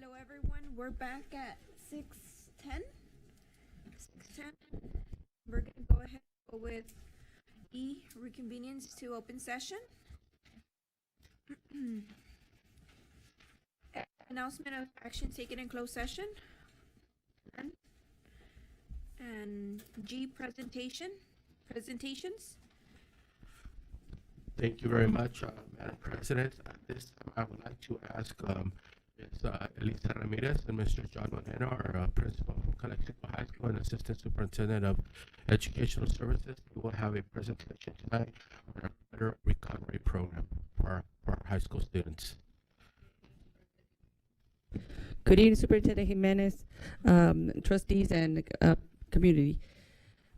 Hello everyone, we're back at 6:10. 6:10. We're gonna go ahead and go with reconvenience to open session. Announcement of action taken in closed session. And G presentations. Thank you very much, Madam President. At this time, I would like to ask Ms. Elisa Ramirez and Mr. John Moreno, our principal from Calexico High School and Assistant Superintendent of Educational Services, who will have a presentation tonight on our better recovery program for our high school students. Good evening, Superintendent Jimenez, trustees, and community.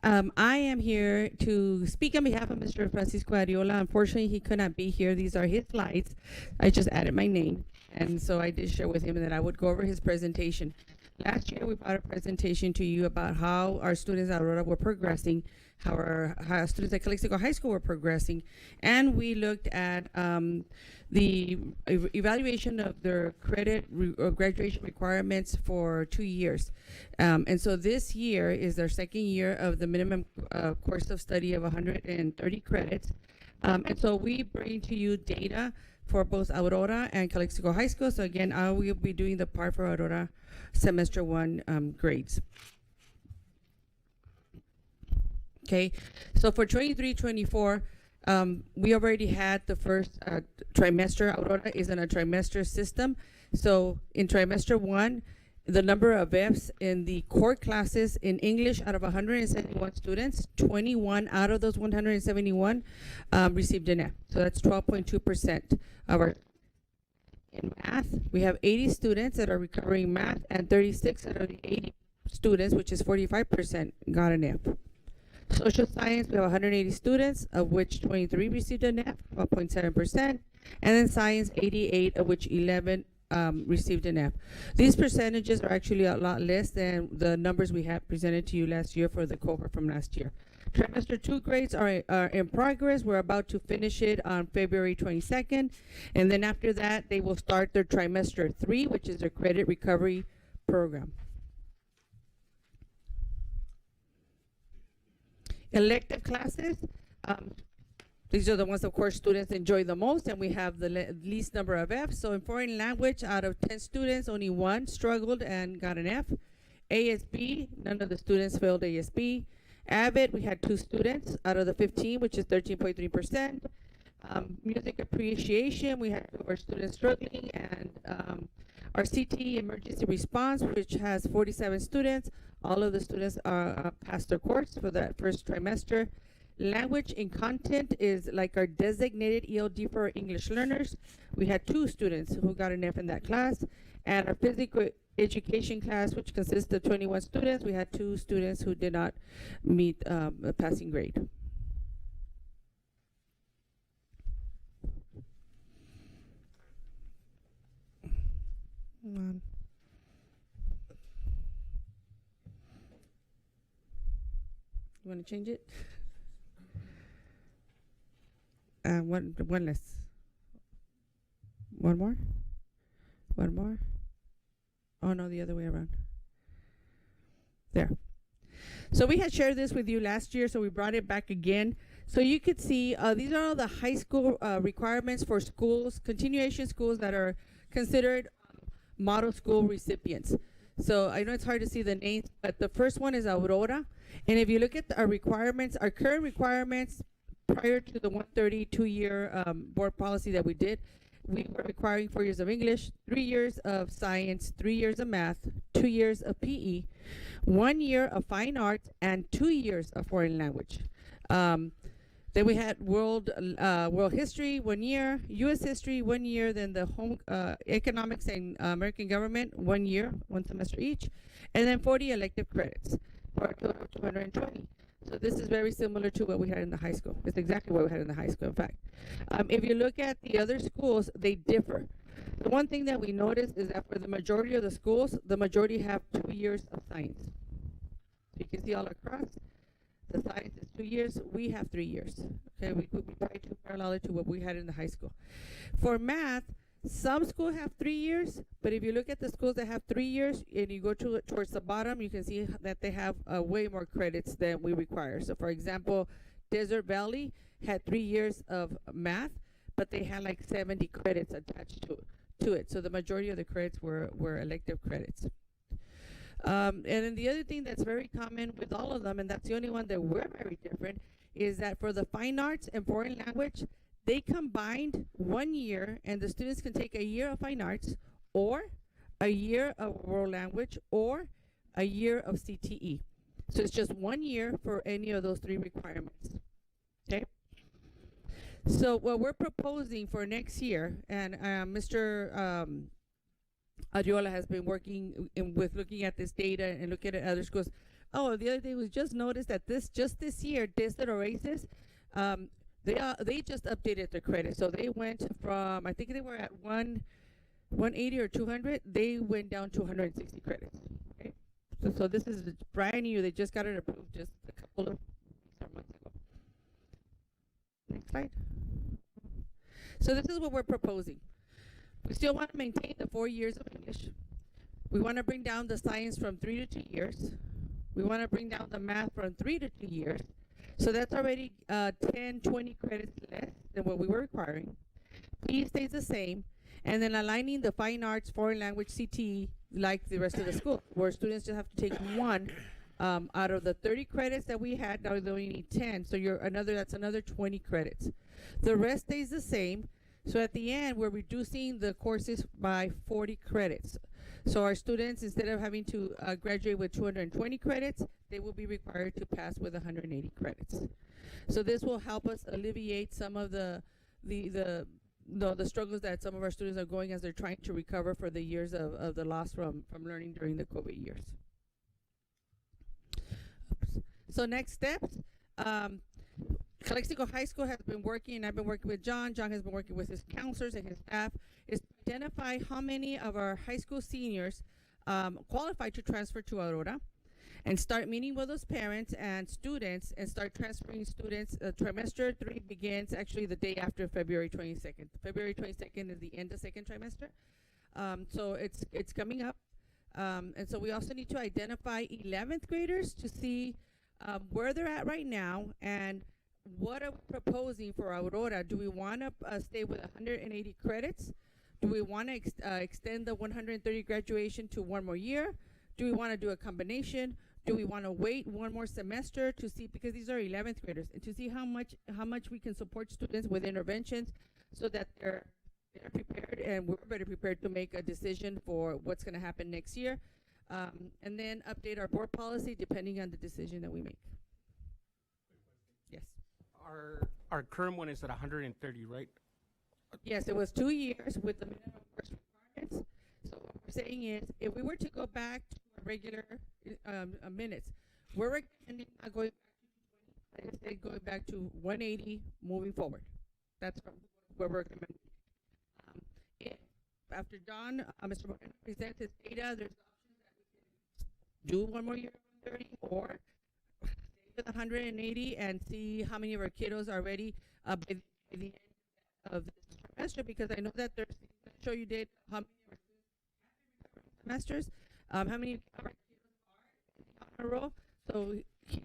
I am here to speak on behalf of Mr. Francisco Ariola. Unfortunately, he could not be here. These are his slides. I just added my name, and so I did share with him that I would go over his presentation. Last year, we brought a presentation to you about how our students at Aurora were progressing, how our students at Calexico High School were progressing, and we looked at the evaluation of their credit graduation requirements for 2 years. And so this year is their second year of the minimum course of study of 130 credits. And so we bring to you data for both Aurora and Calexico High School. So again, I will be doing the part for Aurora semester 1 grades. Okay, so for 23-24, we already had the first trimester. Aurora is in a trimester system. So in trimester 1, the number of Fs in the core classes in English, out of 171 students, 21 out of those 171 received an F. So that's 12.2% of our. In math, we have 80 students that are recovering math, and 36 out of the 80 students, which is 45%, got an F. Social science, we have 180 students, of which 23 received an F, 12.7%. And then science, 88, of which 11 received an F. These percentages are actually a lot less than the numbers we had presented to you last year for the cohort from last year. Trimester 2 grades are in progress. We're about to finish it on February 22nd. And then after that, they will start their trimester 3, which is their credit recovery program. Elective classes, these are the ones, of course, students enjoy the most, and we have the least number of Fs. So in foreign language, out of 10 students, only 1 struggled and got an F. ASB, none of the students failed ASB. AVID, we had 2 students out of the 15, which is 13.3%. Music appreciation, we had 2 of our students struggling, and our CT emergency response, which has 47 students, all of the students are passed their course for that first trimester. Language and content is like our designated ELD for our English learners. We had 2 students who got an F in that class. And our physical education class, which consists of 21 students, we had 2 students who did not meet a passing grade. You want to change it? One less. One more? One more? Oh no, the other way around. There. So we had shared this with you last year, so we brought it back again. So you could see these are all the high school requirements for schools, continuation schools that are considered model school recipients. So I know it's hard to see the names, but the first one is Aurora. And if you look at our requirements, our current requirements prior to the 130 2-year board policy that we did, we were requiring 4 years of English, 3 years of science, 3 years of math, 2 years of PE, 1 year of fine arts, and 2 years of foreign language. Then we had world history 1 year, U.S. history 1 year, then the home economics and American government 1 year, 1 semester each, and then 40 elective credits for a total of 220. So this is very similar to what we had in the high school. It's exactly what we had in the high school, in fact. If you look at the other schools, they differ. The one thing that we noticed is that for the majority of the schools, the majority have 2 years of science. So you can see all across, the science is 2 years, we have 3 years. Okay, we try to parallel it to what we had in the high school. For math, Some schools have 3 years, but if you look at the schools that have 3 years and you go towards the bottom, you can see that they have way more credits than we require. So, for example, Desert Valley had 3 years of math, but they had like 70 credits attached to it. So the majority of the credits were elective credits. And then the other thing that's very common with all of them, and that's the only one that we're very different, is that for the fine arts and foreign language, they combined 1 year, and the students can take a year of fine arts, or a year of world language, or a year of CTE. So it's just 1 year for any of those 3 requirements. Okay? So what we're proposing for next year, and Mr. Adiola has been working with looking at this data and looking at other schools. Oh, the other thing was just noticed that this year, Desert Oasis, they just updated their credit. So they went from, I think they were at 180 or 200. They went down to 160 credits. Okay, so this is brand new. They just got it approved just a couple of months ago. Next slide. So this is what we're proposing. We still want to maintain the 4 years of English. We want to bring down the science from 3 to 2 years. We want to bring down the math from 3 to 2 years. So that's already 10, 20 credits less than what we were requiring. PE stays the same. And then aligning the fine arts, foreign language, CTE, like the rest of the school, where students just have to take 1 out of the 30 credits that we had. Now they only need 10. So that's another 20 credits. The rest stays the same. So at the end, we're reducing the courses by 40 credits. So our students, instead of having to graduate with 220 credits, they will be required to pass with 180 credits. So this will help us alleviate some of the struggles that some of our students are going as they're trying to recover for the years of the loss from learning during the COVID years. Oops. So next steps. Calexico High School has been working, and I've been working with John. John has been working with his counselors and his staff, is to identify how many of our high school seniors qualify to transfer to Aurora, and start meeting with those parents and students and start transferring students. Trimester 3 begins actually the day after February 22nd. February 22nd is the end of second trimester. So it's coming up. And so we also need to identify 11th graders to see where they're at right now and what are we proposing for Aurora. Do we want to stay with 180 credits? Do we want to extend the 130 graduation to 1 more year? Do we want to do a combination? Do we want to wait 1 more semester to see, because these are 11th graders, and to see how much we can support students with interventions so that they're prepared and we're better prepared to make a decision for what's going to happen next year, and then update our board policy depending on the decision that we make. Yes. Our current one is at 130, right? Yes, it was 2 years with the minimum course requirements. So what we're saying is, if we were to go back to our regular minutes, we're recommending not going back to 220, but instead going back to 180 moving forward. That's what we're recommending. If after Don, Mr. Moreno presents his data, there's options that we can do 1 more year of 130, or stay with 180 and see how many of our kiddos are ready by the end of this semester, because I know that there's, I'm sure you did, how many of our students have semesters, how many of our kiddos are in the honor roll. So he's going to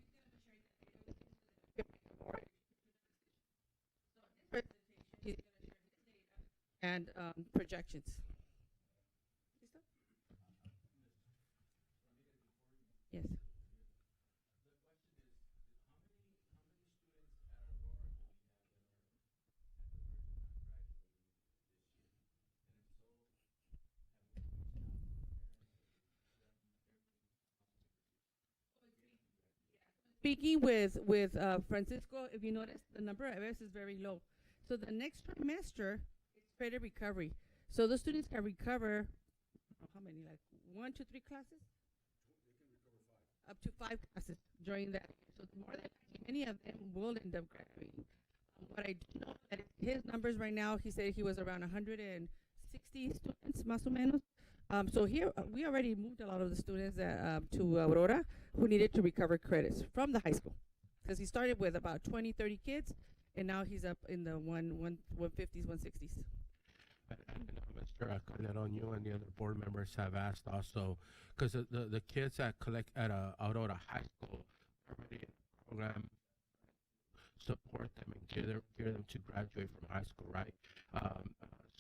share that more. So in this presentation, he's going to share his data and projections. Yes. Speaking with Francisco, if you notice, the number of errors is very low. So the next trimester is credit recovery. So the students can recover, how many, like 1 to 3 classes? Up to 5 classes during that year. So more than likely, many of them will end up graduating. What I do know that his numbers right now, he said he was around 160 students, más o menos. So here, we already moved a lot of the students to Aurora who needed to recover credits from the high school. Because he started with about 20, 30 kids, and now he's up in the 150s, 160s. And Mr. Calderon, you and the other board members have asked also, because the kids that collect at Aurora High School are already in the program, support them and gear them to graduate from high school, right?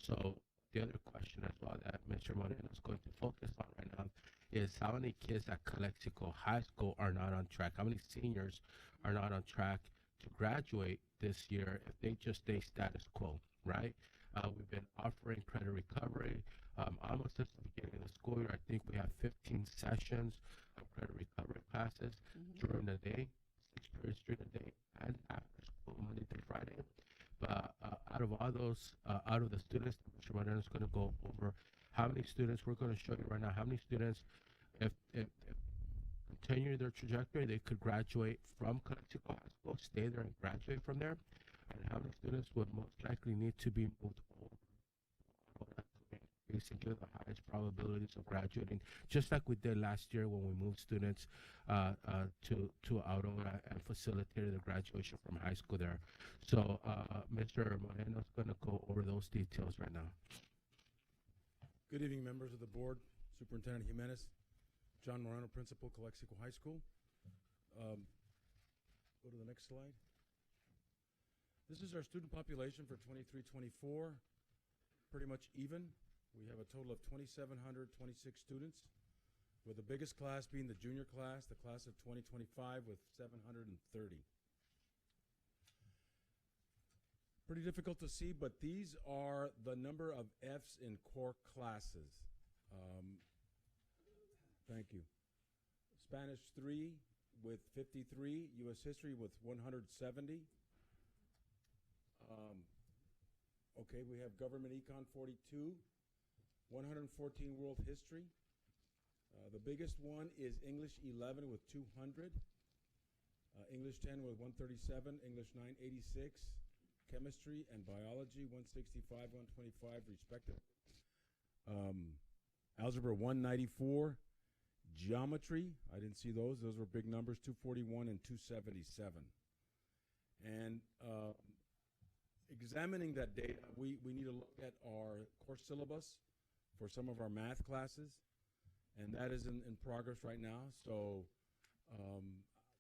So the other question as well that Mr. Moreno is going to focus on right now is how many kids at Calexico High School are not on track? How many seniors are not on track to graduate this year if they just stay status quo, right? We've been offering credit recovery almost since the beginning of the school year. I think we have 15 sessions of credit recovery classes during the day, 6 periods during the day and after school, Monday through Friday. But out of all those, out of the students, Mr. Moreno is going to go over how many students we're going to show you right now. How many students, if continue their trajectory, they could graduate from Calexico High School, stay there and graduate from there, and how many students would most likely need to be moved over to give the highest probabilities of graduating, just like we did last year when we moved students to Aurora and facilitated the graduation from high school there. So Mr. Moreno is going to go over those details right now. Good evening, members of the board, Superintendent Jimenez, John Moreno, Principal, Calexico High School. Go to the next slide. This is our student population for 23-24, pretty much even. We have a total of 2,726 students, with the biggest class being the junior class, the class of 2025 with 730. Pretty difficult to see, but these are the number of Fs in core classes. Thank you. Spanish 3 with 53, U.S. History with 170. Okay, we have Government Econ 42, 114 World History. The biggest one is English 11 with 200, English 10 with 137, English 9, 86, Chemistry and Biology 165, 125 respectively. Algebra 194, Geometry, I didn't see those. Those were big numbers, 241 and 277. And examining that data, we need to look at our course syllabus for some of our math classes, and that is in progress right now. So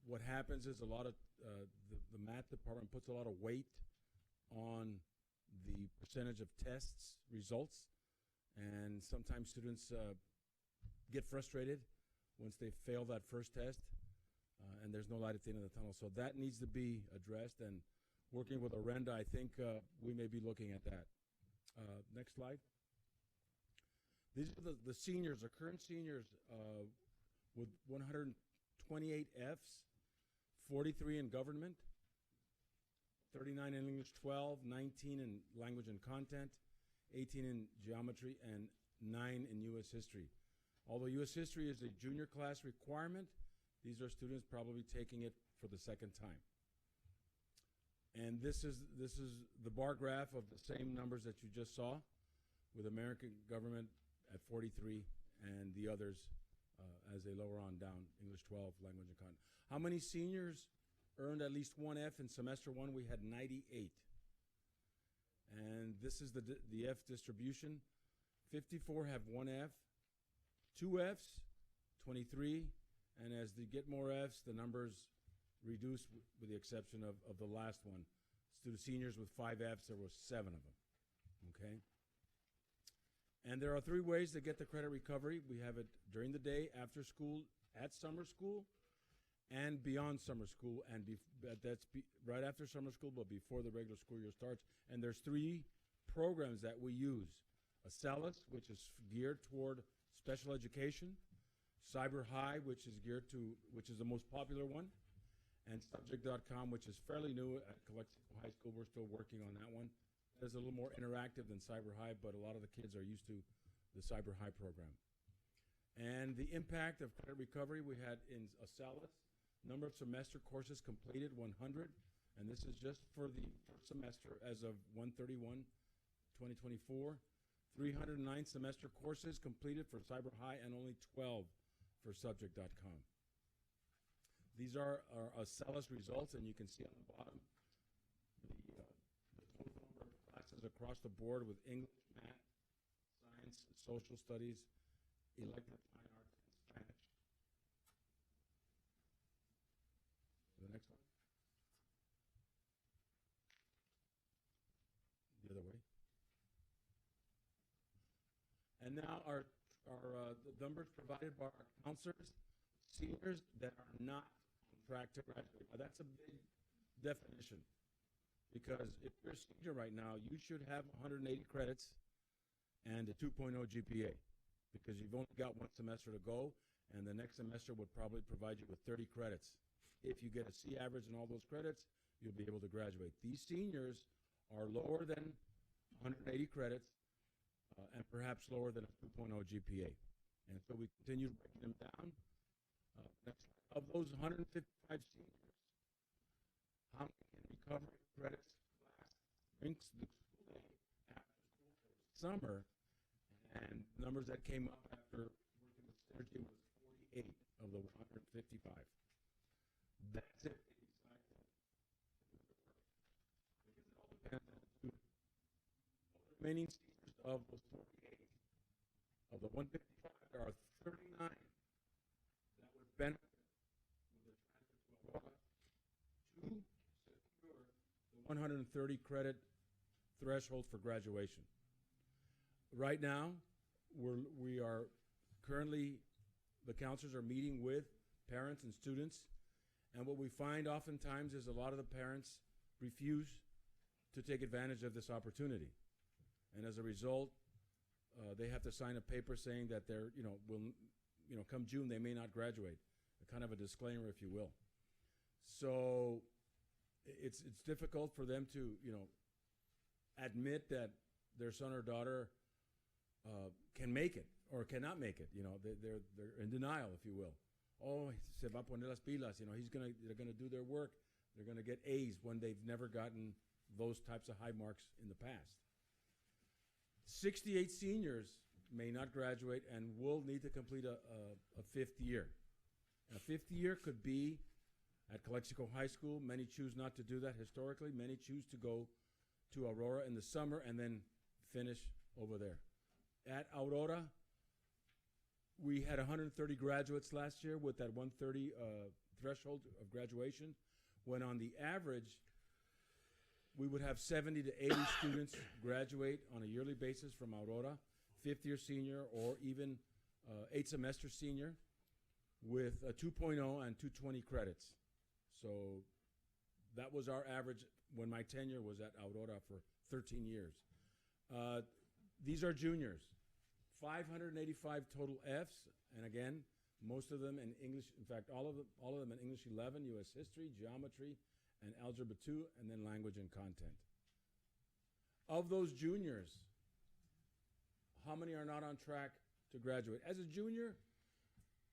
what happens is a lot of the math department puts a lot of weight on the percentage of tests results, and sometimes students get frustrated once they fail that first test, and there's no light at the end of the tunnel. So that needs to be addressed, and working with Orenda, I think we may be looking at that. Next slide. These are the seniors, the current seniors with 128 Fs, 43 in government, 39 in English 12, 19 in language and content, 18 in geometry, and 9 in U.S. history. Although U.S. history is a junior class requirement, these are students probably taking it for the second time. And this is the bar graph of the same numbers that you just saw, with American government at 43 and the others as they lower on down, English 12, language and content. How many seniors earned at least one F in semester one? We had 98. And this is the F distribution. 54 have one F, 2 Fs, 23, and as they get more Fs, the numbers reduce with the exception of the last one. Student seniors with 5 Fs, there was 7 of them, okay? And there are 3 ways to get the credit recovery. We have it during the day, after school, at summer school, and beyond summer school, and that's right after summer school, but before the regular school year starts. And there's 3 programs that we use. Acellus, which is geared toward special education, Cyber High, which is the most popular one, and Subject.com, which is fairly new at Calexico High School. We're still working on that one. It's a little more interactive than Cyber High, but a lot of the kids are used to the Cyber High program. And the impact of credit recovery we had in Acellus, number of semester courses completed, 100, and this is just for the first semester as of 1/31/2024. 309 semester courses completed for Cyber High and only 12 for Subject.com. These are our Acellus results, and you can see on the bottom the total number of classes across the board with English, math, science, social studies, elective fine arts, and Spanish. The next one. The other way. And now the numbers provided by our counselors, seniors that are not on track to graduate. Now that's a big definition, because if you're a senior right now, you should have 180 credits and a 2.0 GPA, because you've only got one semester to go, and the next semester would probably provide you with 30 credits. If you get a C average in all those credits, you'll be able to graduate. These seniors are lower than 180 credits, and perhaps lower than a 2.0 GPA. And so we continue breaking them down. Next slide. Of those 155 seniors, how many in recovery credits class brings the school day after school for summer? And the numbers that came up after working with Synergy was 48 of the 155. That's it. Because it all depends on the student. The remaining seniors of the 48, of the 155, there are 39 that would benefit with the transfer to Aurora to secure the 130 credit threshold for graduation. Right now, we are currently, the counselors are meeting with parents and students, and what we find oftentimes is a lot of the parents refuse to take advantage of this opportunity. And as a result, they have to sign a paper saying that they're, come June, they may not graduate. A kind of a disclaimer, if you will. So it's difficult for them to, admit that their son or daughter can make it or cannot make it. They're in denial, if you will. Oh, se va a poner las pilas. They're gonna do their work. They're gonna get A's when they've never gotten those types of high marks in the past. 68 seniors may not graduate and will need to complete a fifth year. A fifth year could be at Calexico High School. Many choose not to do that historically. Many choose to go to Aurora in the summer and then finish over there. At Aurora, we had 130 graduates last year with that 130 threshold of graduation, when on the average, we would have 70 to 80 students graduate on a yearly basis from Aurora, fifth-year senior or even eight-semester senior, with a 2.0 and 220 credits. So that was our average when my tenure was at Aurora for 13 years. These are juniors. 585 total Fs, and again, most of them in English. In fact, all of them in English 11, U.S. History, Geometry, and Algebra 2, and then Language and Content. Of those juniors, how many are not on track to graduate? As a junior,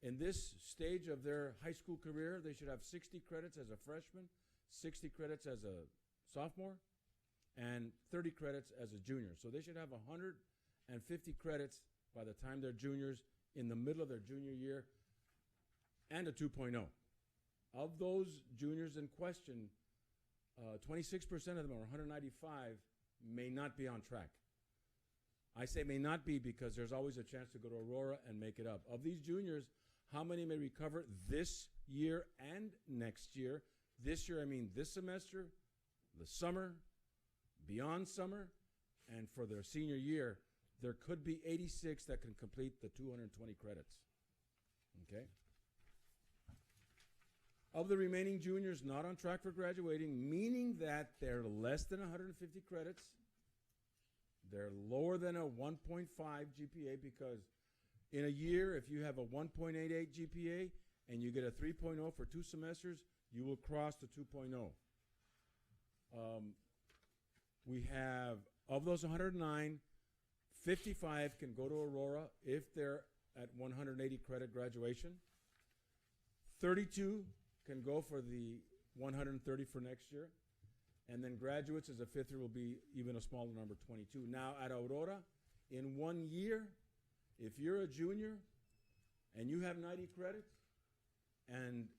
in this stage of their high school career, they should have 60 credits as a freshman, 60 credits as a sophomore, and 30 credits as a junior. So they should have 150 credits by the time they're juniors, in the middle of their junior year, and a 2.0. Of those juniors in question, 26% of them, or 195, may not be on track. I say may not be because there's always a chance to go to Aurora and make it up. Of these juniors, how many may recover this year and next year? This year, I mean this semester, the summer, beyond summer, and for their senior year, there could be 86 that can complete the 220 credits. Okay? Of the remaining juniors not on track for graduating, meaning that they're less than 150 credits, they're lower than a 1.5 GPA, because in a year, if you have a 1.88 GPA and you get a 3.0 for 2 semesters, you will cross the 2.0. We have, of those 109, 55 can go to Aurora if they're at 180 credit graduation. 32 can go for the 130 for next year. And then graduates as a fifth year will be even a smaller number, 22. Now at Aurora, in 1 year, if you're a junior and you have 90 credits and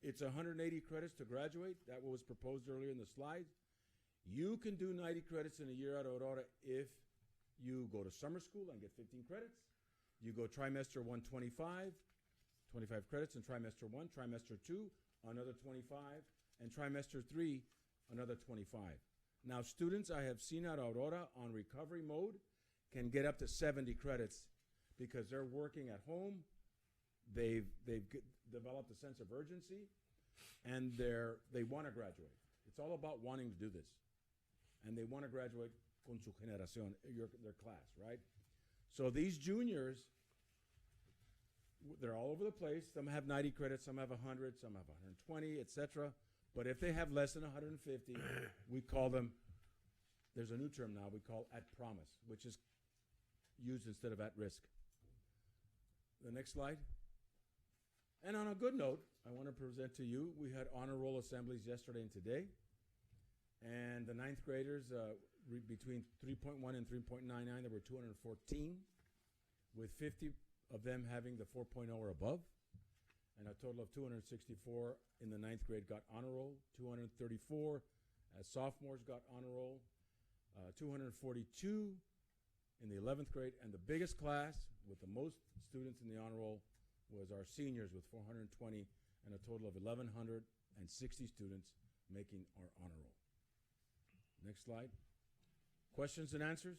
it's 180 credits to graduate, that was proposed earlier in the slide, you can do 90 credits in a year at Aurora if You go to summer school and get 15 credits. You go trimester 1, 25 credits in trimester 1, trimester 2, another 25, and trimester 3, another 25. Now, students I have seen at Aurora on recovery mode can get up to 70 credits because they're working at home. They've developed a sense of urgency, and they want to graduate. It's all about wanting to do this, and they want to graduate con su generación, their class, right? So these juniors, they're all over the place. Some have 90 credits, some have 100, some have 120, etc. But if they have less than 150, we call them, there's a new term now, we call at promise, which is used instead of at risk. The next slide. And on a good note, I want to present to you, we had honor roll assemblies yesterday and today. And the ninth graders, between 3.1 and 3.99, there were 214, with 50 of them having the 4.0 or above. And a total of 264 in the ninth grade got honor roll, 234 as sophomores got honor roll, 242 in the 11th grade, and the biggest class with the most students in the honor roll was our seniors with 420 and a total of 1,160 students making our honor roll. Next slide. Questions and answers?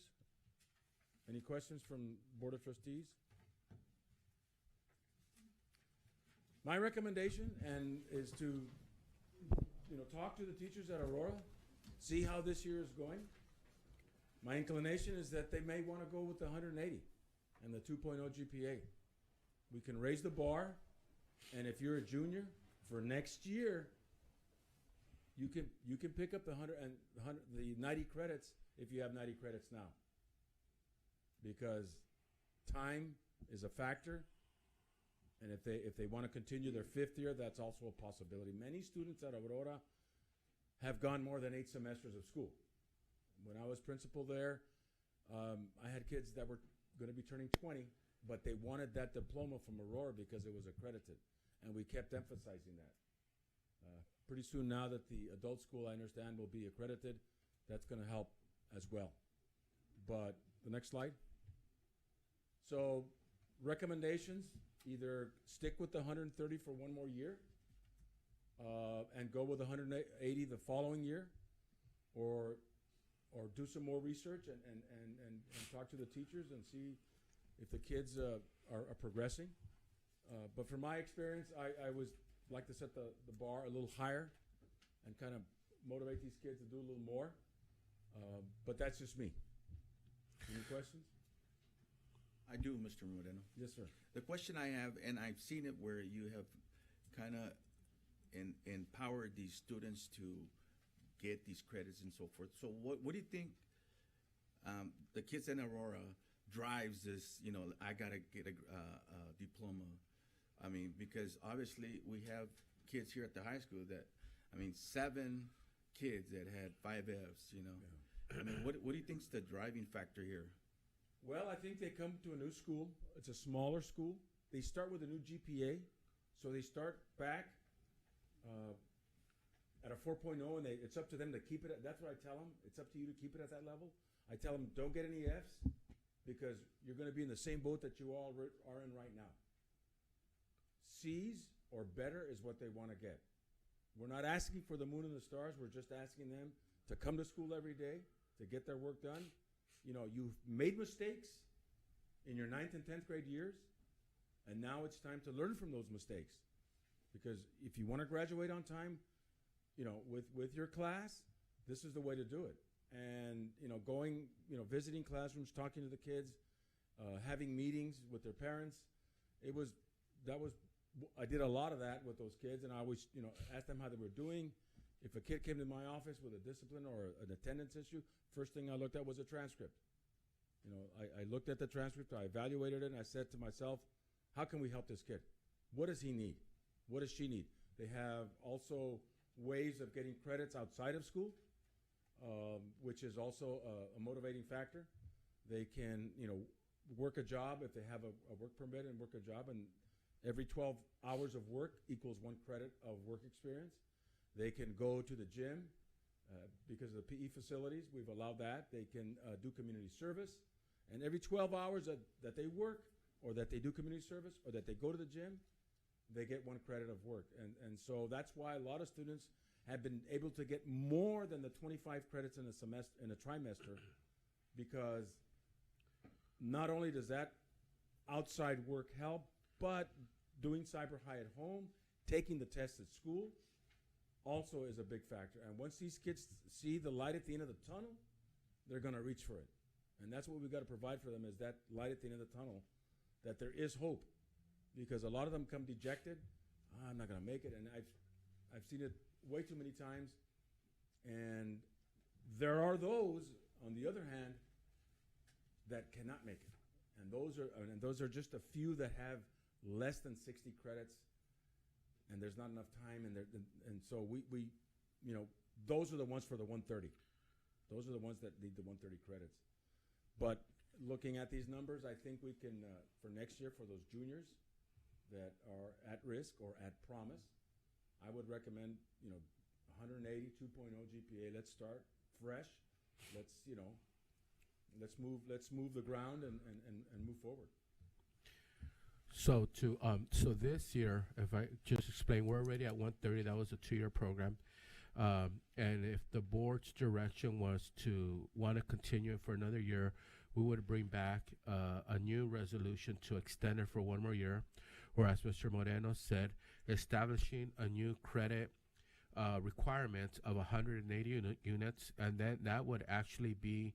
Any questions from Board of Trustees? My recommendation is to talk to the teachers at Aurora, see how this year is going. My inclination is that they may want to go with the 180 and the 2.0 GPA. We can raise the bar, and if you're a junior, for next year, you can pick up the 90 credits if you have 90 credits now, because time is a factor. And if they want to continue their fifth year, that's also a possibility. Many students at Aurora have gone more than 8 semesters of school. When I was principal there, I had kids that were going to be turning 20, but they wanted that diploma from Aurora because it was accredited, and we kept emphasizing that. Pretty soon now that the adult school, I understand, will be accredited, that's going to help as well. But the next slide. So recommendations. Either stick with the 130 for one more year and go with 180 the following year, or do some more research and talk to the teachers and see if the kids are progressing. But from my experience, I would like to set the bar a little higher and kind of motivate these kids to do a little more. But that's just me. Any questions? I do, Mr. Moreno. Yes, sir. The question I have, and I've seen it where you have kind of empowered these students to get these credits and so forth. So what do you think the kids in Aurora drives this, I got to get a diploma? I mean, because obviously we have kids here at the high school that, 7 kids that had 5 Fs, Yeah. I mean, what do you think is the driving factor here? Well, I think they come to a new school. It's a smaller school. They start with a new GPA. So they start back at a 4.0, and it's up to them to keep it. That's what I tell them. It's up to you to keep it at that level. I tell them, don't get any Fs, because you're going to be in the same boat that you all are in right now. C's or better is what they want to get. We're not asking for the moon and the stars. We're just asking them to come to school every day, to get their work done. You've made mistakes in your 9th and 10th grade years, and now it's time to learn from those mistakes. Because if you want to graduate on time, with your class, this is the way to do it. And, going, visiting classrooms, talking to the kids, having meetings with their parents, I did a lot of that with those kids, and I always, asked them how they were doing. If a kid came to my office with a discipline or an attendance issue, first thing I looked at was a transcript. I looked at the transcript, I evaluated it, and I said to myself, how can we help this kid? What does he need? What does she need? They have also ways of getting credits outside of school, which is also a motivating factor. They can, work a job if they have a work permit and work a job, and every 12 hours of work equals 1 credit of work experience. They can go to the gym because of the PE facilities. We've allowed that. They can do community service. And every 12 hours that they work, or that they do community service, or that they go to the gym, they get 1 credit of work. And so that's why a lot of students have been able to get more than the 25 credits in a semester, in a trimester, because not only does that outside work help, but doing Cyber High at home, taking the test at school, also is a big factor. And once these kids see the light at the end of the tunnel, they're going to reach for it. And that's what we've got to provide for them, is that light at the end of the tunnel, that there is hope. Because a lot of them come dejected. I'm not going to make it. And I've seen it way too many times. And there are those, on the other hand, that cannot make it. And those are just a few that have less than 60 credits, and there's not enough time, and so we you know, those are the ones for the 130. Those are the ones that need the 130 credits. But looking at these numbers, I think we can, for next year, for those juniors that are at risk or at promise, I would recommend, you know, 180, 2.0 GPA. Let's start fresh. Let's, you know, let's move the ground and move forward. So so this year, if I just explain, we're already at 130. That was a 2-year program. And if the board's direction was to want to continue it for another year, we would bring back a new resolution to extend it for 1 more year, or as Mr. Moreno said, establishing a new credit requirement of 180 units, and then that would actually be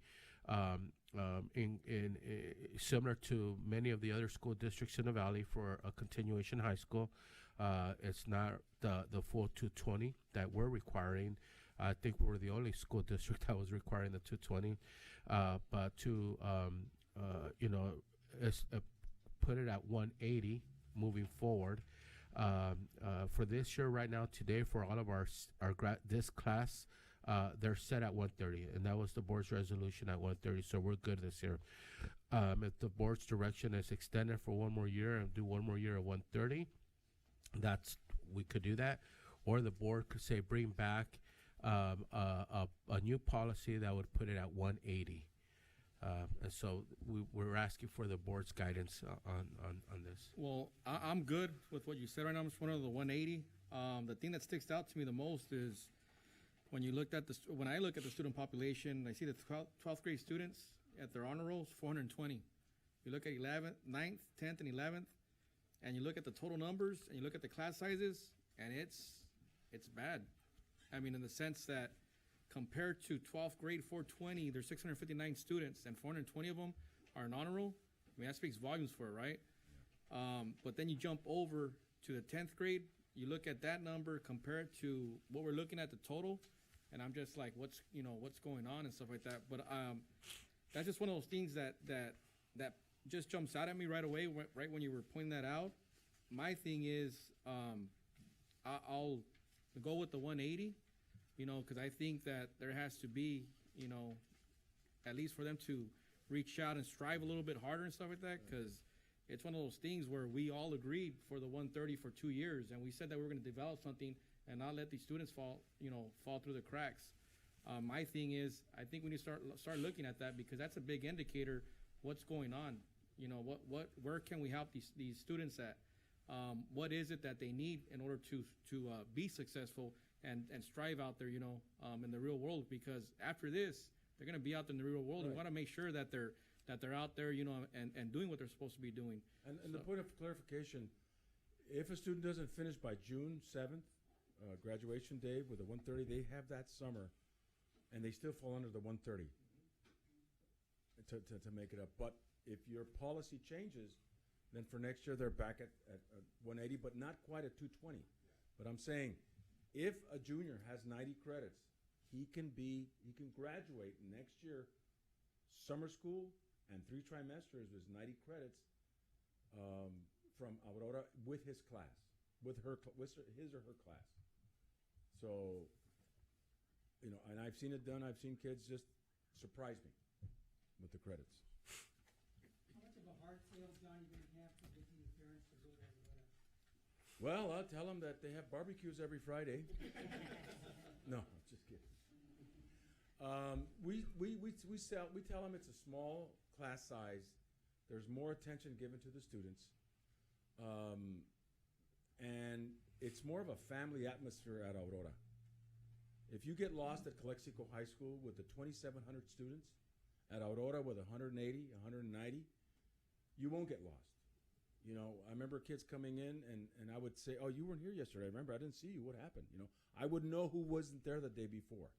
similar to many of the other school districts in the valley for a continuation high school. It's not the full 220 that we're requiring. I think we're the only school district that was requiring the 220, but to you know, put it at 180 moving forward. For this year, right now, today, for all of our this class, they're set at 130, and that was the board's resolution at 130. So we're good this year. If the board's direction is extended for 1 more year and do 1 more year at 130, we could do that, or the board could say bring back a new policy that would put it at 180. And so we're asking for the board's guidance on this. Well, I'm good with what you said right now, Mr. One of the 180. The thing that sticks out to me the most is when I look at the student population, I see the 12th grade students at their honor rolls, 420. You look at 11th, 9th, 10th, and 11th, and you look at the total numbers, and you look at the class sizes, and it's bad. I mean, in the sense that compared to 12th grade 420, there's 659 students, and 420 of them are in honor roll. I mean, that speaks volumes for it, right? But then you jump over to the 10th grade, you look at that number, compare it to what we're looking at the total, and I'm just like, what's going on and stuff like that. But that's just one of those things that just jumps out at me right away, right when you were pointing that out. My thing is, I'll go with the 180, because I think that there has to be, at least for them to reach out and strive a little bit harder and stuff like that, because it's one of those things where we all agreed for the 130 for 2 years, and we said that we were going to develop something and not let these students fall through the cracks. My thing is, I think we need to start looking at that, because that's a big indicator what's going on. Where can we help these students at? What is it that they need in order to be successful and strive out there, in the real world? Because after this, they're going to be out there in the real world. Right. We want to make sure that they're out there, and doing what they're supposed to be doing. And the point of clarification, if a student doesn't finish by June 7th, graduation day with a 130, they have that summer, and they still fall under the 130 to make it up. But if your policy changes, then for next year they're back at 180, but not quite at 220. But I'm saying, if a junior has 90 credits, he can graduate next year, summer school and 3 trimesters with 90 credits from Aurora with his class, with his or her class. So, and I've seen it done. I've seen kids just surprise me with the credits. How much of a hard sale, John, you're going to have to get the parents to go there and go there? Well, I'll tell them that they have barbecues every Friday. No, just kidding. We tell them it's a small class size. There's more attention given to the students, and it's more of a family atmosphere at Aurora. If you get lost at Calexico High School with the 2,700 students, at Aurora with 180, 190, you won't get lost. You know, I remember kids coming in, and I would say, "Oh, you weren't here yesterday. I remember, I didn't see you. What happened?" You know, I would know who wasn't there the day before,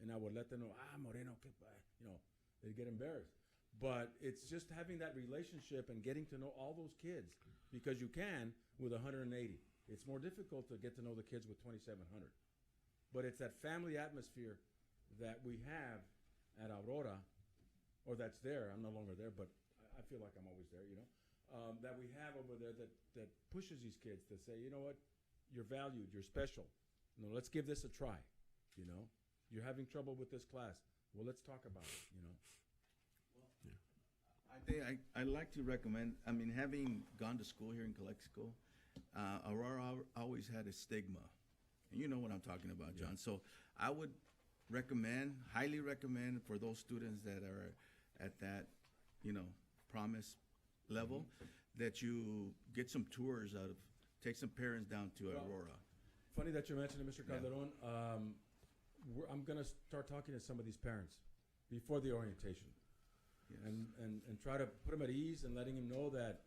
and I would let them know, Moreno, que pa-" you know, they'd get embarrassed. But it's just having that relationship and getting to know all those kids, because you can with 180. It's more difficult to get to know the kids with 2,700. But it's that family atmosphere that we have at Aurora, or that's there. I'm no longer there, but I feel like I'm always there, you know, that we have over there that pushes these kids to say, you know what, you're valued, you're special. You know, let's give this a try, you know. You're having trouble with this class. Well, let's talk about it, you know. I think I'd like to recommend, I mean, having gone to school here in Calexico, Aurora always had a stigma. And you know what I'm talking about, John. So I would highly recommend for those students that are at that, you know, promise level, that you get some tours take some parents down to Aurora. Funny that you mentioned it, Mr. Calderon. I'm going to start talking to some of these parents before the orientation. Yes. And try to put them at ease and letting them know that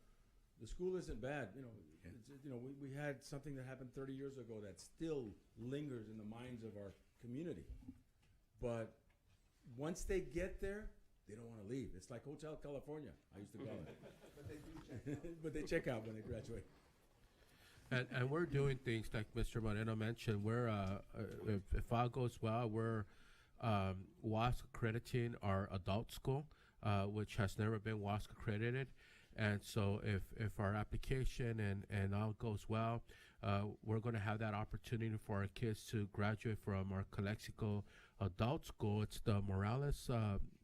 the school isn't bad. You know, we had something that happened 30 years ago that still lingers in the minds of our community. But once they get there, they don't want to leave. It's like Hotel California, I used to call it. But they check out when they graduate. And we're doing things like Mr. Moreno mentioned. We're if all goes well, we're WASC accrediting our adult school, which has never been WASC accredited. And so if our application and all goes well, we're going to have that opportunity for our kids to graduate from our Calexico adult school. It's the Morales,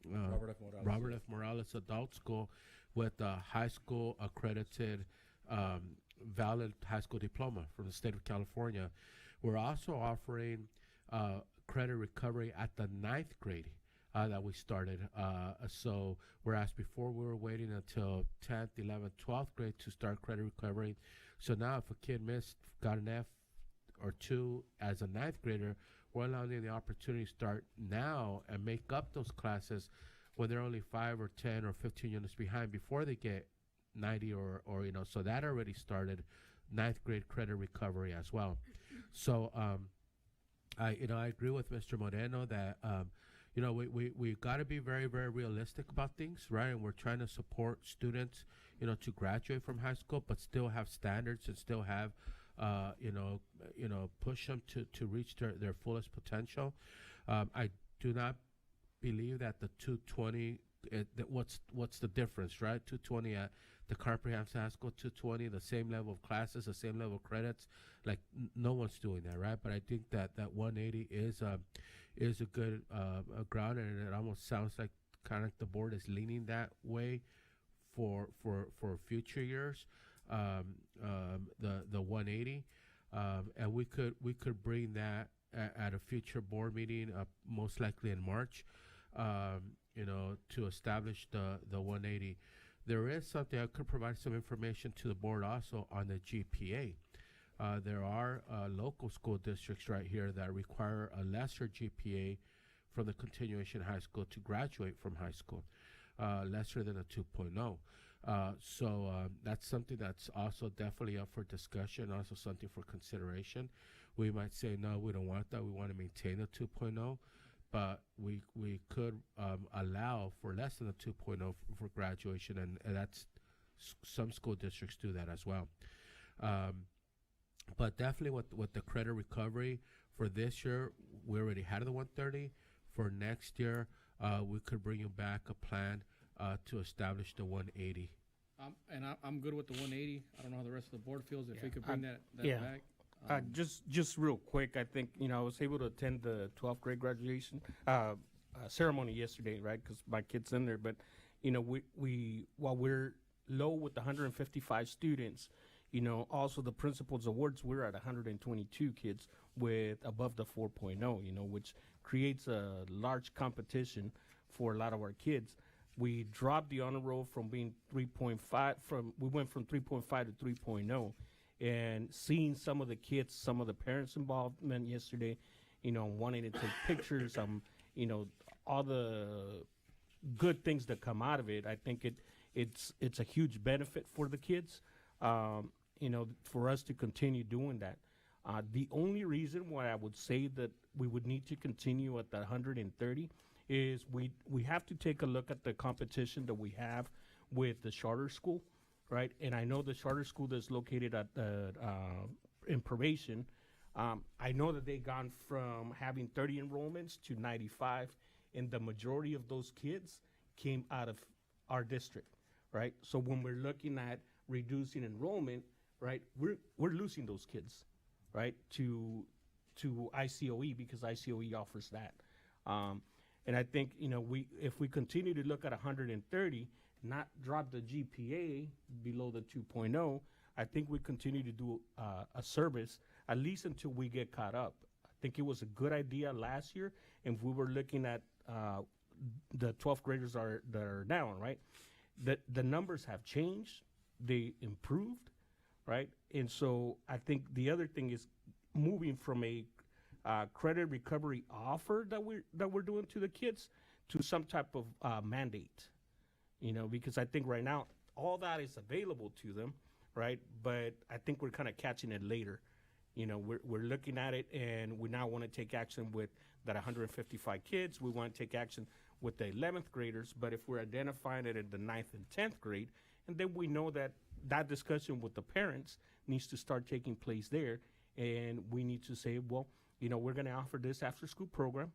Robert F. Morales Adult School, with a high school accredited valid high school diploma from the state of California. We're also offering credit recovery at the 9th grade that we started. So whereas before we were waiting until 10th, 11th, 12th grade to start credit recovery. So now if a kid got an F or 2 as a 9th grader, we're allowing them the opportunity to start now and make up those classes when they're only 5 or 10 or 15 units behind before they get 90 or you know. So that already started 9th grade credit recovery as well. So I agree with Mr. Moreno that we got to be very, very realistic about things, right? And we're trying to support students, to graduate from high school, but still have standards and still have, push them to reach their fullest potential. I do not believe that the 220, what's the difference, right? 220 at the comprehensive high school, 220, the same level of classes, the same level of credits. Like no one's doing that, right? But I think that 180 is a good ground, and it almost sounds like kind of the board is leaning that way for future years. The 180, and we could bring that at a future board meeting, most likely in March, to establish the 180. There is something I could provide some information to the board also on the GPA. There are local school districts right here that require a lesser GPA from the continuation high school to graduate from high school, lesser than a 2.0. So that's something that's also definitely up for discussion, also something for consideration. We might say, no, we don't want that. We want to maintain a 2.0, but we could allow for less than a 2.0 for graduation, and that's some school districts do that as well. But definitely with the credit recovery for this year, we already had the 130. For next year, we could bring you back a plan to establish the 180. And I'm good with the 180. I don't know how the rest of the board feels. If we could bring that back. Just real quick, I think, I was able to attend the 12th grade graduation ceremony yesterday, right? Because my kid's in there. But, we while we're low with the 155 students, also the principal's awards, we're at 122 kids with above the 4.0, which creates a large competition for a lot of our kids. We dropped the honor roll from being 3.5 we went from 3.5 to 3.0, and seeing some of the kids, some of the parents' involvement yesterday, wanting to take pictures, all the good things that come out of it. I think it's a huge benefit for the kids, for us to continue doing that. The only reason why I would say that we would need to continue at the 130 is we have to take a look at the competition that we have with the charter school, right? And I know the charter school that's located at in Probation, I know that they gone from having 30 enrollments to 95, and the majority of those kids came out of our district, right? So when we're looking at reducing enrollment, right, we're losing those kids, right, to ICOE, because ICOE offers that. And I think, if we continue to look at 130, not drop the GPA below the 2.0, I think we continue to do a service, at least until we get caught up. I think it was a good idea last year, and we were looking at the 12th graders that are down, right? The numbers have changed, they improved, right? And so I think the other thing is moving from a credit recovery offer that we're doing to the kids to some type of mandate, because I think right now all that is available to them, right? But I think we're kind of catching it later. We're looking at it, and we now want to take action with that 155 kids. We want to take action with the 11th graders, but if we're identifying it at the 9th and 10th grade, and then we know that discussion with the parents needs to start taking place there, and we need to say, well, we're going to offer this after school program,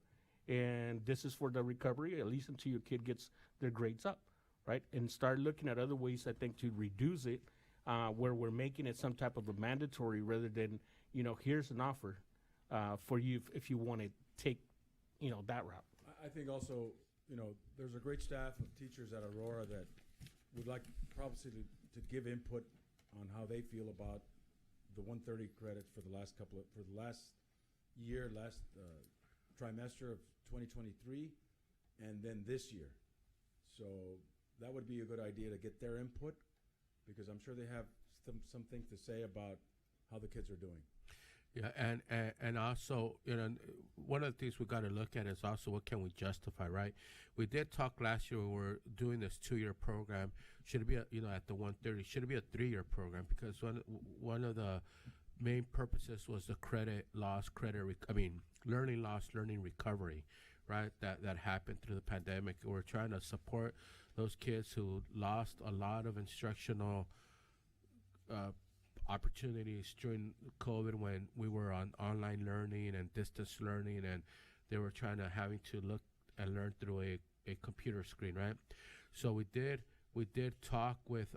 and this is for the recovery, at least until your kid gets their grades up, right? And start looking at other ways, I think, to reduce it, where we're making it some type of a mandatory rather than, here's an offer for you if you want to take, that route. I think also, there's a great staff of teachers at Aurora that would like probably to give input on how they feel about the 130 credits for the last trimester of 2023, and then this year. So that would be a good idea to get their input, because I'm sure they have some things to say about how the kids are doing. Yeah, and also, one of the things we got to look at is also what can we justify, right? We did talk last year when we were doing this 2-year program. Should it be, at the 130, should it be a 3-year program? Because one of the main purposes was the learning loss, learning recovery, right? That happened through the pandemic. We're trying to support those kids who lost a lot of instructional opportunities during COVID, when we were on online learning and distance learning, and they were having to look and learn through a computer screen, right? So we did talk with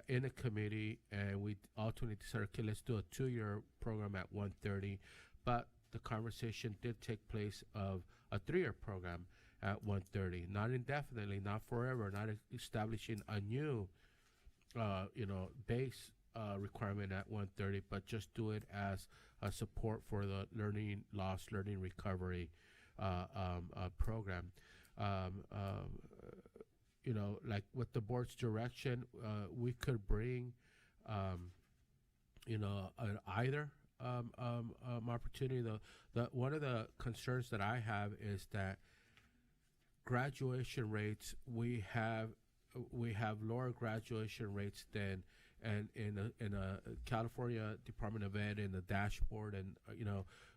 in a committee, and we ultimately decided, okay, let's do a 2-year program at 130, but the conversation did take place of a 3-year program at 130, not indefinitely, not forever, not establishing a new base requirement at 130, but just do it as a support for the learning loss, learning recovery program. Like with the board's direction, we could bring, an either opportunity. The one of the concerns that I have is that graduation rates, we have lower graduation rates than, and in a California Department of Ed in the dashboard, and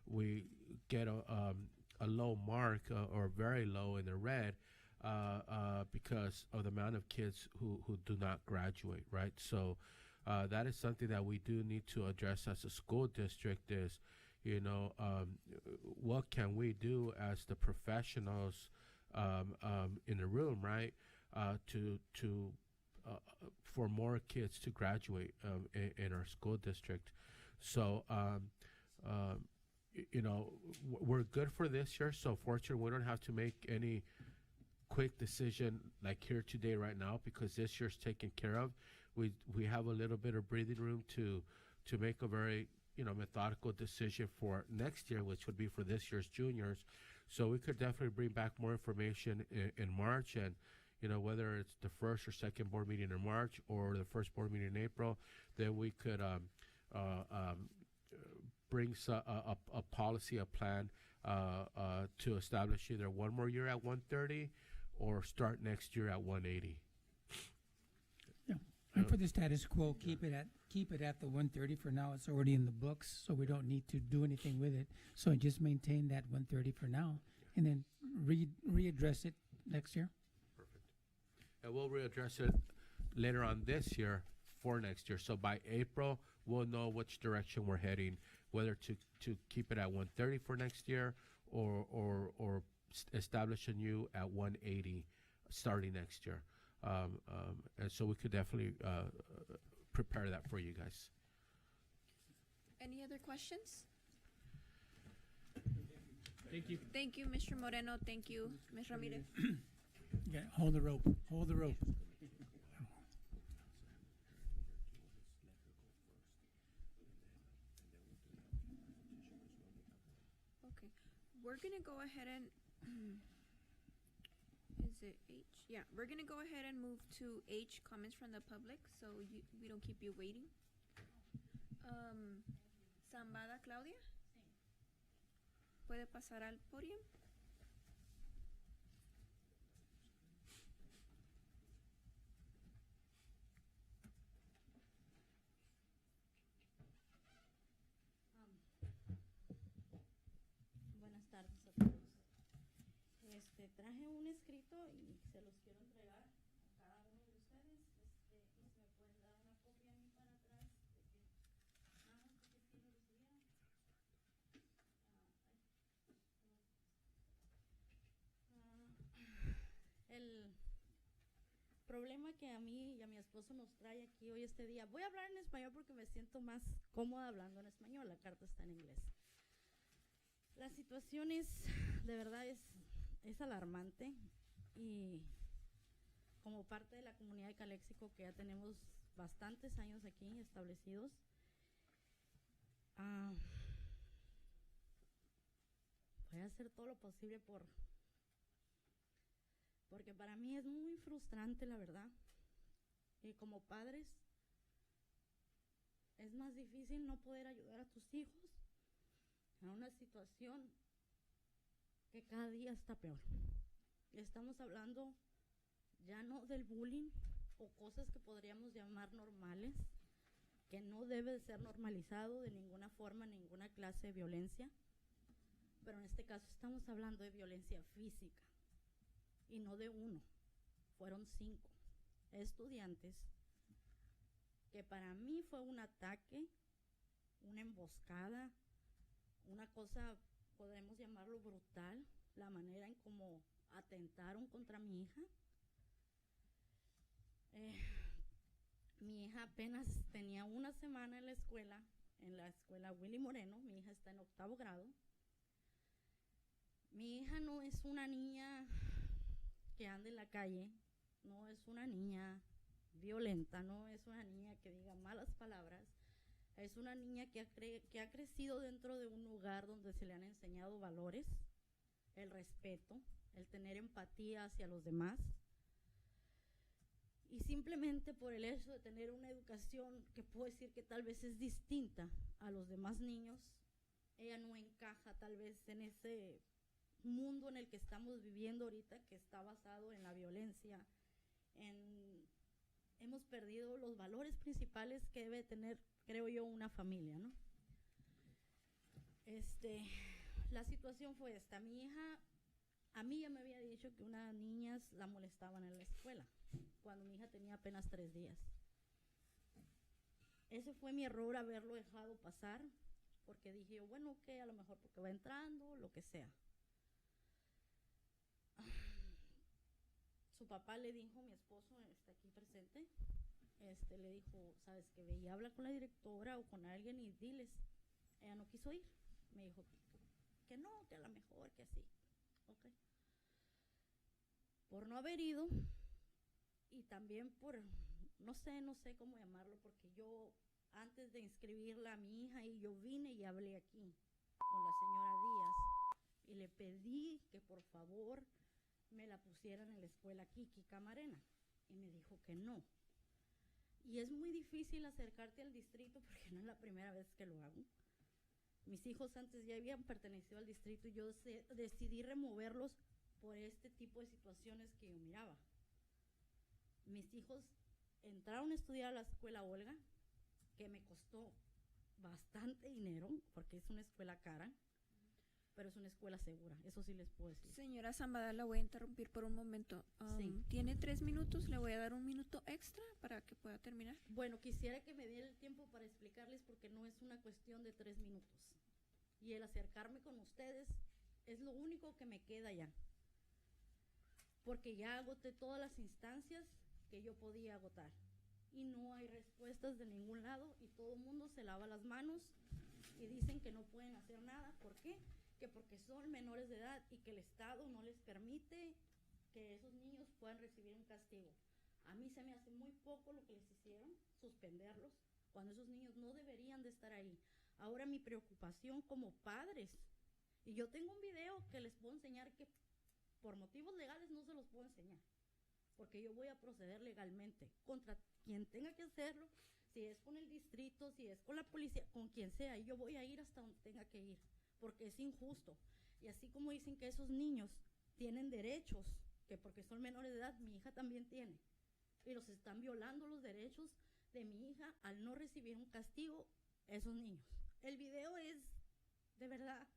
we get a low mark or very low in the red because of the amount of kids who do not graduate, right? So that is something that we do need to address as a school district is, what can we do as the professionals in the room, right, to for more kids to graduate in our school district. So, we're good for this year. So fortunately, we don't have to make any quick decision like here today right now, because this year's taken care of. We have a little bit of breathing room to make a very methodical decision for next year, which would be for this year's juniors. So we could definitely bring back more information in March, and whether it's the first or second board meeting in March or the first board meeting in April, then we could bring a policy, a plan to establish either one more year at 130 or start next year at 180. I'm for the status quo, keep it at the 130 for now. It's already in the books, so we don't need to do anything with it. So just maintain that 130 for now, and then readdress it next year. Perfect. And we'll readdress it later on this year for next year. So by April, we'll know which direction we're heading, whether to keep it at 130 for next year or establish a new at 180 starting next year. And so we could definitely prepare that for you guys. Any other questions? Thank you. Thank you, Mr. Moreno. Thank you, Ms. Ramirez. Yeah, hold the rope. Hold the rope. Okay, we're gonna go ahead and is it H? Yeah, we're gonna go ahead and move to H, comments from the public, so we don't keep you waiting. Zambada Claudia, ¿puede pasar al podium? Buenas tardes a todos. Traje un escrito y se los quiero entregar a cada uno de ustedes. Y si me pueden dar una copia a mí para atrás, nada más porque sí lo recibieron. El problema que a mí y a mi esposo nos trae aquí hoy este día, voy a hablar en español porque me siento más cómoda hablando en español, la carta está en inglés. La situación de verdad es alarmante, y como parte de la comunidad de Caléxico, que ya tenemos bastantes años aquí establecidos, voy a hacer todo lo posible porque para mí es muy frustrante, la verdad. Y como padres es más difícil no poder ayudar a tus hijos en una situación que cada día está peor. Estamos hablando ya no del bullying o cosas que podríamos llamar normales, que no debe de ser normalizado de ninguna forma, ninguna clase de violencia, pero en este caso estamos hablando de violencia física, y no de uno, fueron 5 estudiantes que para mí fue un ataque, una emboscada, una cosa, podemos llamarlo brutal, la manera en cómo atentaron contra mi hija. Mi hija apenas tenía una semana en la escuela Willy Moreno. Mi hija está en 8º grado. Mi hija no es una niña que anda en la calle, no es una niña violenta, no es una niña que diga malas palabras. Es una niña que ha crecido dentro de un lugar donde se le han enseñado valores, el respeto, el tener empatía hacia los demás. Y simplemente por el hecho de tener una educación que puedo decir que tal vez es distinta a los demás niños, ella no encaja tal vez en ese mundo en el que estamos viviendo ahorita, que está basado en la violencia. Hemos perdido los valores principales que debe tener, creo yo, una familia, ¿no? La situación fue esta. Mi hija, a mí ya me había dicho que unas niñas la molestaban en la escuela, cuando mi hija tenía apenas 3 días. Ese fue mi error, haberlo dejado pasar, porque dije yo, bueno, ok, a lo mejor porque va entrando, lo que sea. Su papá le dijo, mi esposo está aquí presente, le dijo, sabes que ve y habla con la directora o con alguien y diles. Ella no quiso ir, me dijo que no, que a lo mejor, que así. Ok. Por no haber ido, y también por, no sé cómo llamarlo, porque yo antes de inscribirla a mi hija y yo vine y hablé aquí con la señora Díaz y le pedí que por favor me la pusieran en la escuela Kiki Camarena y me dijo que no. Y es muy difícil acercarte al distrito porque no es la primera vez que lo hago. Mis hijos antes ya habían pertenecido al distrito y yo decidí removerlos por este tipo de situaciones que yo miraba. Mis hijos entraron a estudiar a la escuela Olga, que me costó bastante dinero porque es una escuela cara, pero es una escuela segura, eso sí les puedo decir. Señora Zambada, la voy a interrumpir por un momento. Sí. Tiene 3 minutos, le voy a dar 1 minuto extra para que pueda terminar. Bueno, quisiera que me diera el tiempo para explicarles porque no es una cuestión de 3 minutos. Y el acercarme con ustedes es lo único que me queda ya. Porque ya agoté todas las instancias que yo podía agotar. Y no hay respuestas de ningún lado y todo el mundo se lava las manos y dicen que no pueden hacer nada. ¿Por qué? Que porque son menores de edad y que el Estado no les permite que esos niños puedan recibir un castigo. A mí se me hace muy poco lo que les hicieron, suspenderlos, cuando esos niños no deberían de estar ahí. Ahora mi preocupación como padres, y yo tengo un video que les puedo enseñar que por motivos legales no se los puedo enseñar, porque yo voy a proceder legalmente contra quien tenga que hacerlo, si es con el distrito, si es con la policía, con quien sea, y yo voy a ir hasta donde tenga que ir, porque es injusto. Y así como dicen que esos niños tienen derechos, que porque son menores de edad, mi hija también tiene, y los están violando los derechos de mi hija al no recibir un castigo esos niños. El video es, de verdad,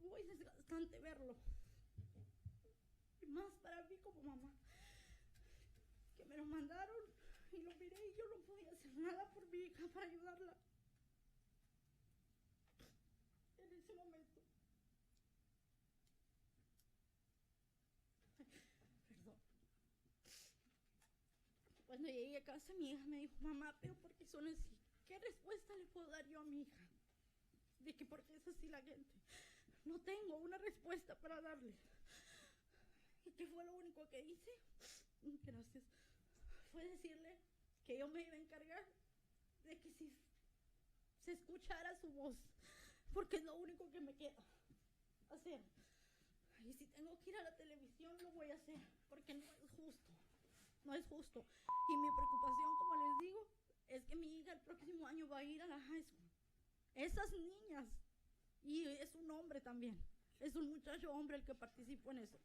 muy desgastante verlo. Y más para mí como mamá, que me lo mandaron y lo miré y yo no podía hacer nada por mi hija para ayudarla en ese momento. Perdón. Cuando llegué a casa, mi hija me dijo, mamá, pero ¿por qué son así? ¿Qué respuesta le puedo dar yo a mi hija? De que por qué es así la gente. No tengo una respuesta para darle. ¿Y qué fue lo único que hice? Gracias. Fue decirle que yo me iba a encargar de que si se escuchara su voz, porque es lo único que me queda hacer. Y si tengo que ir a la televisión, lo voy a hacer, porque no es justo. No es justo. Y mi preocupación, como les digo, es que mi hija el próximo año va a ir a la high school. Esas niñas, y es un hombre también, es un muchacho hombre el que participó en eso.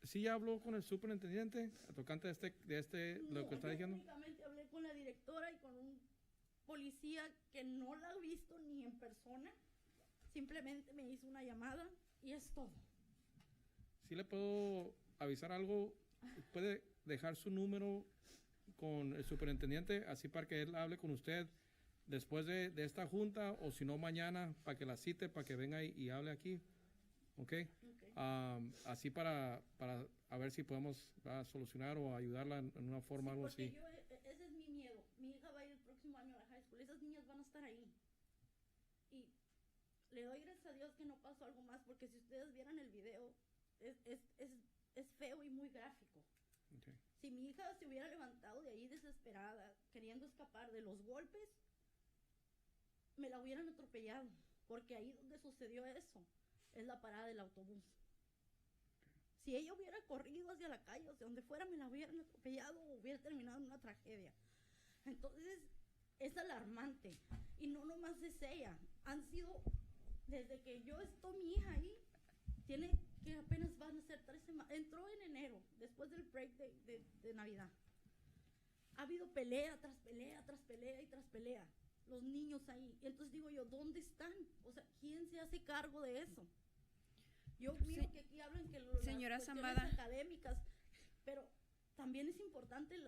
¿Sí ya habló con el superintendente tocante de lo que está diciendo? Únicamente hablé con la directora y con un policía que no la he visto ni en persona. Simplemente me hizo una llamada y es todo. ¿Sí le puedo avisar algo? ¿Puede dejar su número con el superintendente así para que él hable con usted después de esta junta, o si no mañana, para que la cite, para que venga y hable aquí? ¿Ok? Así para a ver si podemos solucionar o ayudarla en una forma, algo así. Ese es mi miedo. Mi hija va a ir el próximo año a la high school. Esas niñas van a estar ahí. Y le doy gracias a Dios que no pasó algo más, porque si ustedes vieran el video, es feo y muy gráfico. Okay. Si mi hija se hubiera levantado de ahí desesperada, queriendo escapar de los golpes, me la hubieran atropellado, porque ahí donde sucedió eso es la parada del autobús. Si ella hubiera corrido hacia la calle, o sea, donde fuera, me la hubieran atropellado o hubiera terminado en una tragedia. Entonces, es alarmante. Y no nomás es ella. Han sido, desde que yo estoy mi hija ahí, tiene que apenas van a ser 3 semanas. Entró en enero, después del break de Navidad. Ha habido pelea tras pelea, tras pelea y tras pelea. Los niños ahí. Y entonces digo yo, ¿dónde están? O sea, ¿quién se hace cargo de eso? Yo miro que aquí hablan que señora las Zambada, cuestiones académicas, pero también es importante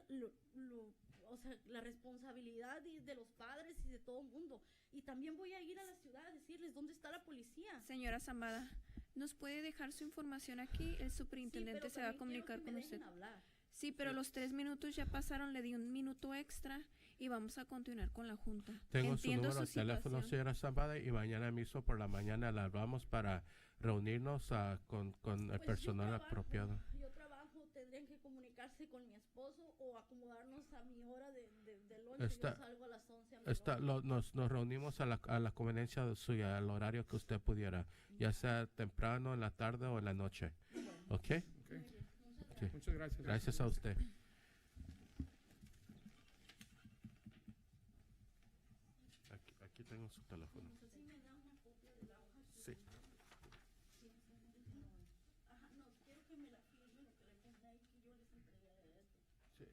o sea, la responsabilidad de los padres y de todo el mundo. Y también voy a ir a la ciudad a decirles dónde está la policía. señora Zambada, ¿nos puede dejar su información aquí? El superintendente Sí, se va a comunicar con usted. Hablar. Sí, pero los 3 minutos ya pasaron, le di 1 minuto extra y vamos a continuar con la junta. Tengo Entiendo su número de teléfono, situación. señora Zambada, y mañana mismo por la mañana la vamos para reunirnos con el Pues personal yo trabajo, apropiado. Yo trabajo, tendrían que comunicarse acomodarse con mi esposo o acomodarnos a mi hora de lunch. Está- Yo salgo a las 11 a mi lunch. Nos reunimos a la conveniencia suya, al horario que usted pudiera, ya sea temprano, en la tarde o en la noche. ¿Ok? Okay. Sí. Muchas gracias. Gracias a usted. Aquí tengo su teléfono. ¿Sí me da una copia de la hoja? Sí. Ajá, no, quiero que me la firme lo que le ponga ahí que yo les entregué esto. Sí,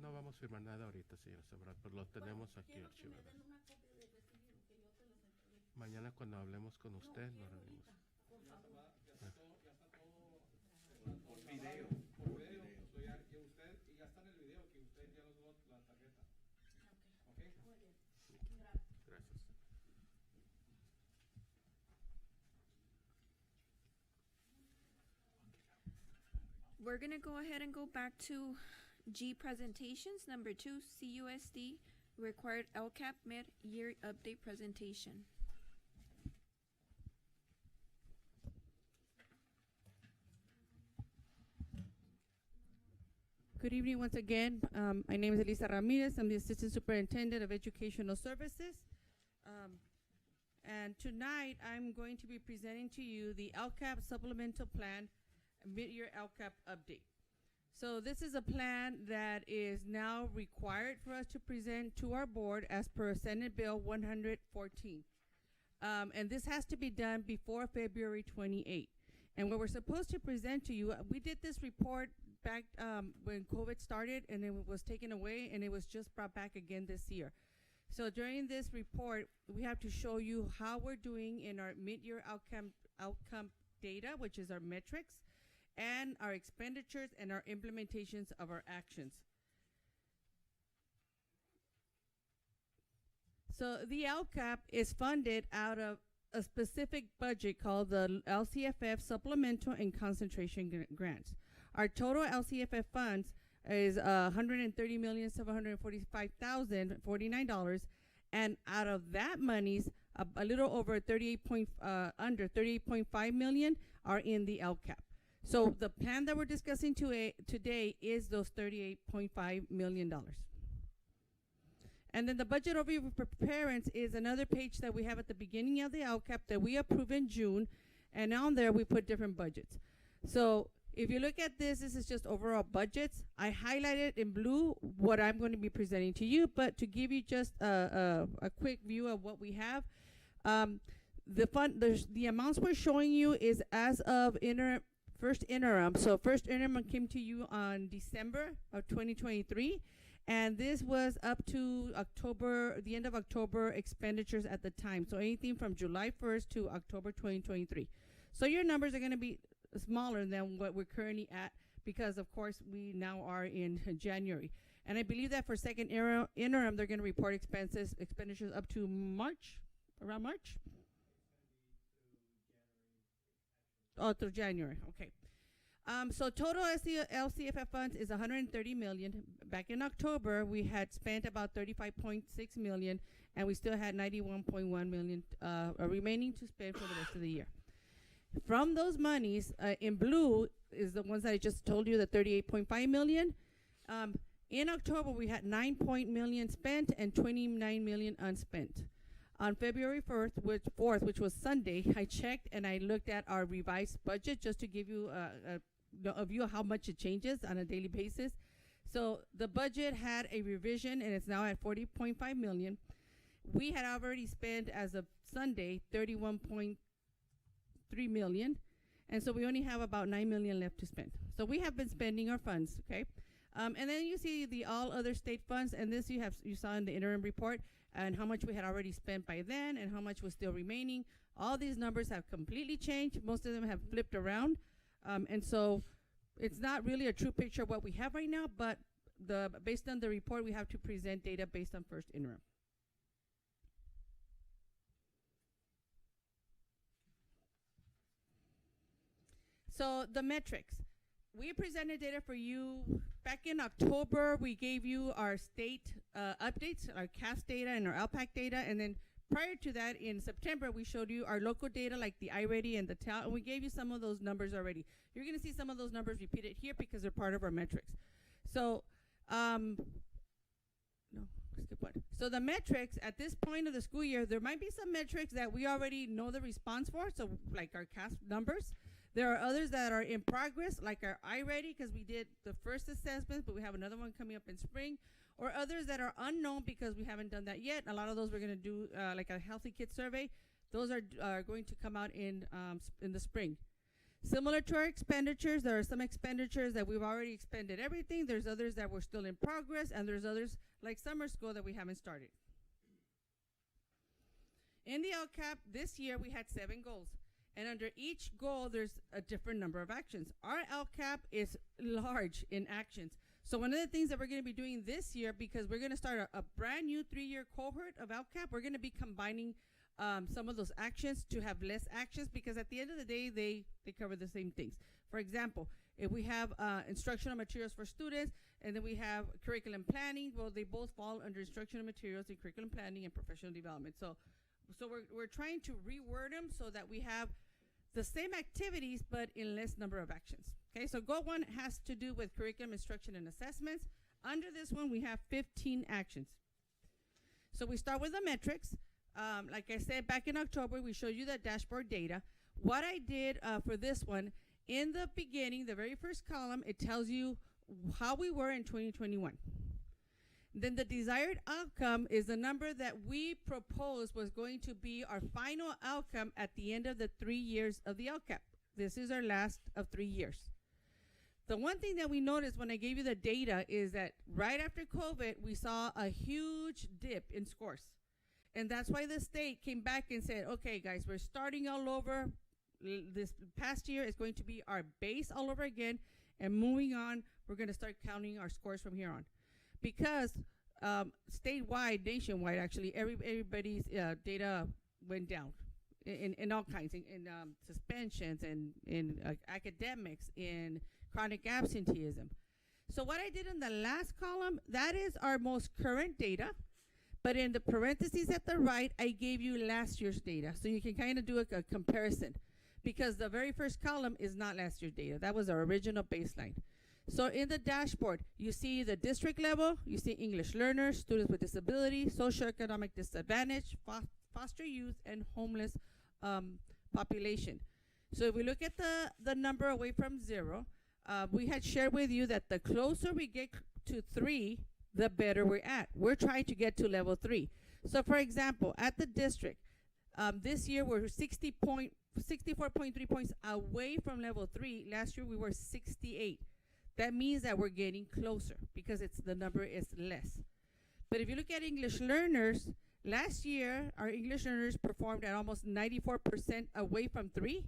no vamos a firmar nada ahorita, señora Sabrat, pero lo tenemos aquí Quiero que me archivado. den una copia del recibido que yo se los entregué. Mañana cuando hablemos con usted nos Quiero reunimos. ahorita, por favor. Por video. Por video. So ya usted, y ya está en el video que usted ya nos dio la tarjeta. Ok, Okay. muy bien. Gracias. Gracias. We're gonna go ahead and go back to G presentations, number 2, CUSD, required LCAP mid-year update presentation. Good evening once again. My name is Elisa Ramirez. I'm the Assistant Superintendent of Educational Services. And tonight, I'm going to be presenting to you the LCAP Supplemental Plan Mid-Year LCAP Update. So this is a plan that is now required for us to present to our board as per Senate Bill 114. And this has to be done before February 28. And what we're supposed to present to you, we did this report back when COVID started, and it was taken away, and it was just brought back again this year. So during this report, we have to show you how we're doing in our mid-year outcome data, which is our metrics, and our expenditures and our implementations of our actions. So the LCAP is funded out of a specific budget called the LCFF Supplemental and Concentration Grants. Our total LCFF funds is $130,745,049, and out of that monies, a little over under 38.5 million are in the LCAP. So the plan that we're discussing today is those $38.5 million. And then the budget overview for parents is another page that we have at the beginning of the LCAP that we approve in June, and on there we put different budgets. So if you look at this is just overall budgets. I highlighted in blue what I'm going to be presenting to you, but to give you just a quick view of what we have, the amounts we're showing you is as of first interim. So first interim came to you on December of 2023, and this was up to October, the end of October expenditures at the time. So anything from July 1st to October 2023. So your numbers are going to be smaller than what we're currently at because, of course, we now are in January. And I believe that for second interim, they're going to report expenditures up to March, around March? Oh, through January, okay. So total LCFF funds is 130 million. Back in October, we had spent about 35.6 million, and we still had 91.1 million remaining to spend for the rest of the year. From those monies, in blue is the ones that I just told you, the 38.5 million. In October, we had 9 million spent and 29 million unspent. On February 4th, which was Sunday, I checked and I looked at our revised budget just to give you a view of how much it changes on a daily basis. So the budget had a revision, and it's now at 40.5 million. We had already spent, as of Sunday, 31.3 million, and so we only have about 9 million left to spend. So we have been spending our funds, okay? And then you see the all other state funds, and this you saw in the interim report, and how much we had already spent by then and how much was still remaining. All these numbers have completely changed. Most of them have flipped around. And so it's not really a true picture of what we have right now, but based on the report, we have to present data based on first interim. So the metrics. We presented data for you back in October. We gave you our state updates, our CAS data and our LPAC data, and then prior to that, in September, we showed you our local data like the iReady and the TAL, and we gave you some of those numbers already. You're going to see some of those numbers repeated here because they're part of our metrics. So, no, skip one. So the metrics at this point of the school year, there might be some metrics that we already know the response for, so like our CAS numbers. There are others that are in progress, like our iReady, because we did the first assessment, but we have another one coming up in spring, or others that are unknown because we haven't done that yet. A lot of those we're going to do, like a Healthy Kid survey. Those are going to come out in the spring. Similar to our expenditures, there are some expenditures that we've already expended everything. There's others that we're still in progress, and there's others like summer school that we haven't started. In the LCAP, this year we had 7 goals. And under each goal, there's a different number of actions. Our LCAP is large in actions. So one of the things that we're going to be doing this year, because we're going to start a brand new 3-year cohort of LCAP, we're going to be combining some of those actions to have less actions, because at the end of the day, they cover the same things. For example, if we have instructional materials for students, and then we have curriculum planning, well, they both fall under instructional materials and curriculum planning and professional development. So we're trying to reword them so that we have the same activities, but in less number of actions. Okay, so goal 1 has to do with curriculum, instruction, and assessments. Under this one, we have 15 actions. So we start with the metrics. Like I said, back in October, we showed you the dashboard data. What I did for this one, in the beginning, the very first column, it tells you how we were in 2021. Then the desired outcome is the number that we proposed was going to be our final outcome at the end of the 3 years of the LCAP. This is our last of 3 years. The one thing that we noticed when I gave you the data is that right after COVID, we saw a huge dip in scores. And that's why the state came back and said, okay, guys, we're starting all over. This past year is going to be our base all over again. And moving on, we're going to start counting our scores from here on. Because statewide, nationwide, actually, everybody's data went down in all kinds, in suspensions, and in academics, in chronic absenteeism. So what I did in the last column, that is our most current data. But in the parentheses at the right, I gave you last year's data. So you can kind of do a comparison. Because the very first column is not last year's data. That was our original baseline. So in the dashboard, you see the district level, you see English learners, students with disability, socioeconomic disadvantage, foster youth, and homeless population. So if we look at the number away from 0, we had shared with you that the closer we get to 3, the better we're at. We're trying to get to level 3. So for example, at the district, this year we're 64.3 points away from level 3. Last year we were 68. That means that we're getting closer because the number is less. But if you look at English learners, last year our English learners performed at almost 94% away from 3,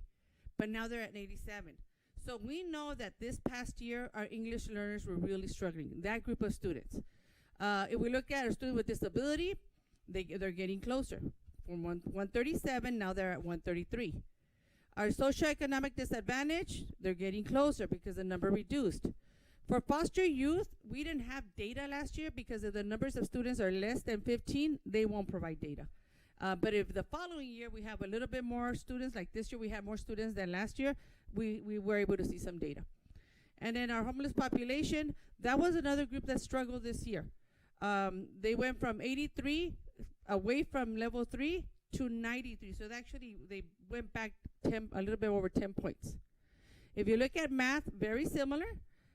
but now they're at 87. So we know that this past year our English learners were really struggling, that group of students. If we look at a student with disability, they're getting closer. From 137, now they're at 133. Our socioeconomic disadvantage, they're getting closer because the number reduced. For foster youth, we didn't have data last year because if the numbers of students are less than 15, they won't provide data. But if the following year we have a little bit more students, like this year we had more students than last year, we were able to see some data. And then our homeless population, that was another group that struggled this year. They went from 83 away from level 3 to 93. So they went back a little bit over 10 points. If you look at math, very similar.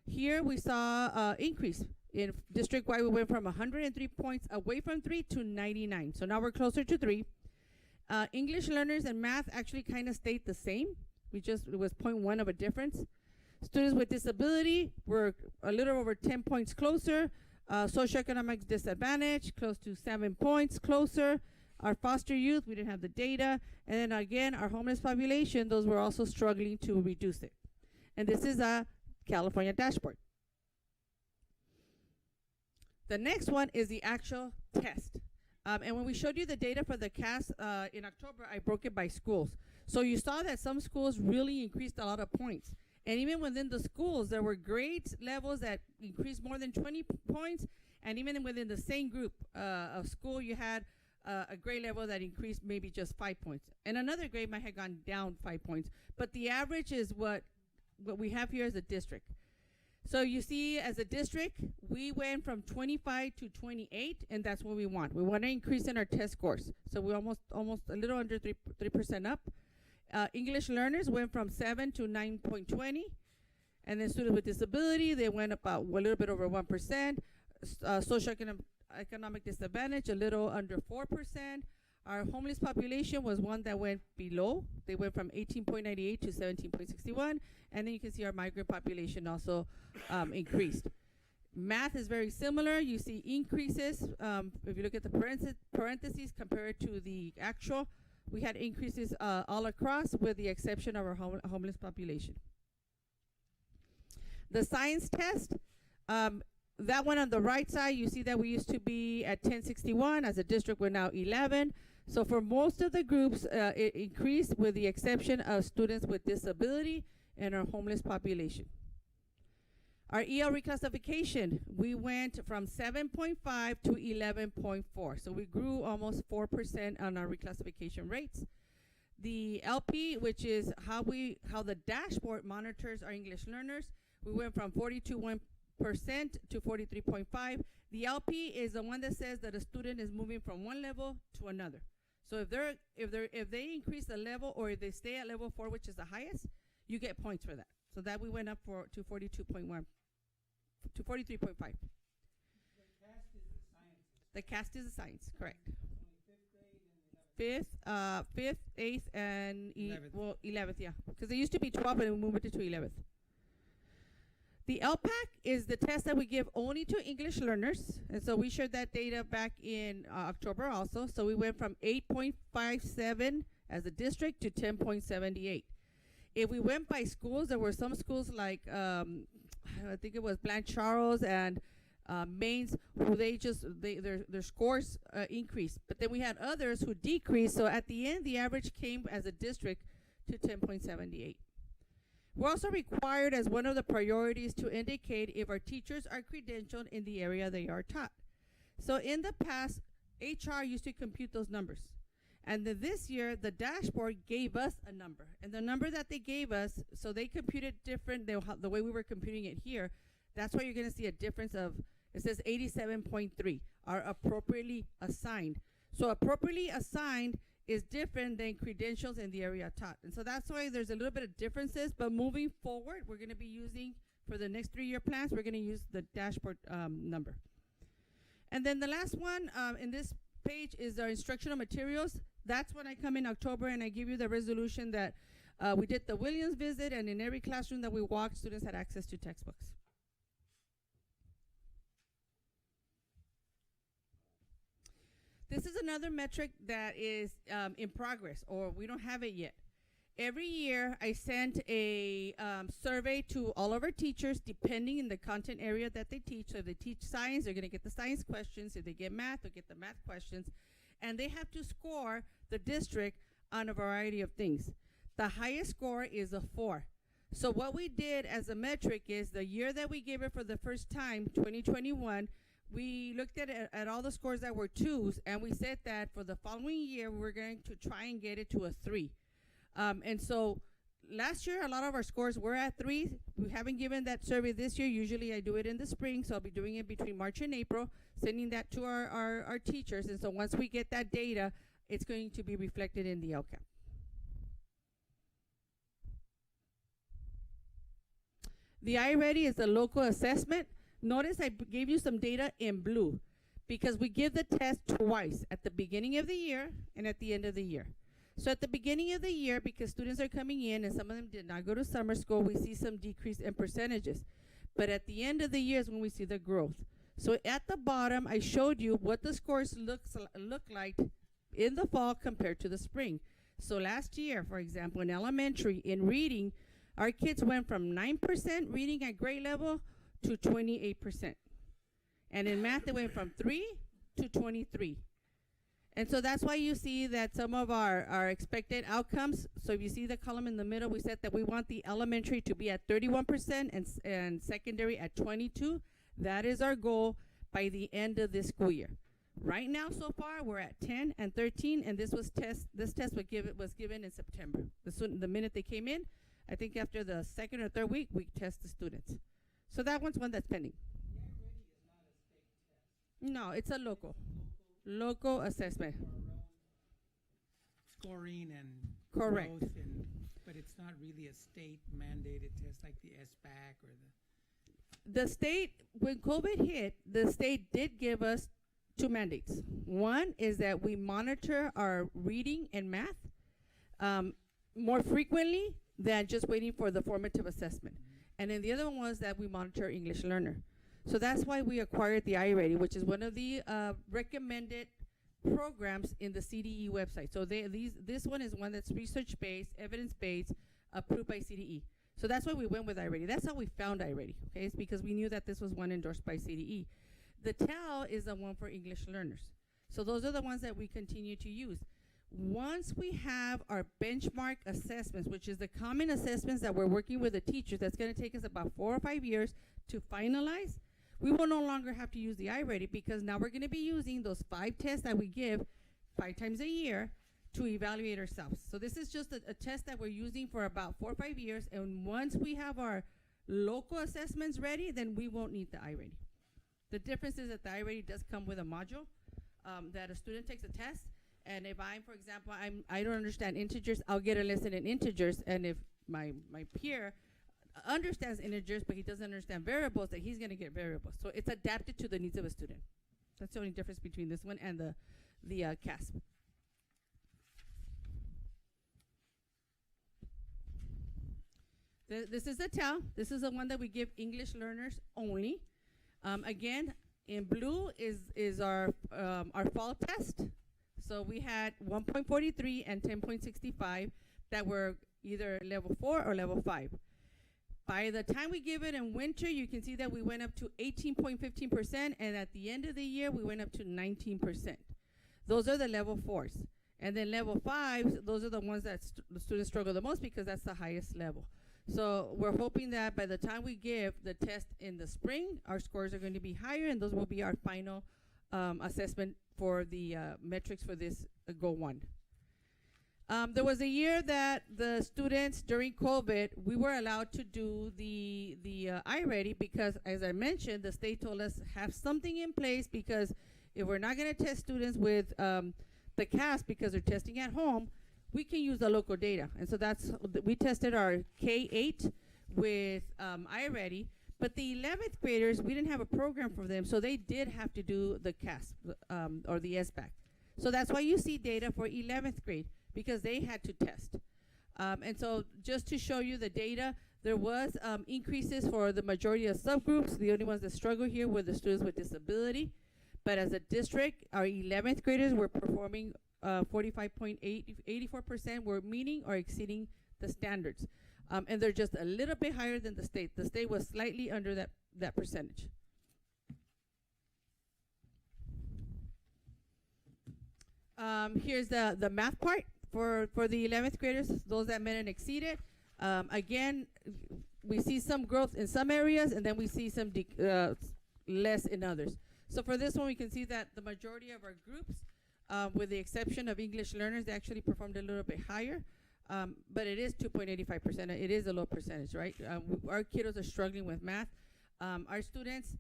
Here we saw increase. In district-wide, we went from 103 points away from 3 to 99. So now we're closer to 3. English learners and math actually kind of stayed the same. It was 0.1 of a difference. Students with disability were a little over 10 points closer. Socioeconomic disadvantage, close to 7 points closer. Our foster youth, we didn't have the data. And then again, our homeless population, those were also struggling to reduce it. And this is a California dashboard. The next one is the actual test. And when we showed you the data for the CAS in October, I broke it by schools. So you saw that some schools really increased a lot of points. And even within the schools, there were grade levels that increased more than 20 points. And even within the same group of school, you had a grade level that increased maybe just 5 points. And another grade might have gone down 5 points. But the average is what we have here as a district. So you see, as a district, we went from 25 to 28, and that's what we want. We want to increase in our test scores. So we're almost a little under 3% up. English learners went from 7 to 9.20. And then students with disability, they went about a little bit over 1%. Socioeconomic disadvantage, a little under 4%. Our homeless population was one that went below. They went from 18.98 to 17.61. And then you can see our migrant population also increased. Math is very similar. You see increases. If you look at the parentheses compared to the actual, we had increases all across with the exception of our homeless population. The science test, that one on the right side, you see that we used to be at 1061. As a district, we're now 11. So for most of the groups, it increased with the exception of students with disability and our homeless population. Our EL reclassification, we went from 7.5 to 11.4. So we grew almost 4% on our reclassification rates. The LP, which is how the dashboard monitors our English learners, we went from 42% to 43.5. The LP is the one that says that a student is moving from one level to another. So if they increase the level or if they stay at level 4, which is the highest, you get points for that. So that we went up to 42.1 to 43.5. The cast is the science, correct. Fifth, 8th, and 11th, yeah. Because they used to be 12 and we moved it to 11th. The LPAC is the test that we give only to English learners. And so we shared that data back in October also. So we went from 8.57 as a district to 10.78. If we went by schools, there were some schools like, I think it was Blanche Charles and Mainz, who their scores increased. But then we had others who decreased. So at the end, the average came as a district to 10.78. We're also required as one of the priorities to indicate if our teachers are credentialed in the area they are taught. So in the past, HR used to compute those numbers. And then this year, the dashboard gave us a number. And the number that they gave us, so they computed different the way we were computing it here. That's why you're going to see a difference of, it says 87.3 are appropriately assigned. So appropriately assigned is different than credentials in the area taught. And so that's why there's a little bit of differences, but moving forward, we're going to be using, for the next 3-year plans, we're going to use the dashboard number. And then the last one in this page is our instructional materials. That's when I come in October and I give you the resolution that we did the Williams visit, and in every classroom that we walked, students had access to textbooks. This is another metric that is in progress, or we don't have it yet. Every year, I send a survey to all of our teachers, depending in the content area that they teach. So if they teach science, they're going to get the science questions. If they get math, they'll get the math questions. And they have to score the district on a variety of things. The highest score is a 4. So what we did as a metric is the year that we gave it for the first time, 2021, we looked at all the scores that were 2s, and we said that for the following year, we're going to try and get it to a 3. And so last year, a lot of our scores were at 3. We haven't given that survey this year. Usually I do it in the spring, so I'll be doing it between March and April, sending that to our teachers. And so once we get that data, it's going to be reflected in the LCAP. The iReady is a local assessment. Notice I gave you some data in blue because we give the test twice, at the beginning of the year and at the end of the year. So at the beginning of the year, because students are coming in and some of them did not go to summer school, we see some decrease in percentages. But at the end of the year is when we see the growth. So at the bottom, I showed you what the scores look like in the fall compared to the spring. So last year, for example, in elementary, in reading, our kids went from 9% reading at grade level to 28%. And in math, it went from 3 to 23. And so that's why you see that some of our expected outcomes, so if you see the column in the middle, we said that we want the elementary to be at 31% and secondary at 22. That is our goal by the end of this school year. Right now, so far, we're at 10 and 13, and this test was given in September. The minute they came in, I think after the second or third week, we test the students. So that one's one that's pending. No, it's a local assessment. Scoring and Correct. growth and, but it's not really a state mandated test like the SBAC or The state, when COVID hit, the state did give us two mandates. One is that we monitor our reading and math more frequently than just waiting for the formative assessment. And then the other one was that we monitor English learner. So that's why we acquired the iReady, which is one of the recommended programs in the CDE website. So this one is one that's research-based, evidence-based, approved by CDE. So that's why we went with iReady. That's how we found iReady, okay? It's because we knew that this was one endorsed by CDE. The TEL is the one for English learners. So those are the ones that we continue to use. Once we have our benchmark assessments, which is the common assessments that we're working with the teachers, that's gonna take us about 4 or 5 years to finalize, we will no longer have to use the iReady because now we're gonna be using those 5 tests that we give 5 times a year to evaluate ourselves. So this is just a test that we're using for about 4 or 5 years, and once we have our local assessments ready, then we won't need the iReady. The difference is that the iReady does come with a module that a student takes a test, and if I'm, for example, I don't understand integers, I'll get a lesson in integers, and if my peer understands integers but he doesn't understand variables, that he's gonna get variables. So it's adapted to the needs of a student. That's the only difference between this one and the CASP. This is the TEL. This is the one that we give English learners only. Again, in blue is our fall test. So we had 1.43 and 10.65 that were either level 4 or level 5. By the time we give it in winter, you can see that we went up to 18.15%, and at the end of the year, we went up to 19%. Those are the level 4s. And then level 5s, those are the ones that the students struggle the most because that's the highest level. So we're hoping that by the time we give the test in the spring, our scores are going to be higher, and those will be our final assessment for the metrics for this Go 1. There was a year that the students during COVID, we were allowed to do the iReady because, as I mentioned, the state told us have something in place because if we're not going to test students with the CAS because they're testing at home, we can use the local data. And so we tested our K-8 with iReady, but the 11th graders, we didn't have a program for them, so they did have to do the CAS or the SBAC. So that's why you see data for 11th grade, because they had to test. And so just to show you the data, there was increases for the majority of subgroups. The only ones that struggle here were the students with disability. But as a district, our 11th graders were performing 84% were meeting or exceeding the standards. And they're just a little bit higher than the state. The state was slightly under that percentage. Here's the math part for the 11th graders, those that met and exceeded. Again, we see some growth in some areas, and then we see some less in others. So for this one, we can see that the majority of our groups, with the exception of English learners, they actually performed a little bit higher. But it is 2.85%. It is a low percentage, right? Our kiddos are struggling with math. Our students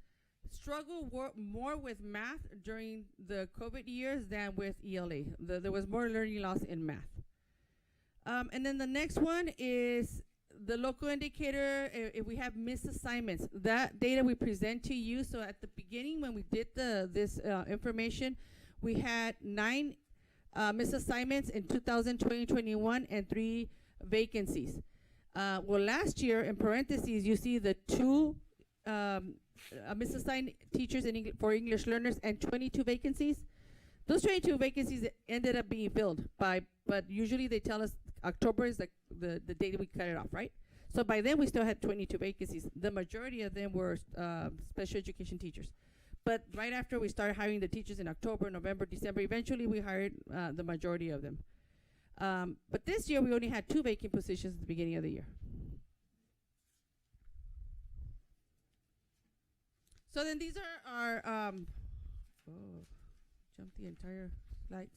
struggle more with math during the COVID years than with ELA. There was more learning loss in math. And then the next one is the local indicator, if we have missed assignments. That data we present to you. So at the beginning when we did this information, we had 9 missed assignments in 2020-21 and 3 vacancies. Well, last year, in parentheses, you see the 2 misassigned teachers for English learners and 22 vacancies. Those 22 vacancies ended up being filled but usually they tell us October is the date we cut it off, right? So by then we still had 22 vacancies. The majority of them were special education teachers. But right after we started hiring the teachers in October, November, December, eventually we hired the majority of them. But this year we only had 2 vacant positions at the beginning of the year. So then these are our, jump the entire slides.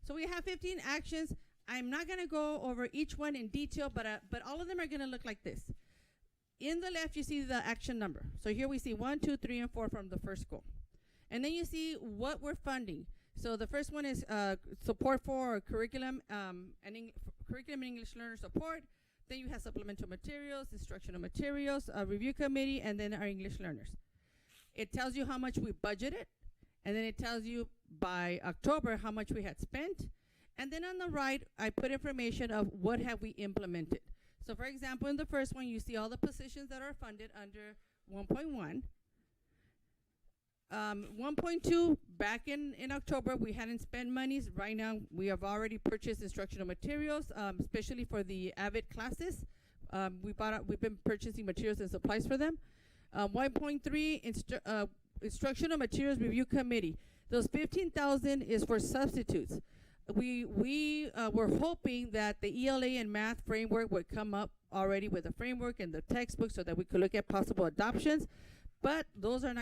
So we have 15 actions. I'm not gonna go over each one in detail, but all of them are gonna look like this. in the left, you see the action number. So here we see 1, 2, 3, and 4 from the first school. And then you see what we're funding. So the first one is support for curriculum curriculum and English learner support. Then you have supplemental materials, instructional materials, a review committee, and then our English learners. It tells you how much we budgeted, and then it tells you by October how much we had spent. And then on the right, I put information of what have we implemented. So for example, in the first one, you see all the positions that are funded under 1.1. 1.2, back in October, we hadn't spent monies. Right now, we have already purchased instructional materials, especially for the AVID classes. We've been purchasing materials and supplies for them. 1.3, instructional materials review committee. Those 15,000 is for substitutes. We were hoping that the ELA and math framework would come up already with a framework and the textbook so that we could look at possible adoptions. But those are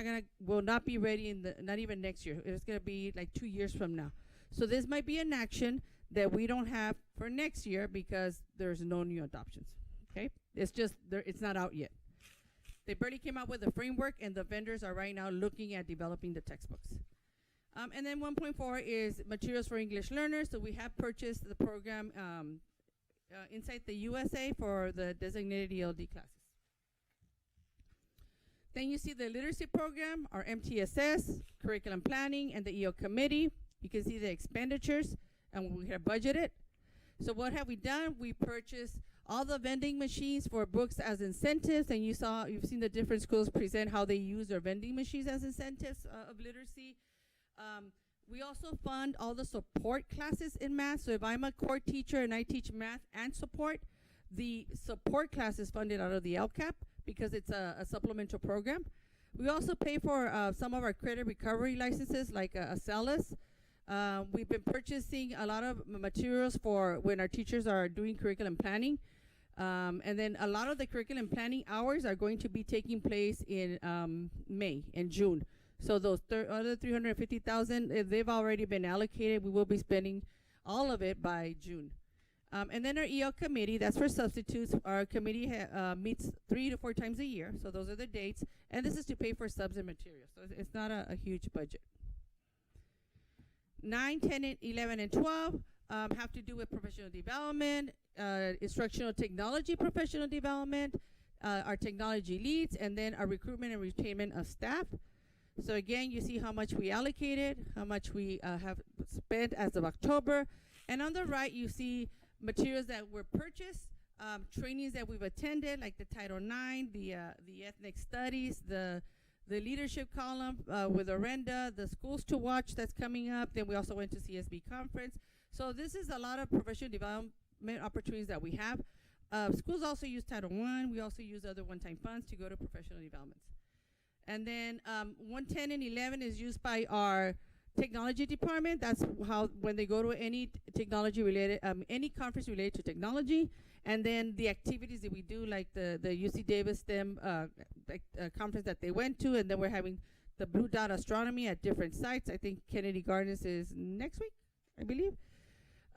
will not be ready not even next year. It's gonna be like 2 years from now. So this might be an action that we don't have for next year because there's no new adoptions, okay? It's just, it's not out yet. They barely came out with a framework and the vendors are right now looking at developing the textbooks. And then 1.4 is materials for English learners. So we have purchased the program inside the USA for the designated ELD classes. Then you see the literacy program, our MTSS, curriculum planning, and the EO committee. You can see the expenditures and what we have budgeted. So what have we done? We purchased all the vending machines for books as incentives, and you've seen the different schools present how they use their vending machines as incentives of literacy. We also fund all the support classes in math. So if I'm a core teacher and I teach math and support, the support class is funded out of the LCAP because it's a supplemental program. We also pay for some of our credit recovery licenses like ACELUS. We've been purchasing a lot of materials for when our teachers are doing curriculum planning. And then a lot of the curriculum planning hours are going to be taking place in May and June. So those other 350,000, they've already been allocated. We will be spending all of it by June. And then our EL committee, that's for substitutes. Our committee meets 3 to 4 times a year. So those are the dates. And this is to pay for subs and materials. So it's not a huge budget. 9, 10, and 11, and 12 have to do with professional development, instructional technology professional development, our technology leads, and then our recruitment and retainment of staff. So again, you see how much we allocated, how much we have spent as of October. And on the right, you see materials that were purchased, trainings that we've attended, like the Title IX, the ethnic studies, the leadership column with Orenda, the schools to watch that's coming up. Then we also went to CSB conference. So this is a lot of professional development opportunities that we have. Schools also use Title I. We also use other one-time funds to go to professional developments. And then 110 and 11 is used by our technology department. That's how when they go to any technology related, any conference related to technology. And then the activities that we do, like the UC Davis STEM conference that they went to, and then we're having the Blue Dot Astronomy at different sites. I think Kennedy Gardens is next week, I believe.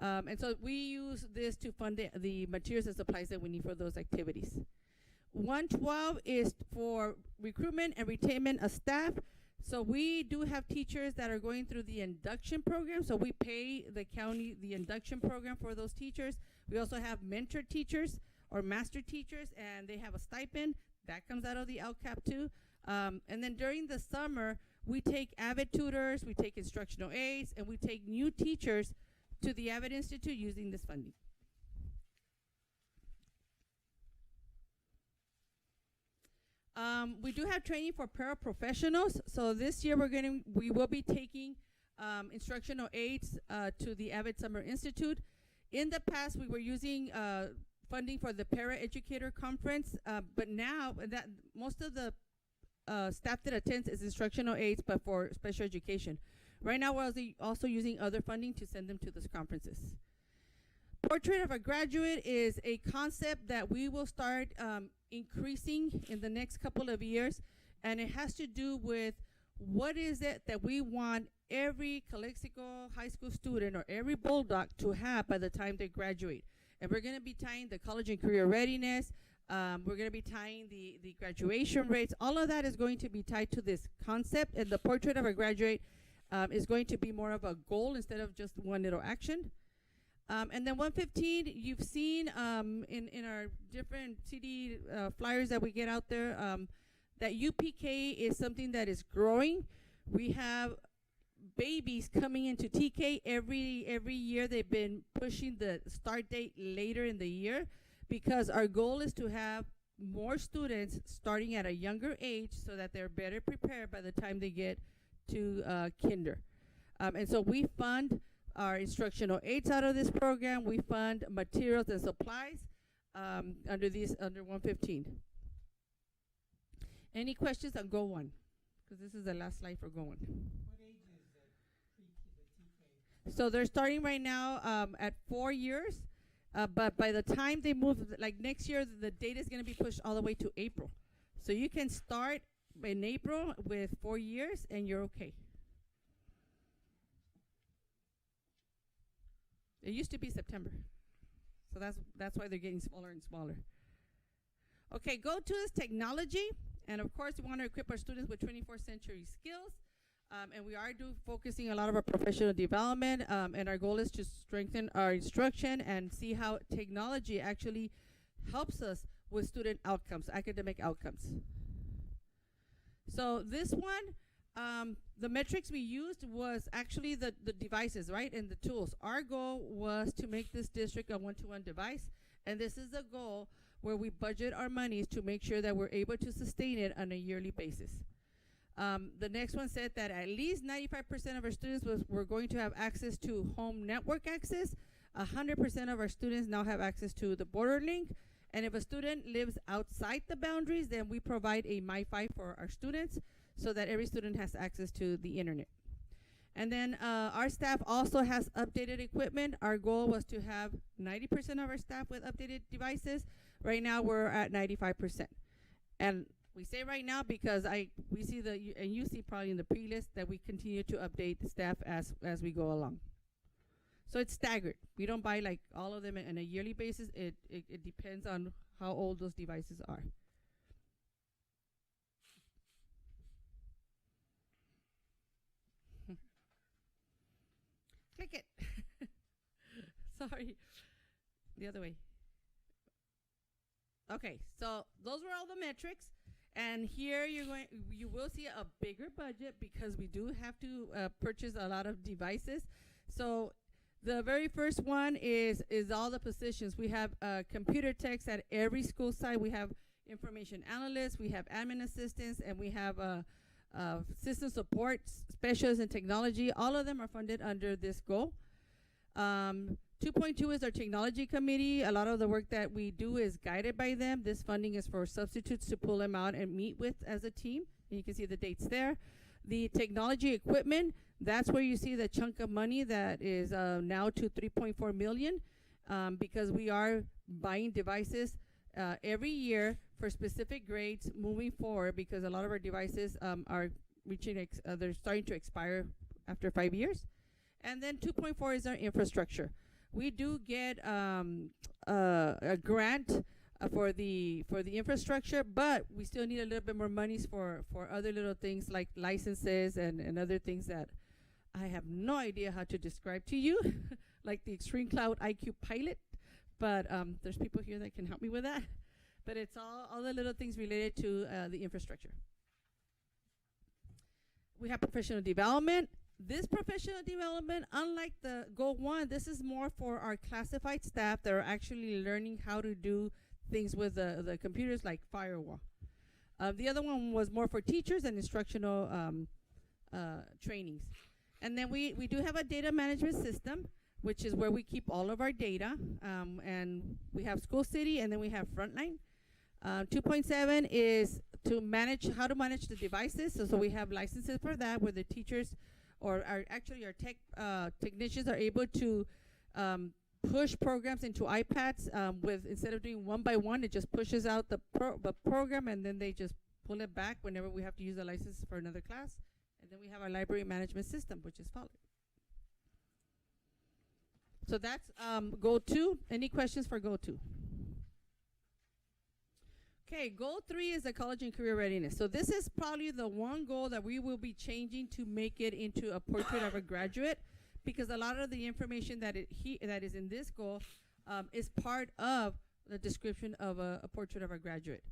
And so we use this to fund the materials and supplies that we need for those activities. 112 is for recruitment and retainment of staff. So we do have teachers that are going through the induction program. So we pay the county the induction program for those teachers. We also have mentor teachers or master teachers, and they have a stipend. That comes out of the LCAP too. And then during the summer, we take AVID tutors, we take instructional aides, and we take new teachers to the AVID Institute using this funding. We do have training for paraprofessionals. So this year we will be taking instructional aides to the AVID Summer Institute. In the past, we were using funding for the Para-Educator Conference, but now that most of the staff that attends is instructional aides, but for special education. Right now, we're also using other funding to send them to those conferences. Portrait of a Graduate is a concept that we will start increasing in the next couple of years, and it has to do with what is it that we want every Calexico high school student or every Bulldog to have by the time they graduate. And we're going to be tying the college and career readiness, We're going to be tying the graduation rates. All of that is going to be tied to this concept, and the portrait of a graduate is going to be more of a goal instead of just one little action. And then 115, you've seen in our different CD flyers that we get out there, that UPK is something that is growing. We have babies coming into TK every year. They've been pushing the start date later in the year because our goal is to have more students starting at a younger age so that they're better prepared by the time they get to kinder. And so we fund our instructional aids out of this program. We fund materials and supplies under 115. Any questions on Go 1? Because this is the last slide for Go 1. What age is the TK? So they're starting right now at 4 years, but by the time they move, like next year, the date is going to be pushed all the way to April. So you can start in April with 4 years, and you're okay. It used to be September, so that's why they're getting smaller and smaller. Okay, Go to is technology, and of course we want to equip our students with 21st century skills, and we are focusing a lot of our professional development, and our goal is to strengthen our instruction and see how technology actually helps us with student outcomes, academic outcomes. So this one, the metrics we used was actually the devices, right, and the tools. Our goal was to make this district a one-to-one device, and this is a goal where we budget our monies to make sure that we're able to sustain it on a yearly basis. The next one said that at least 95% of our students were going to have access to home network access. 100% of our students now have access to the border link, and if a student lives outside the boundaries, then we provide a MiFi for our students, so that every student has access to the internet. And then our staff also has updated equipment. Our goal was to have 90% of our staff with updated devices. Right now we're at 95%. And we say right now because we see and you see probably in the pre-list that we continue to update the staff as we go along. So it's staggered. We don't buy like all of them on a yearly basis. It depends on how old those devices are. Click it. Sorry. The other way. Okay, so those were all the metrics. And here you will see a bigger budget because we do have to purchase a lot of devices. So the very first one is all the positions. We have computer techs at every school site. We have information analysts, we have admin assistants, and we have system support specialists in technology. All of them are funded under this goal. 2.2 is our technology committee. A lot of the work that we do is guided by them. This funding is for substitutes to pull them out and meet with as a team. And you can see the dates there. The technology equipment, that's where you see the chunk of money that is now to 3.4 million because we are buying devices every year for specific grades moving forward because a lot of our devices are reaching, they're starting to expire after 5 years. And then 2.4 is our infrastructure. We do get a grant for the infrastructure, but we still need a little bit more monies for other little things like licenses and other things that I have no idea how to describe to you, like the Extreme Cloud IQ Pilot. But there's people here that can help me with that. But it's all the little things related to the infrastructure. We have professional development. This professional development, unlike the Goal 1, this is more for our classified staff that are actually learning how to do things with the computers like firewall. The other one was more for teachers and instructional trainings. And then we do have a data management system, which is where we keep all of our data. And we have School City, and then we have Frontline. 2.7 is to manage how to manage the devices. So we have licenses for that, where the teachers or our technicians are able to push programs into iPads instead of doing one by one, it just pushes out the program, and then they just pull it back whenever we have to use a license for another class. And then we have our library management system, which is followed. So that's Go 2. Any questions for Go 2? Okay, goal 3 is the college and career readiness. So this is probably the one goal that we will be changing to make it into a portrait of a graduate, because a lot of the information that is in this goal is part of the description of a portrait of a graduate.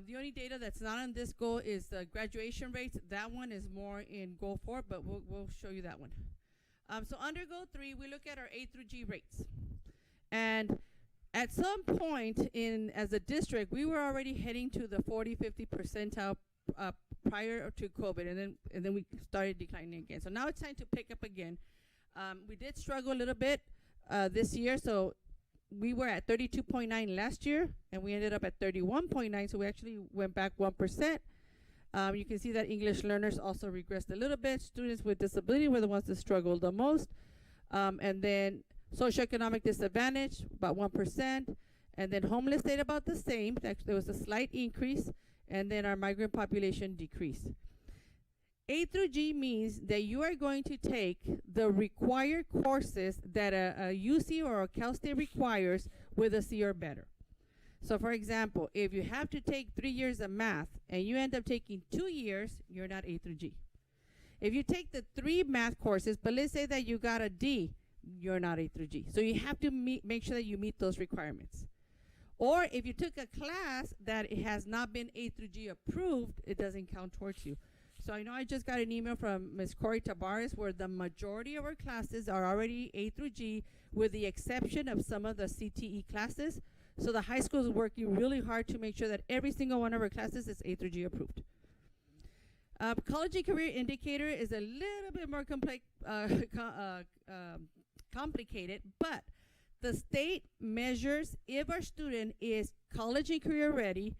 The only data that's not on this goal is the graduation rates. That one is more in goal 4, but we'll show you that one. So under goal 3, we look at our A through G rates. And at some point as a district, we were already heading to the 40, 50 percentile prior to COVID, and then we started declining again. So now it's time to pick up again. We did struggle a little bit this year, so we were at 32.9 last year, and we ended up at 31.9, so we actually went back 1%. You can see that English learners also regressed a little bit. Students with disability were the ones that struggled the most. And then socioeconomic disadvantage, about 1%. And then homeless stayed about the same. There was a slight increase. And then our migrant population decreased. A through G means that you are going to take the required courses that a UC or a Cal State requires with a C or better. So for example, if you have to take 3 years of math and you end up taking 2 years, you're not A through G. If you take the 3 math courses, but let's say that you got a D, you're not A through G. So you have to make sure that you meet those requirements. Or if you took a class that it has not been A through G approved, it doesn't count towards you. So I know I just got an email from Ms. Corey Tabares where the majority of our classes are already A through G, with the exception of some of the CTE classes. So the high school is working really hard to make sure that every single one of our classes is A through G approved. College and career indicator is a little bit more complicated, but the state measures if our student is college and career ready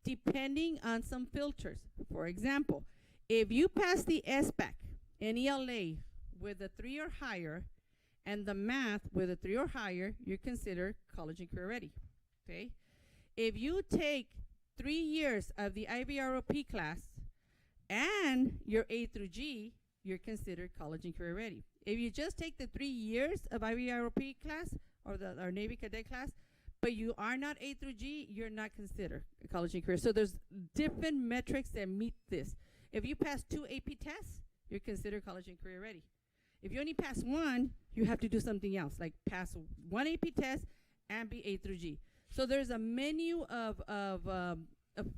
depending on some filters. For example, if you pass the SBAC and ELA with a 3 or higher and the math with a 3 or higher, you're considered college and career ready. Okay? If you take 3 years of the IVROP class and you're A through G, you're considered college and career ready. If you just take the 3 years of IVROP class or our Navy cadet class, but you are not A through G, you're not considered a college and career. So there's different metrics that meet this. If you pass 2 AP tests, you're considered college and career ready. If you only pass 1, you have to do something else, like pass 1 AP test and be A through G. So there's a menu of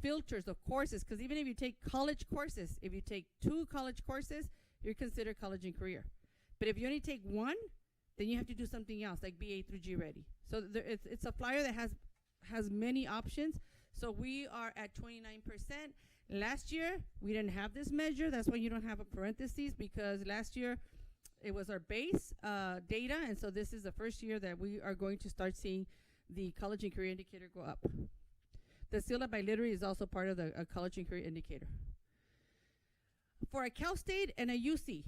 filters of courses, because even if you take college courses, if you take 2 college courses, you're considered college and career. But if you only take 1, then you have to do something else, like be A through G ready. So it's a flyer that has many options. So we are at 29%. Last year, we didn't have this measure. That's why you don't have a parentheses, because last year it was our base data, and so this is the first year that we are going to start seeing the college and career indicator go up. The seal by literary is also part of the college and career indicator. For a Cal State and a UC,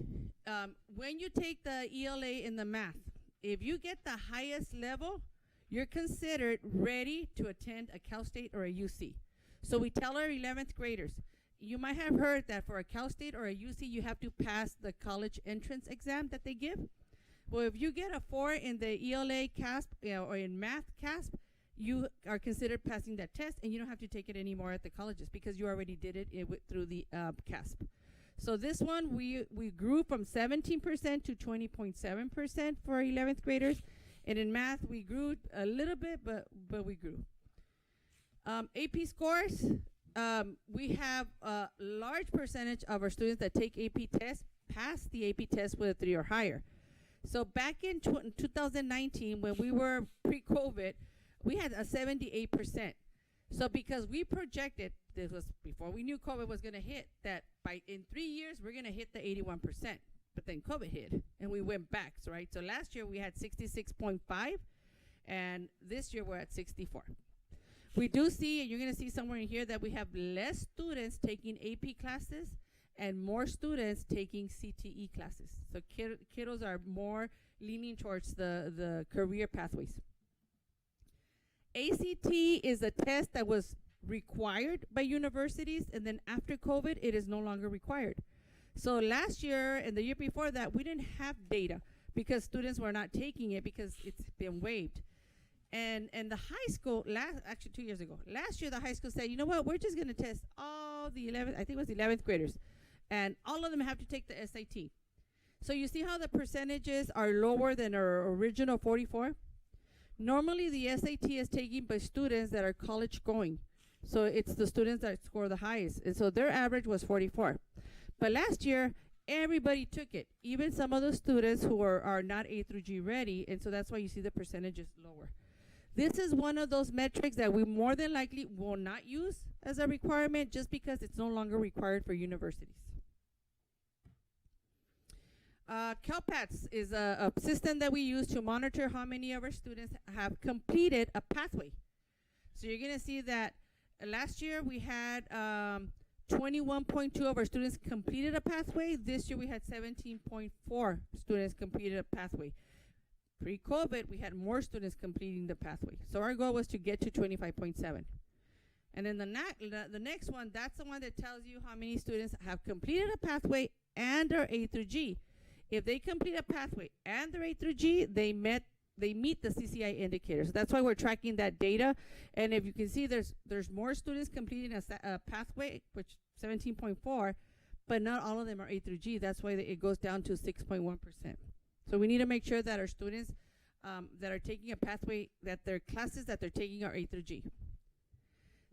when you take the ELA in the math, if you get the highest level, you're considered ready to attend a Cal State or a UC. So we tell our 11th graders, you might have heard that for a Cal State or a UC, you have to pass the college entrance exam that they give. Well, if you get a 4 in the ELA CASP, or in math CASP, you are considered passing that test, and you don't have to take it anymore at the colleges because you already did it through the CASP. So this one, we grew from 17% to 20.7% for our 11th graders. And in math, we grew a little bit, but we grew. AP scores, we have a large percentage of our students that take AP tests pass the AP test with a 3 or higher. So back in 2019, when we were pre-COVID, we had a 78%. So because we projected, this was before we knew COVID was going to hit, that in 3 years, we're going to hit the 81%. But then COVID hit, and we went back, right? So last year, we had 66.5, and this year, we're at 64. We do see, and you're going to see somewhere in here, that we have less students taking AP classes and more students taking CTE classes. So kiddos are more leaning towards the career pathways. ACT is a test that was required by universities, and then after COVID, it is no longer required. So last year and the year before that, we didn't have data because students were not taking it because it's been waived. And the high school, actually 2 years ago, last year the high school said, you know what, we're just going to test all the 11th, I think it was 11th graders, and all of them have to take the SAT. So you see how the percentages are lower than our original 44? Normally the SAT is taken by students that are college going. So it's the students that score the highest. And so their average was 44. But last year, everybody took it, even some of the students who are not A through G ready. And so that's why you see the percentages lower. This is one of those metrics that we more than likely will not use as a requirement just because it's no longer required for universities. CalPATS is a system that we use to monitor how many of our students have completed a pathway. So you're going to see that last year we had 21.2 of our students completed a pathway. This year we had 17.4 students completed a pathway. Pre-COVID, we had more students completing the pathway. So our goal was to get to 25.7. And then the next one, that's the one that tells you how many students have completed a pathway and are A through G. If they complete a pathway and they're A through G, they meet the CCI indicators. So that's why we're tracking that data. And if you can see, there's more students completing a pathway, which 17.4, but not all of them are A through G. That's why it goes down to 6.1%. So we need to make sure that our students that are taking a pathway, that their classes that they're taking are A through G.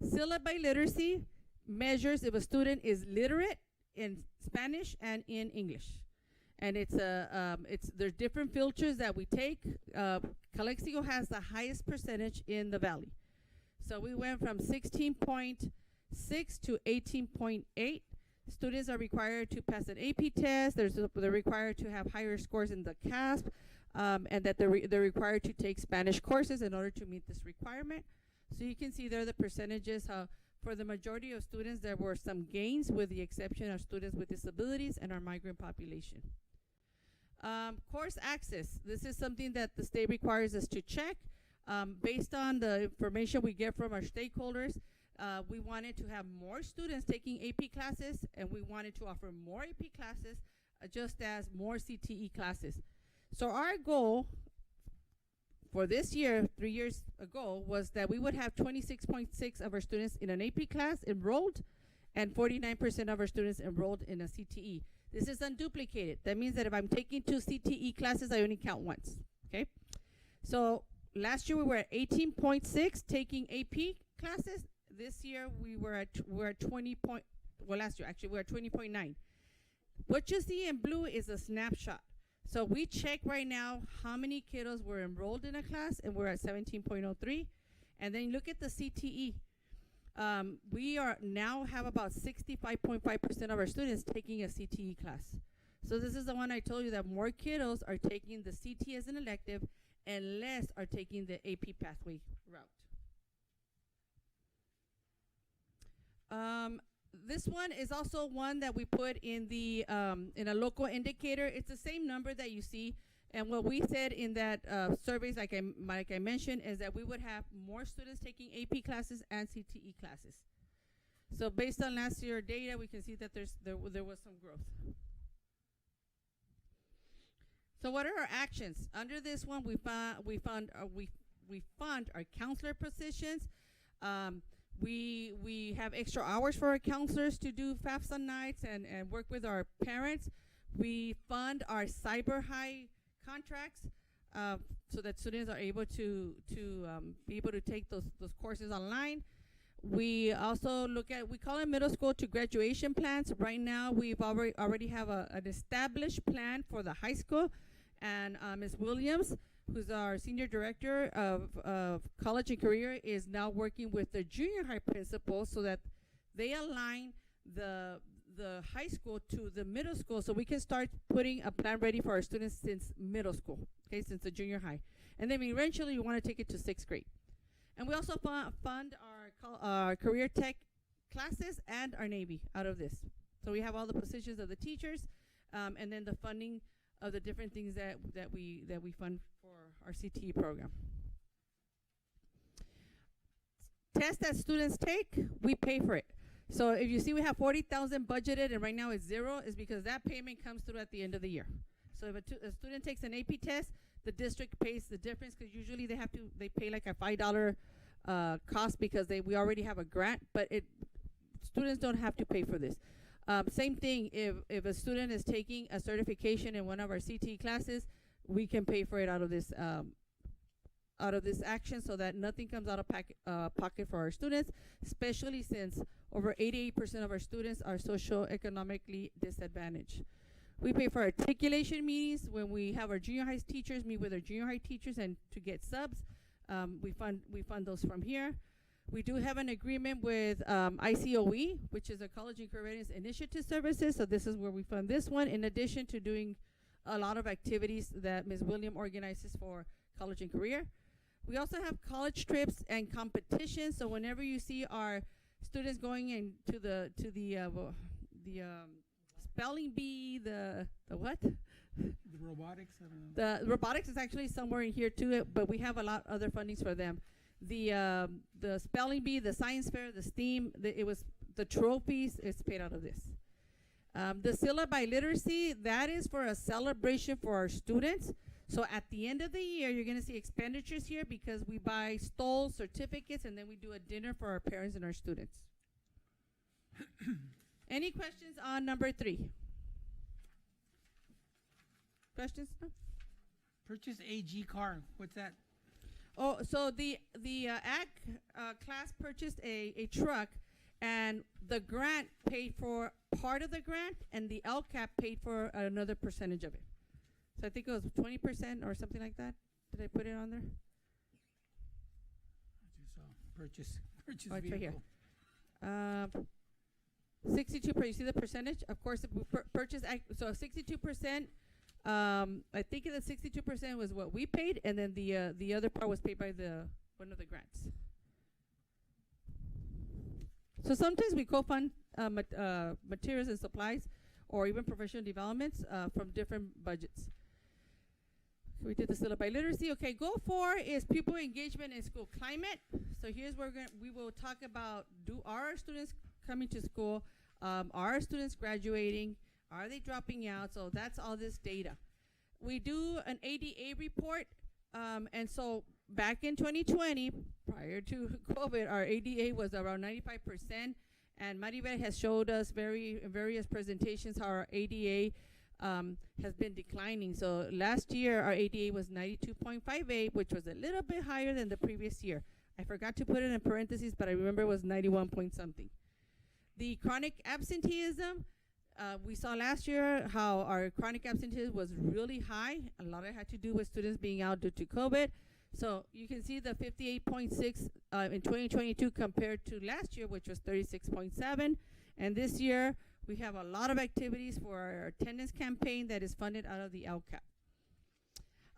Syllabi literacy measures if a student is literate in Spanish and in English. And there's different filters that we take. Calexico has the highest percentage in the valley. So we went from 16.6 to 18.8. Students are required to pass an AP test. They're required to have higher scores in the CASP, and that they're required to take Spanish courses in order to meet this requirement. So you can see there the percentages. For the majority of students, there were some gains, with the exception of students with disabilities and our migrant population. Course access. This is something that the state requires us to check. Based on the information we get from our stakeholders, we wanted to have more students taking AP classes, and we wanted to offer more AP classes, just as more CTE classes. So our goal for this year, 3 years ago, was that we would have 26.6 of our students in an AP class enrolled, and 49% of our students enrolled in a CTE. This is unduplicated. That means that if I'm taking 2 CTE classes, I only count once, okay? So last year we were at 18.6 taking AP classes. This year we're at 20 point, well, last year actually we were at 20.9. What you see in blue is a snapshot. So we check right now how many kiddos were enrolled in a class, and we're at 17.03. And then look at the CTE. We are now have about 65.5% of our students taking a CTE class. So this is the one I told you that more kiddos are taking the CT as an elective and less are taking the AP pathway route. This one is also one that we put in the in a local indicator. It's the same number that you see. And what we said in that surveys, like I mentioned, is that we would have more students taking AP classes and CTE classes. So based on last year's data, we can see that there was some growth. So what are our actions? Under this one, we fund our counselor positions. We have extra hours for our counselors to do FAFSA nights and work with our parents. We fund our cyber high contracts so that students are able to be able to take those courses online. We also look at, we call it middle school to graduation plans. Right now, we've already have an established plan for the high school, and Ms. Williams, who's our senior director of college and career, is now working with the junior high principals so that they align the high school to the middle school, so we can start putting a plan ready for our students since middle school, okay, since the junior high. And then eventually we want to take it to 6th grade. And we also fund our career tech classes and our Navy out of this. So we have all the positions of the teachers, and then the funding of the different things that we fund for our CTE program. Tests that students take, we pay for it. So if you see we have 40,000 budgeted and right now it's 0, is because that payment comes through at the end of the year. So if a student takes an AP test, the district pays the difference because usually they pay like a $5 cost because we already have a grant, but students don't have to pay for this. Same thing, if a student is taking a certification in one of our CTE classes, we can pay for it out of this action so that nothing comes out of pocket for our students, especially since over 88% of our students are socioeconomically disadvantaged. We pay for articulation meetings when we have our junior high teachers meet with our junior high teachers and to get subs. We fund those from here. We do have an agreement with ICOE, which is a College and Career Readiness Initiative Services. So this is where we fund this one, in addition to doing a lot of activities that Ms. William organizes for college and career. We also have college trips and competitions. So whenever you see our students going into the spelling bee, the what? The robotics, I don't know. The robotics is actually somewhere in here too, but we have a lot of other fundings for them. The spelling bee, the science fair, the STEAM, the trophies is paid out of this. The syllabi literacy, that is for a celebration for our students. So at the end of the year, you're going to see expenditures here because we buy stoles, certificates, and then we do a dinner for our parents and our students. Any questions on number 3? Questions? No? Purchase AG car. What's that? Oh, so the ag class purchased a truck, and the grant paid for part of the grant, and the LCAP paid for another percentage of it. So I think it was 20% or something like that. Did I put it on there? Purchase Oh, it's right here. vehicle. 62%. You see the percentage? Of course, if we purchase, so 62%. I think the 62% was what we paid, and then the other part was paid by one of the grants. So sometimes we co-fund materials and supplies, or even professional developments from different budgets. We did the syllabi literacy. Okay, goal 4 is pupil engagement in school climate. So here's where we will talk about: are our students coming to school? Are our students graduating? Are they dropping out? So that's all this data. We do an ADA report, and so back in 2020, prior to COVID, our ADA was around 95%, and Maribel has showed us various presentations how our ADA has been declining. So last year, our ADA was 92.58, which was a little bit higher than the previous year. I forgot to put it in parentheses, but I remember it was 91 point something. The chronic absenteeism, we saw last year how our chronic absenteeism was really high. A lot of it had to do with students being out due to COVID. So you can see the 58.6 in 2022 compared to last year, which was 36.7. And this year, we have a lot of activities for our attendance campaign that is funded out of the LCAP.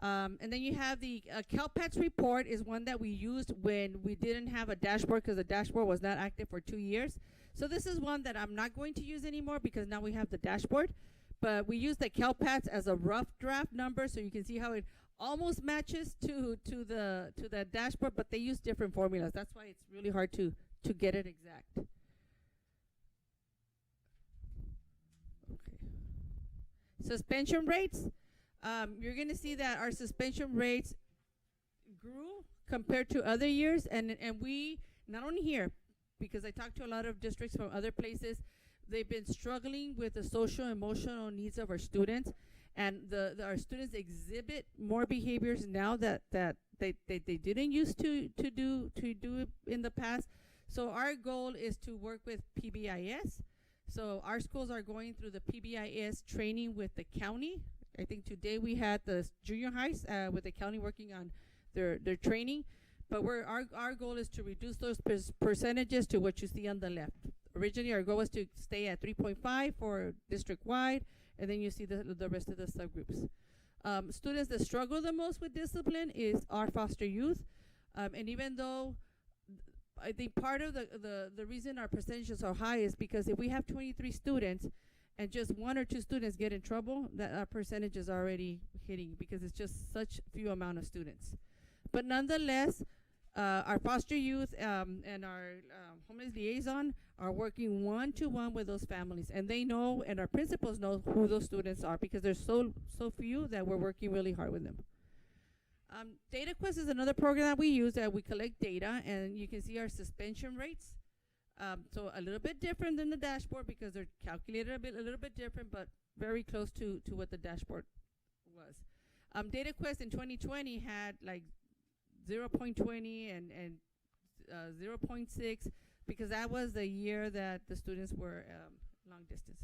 And then you have the CalPETS report is one that we used when we didn't have a dashboard because the dashboard was not active for 2 years. So this is one that I'm not going to use anymore because now we have the dashboard. But we use the CalPETS as a rough draft number, so you can see how it almost matches to the dashboard, but they use different formulas. That's why it's really hard to get it exact. Okay. Suspension rates. You're going to see that our suspension rates grew compared to other years, and we, not only here, because I talked to a lot of districts from other places, they've been struggling with the social emotional needs of our students, and our students exhibit more behaviors now that they didn't used to do it in the past. So our goal is to work with PBIS. So our schools are going through the PBIS training with the county. I think today we had the junior highs with the county working on their training. But our goal is to reduce those percentages to what you see on the left. Originally, our goal was to stay at 3.5 for district-wide, and then you see the rest of the subgroups. Students that struggle the most with discipline is our foster youth. And even though I think part of the reason our percentages are high is because if we have 23 students and just 1 or 2 students get in trouble, that our percentage is already hitting because it's just such few amount of students. But nonetheless, our foster youth and our homeless liaison are working one-to-one with those families, and they know, and our principals know who those students are because there's so few that we're working really hard with them. DataQuest is another program that we use that we collect data, and you can see our suspension rates. So a little bit different than the dashboard because they're calculated a little bit different, but very close to what the dashboard was. DataQuest in 2020 had like 0.20 and 0.6 because that was the year that the students were long distance.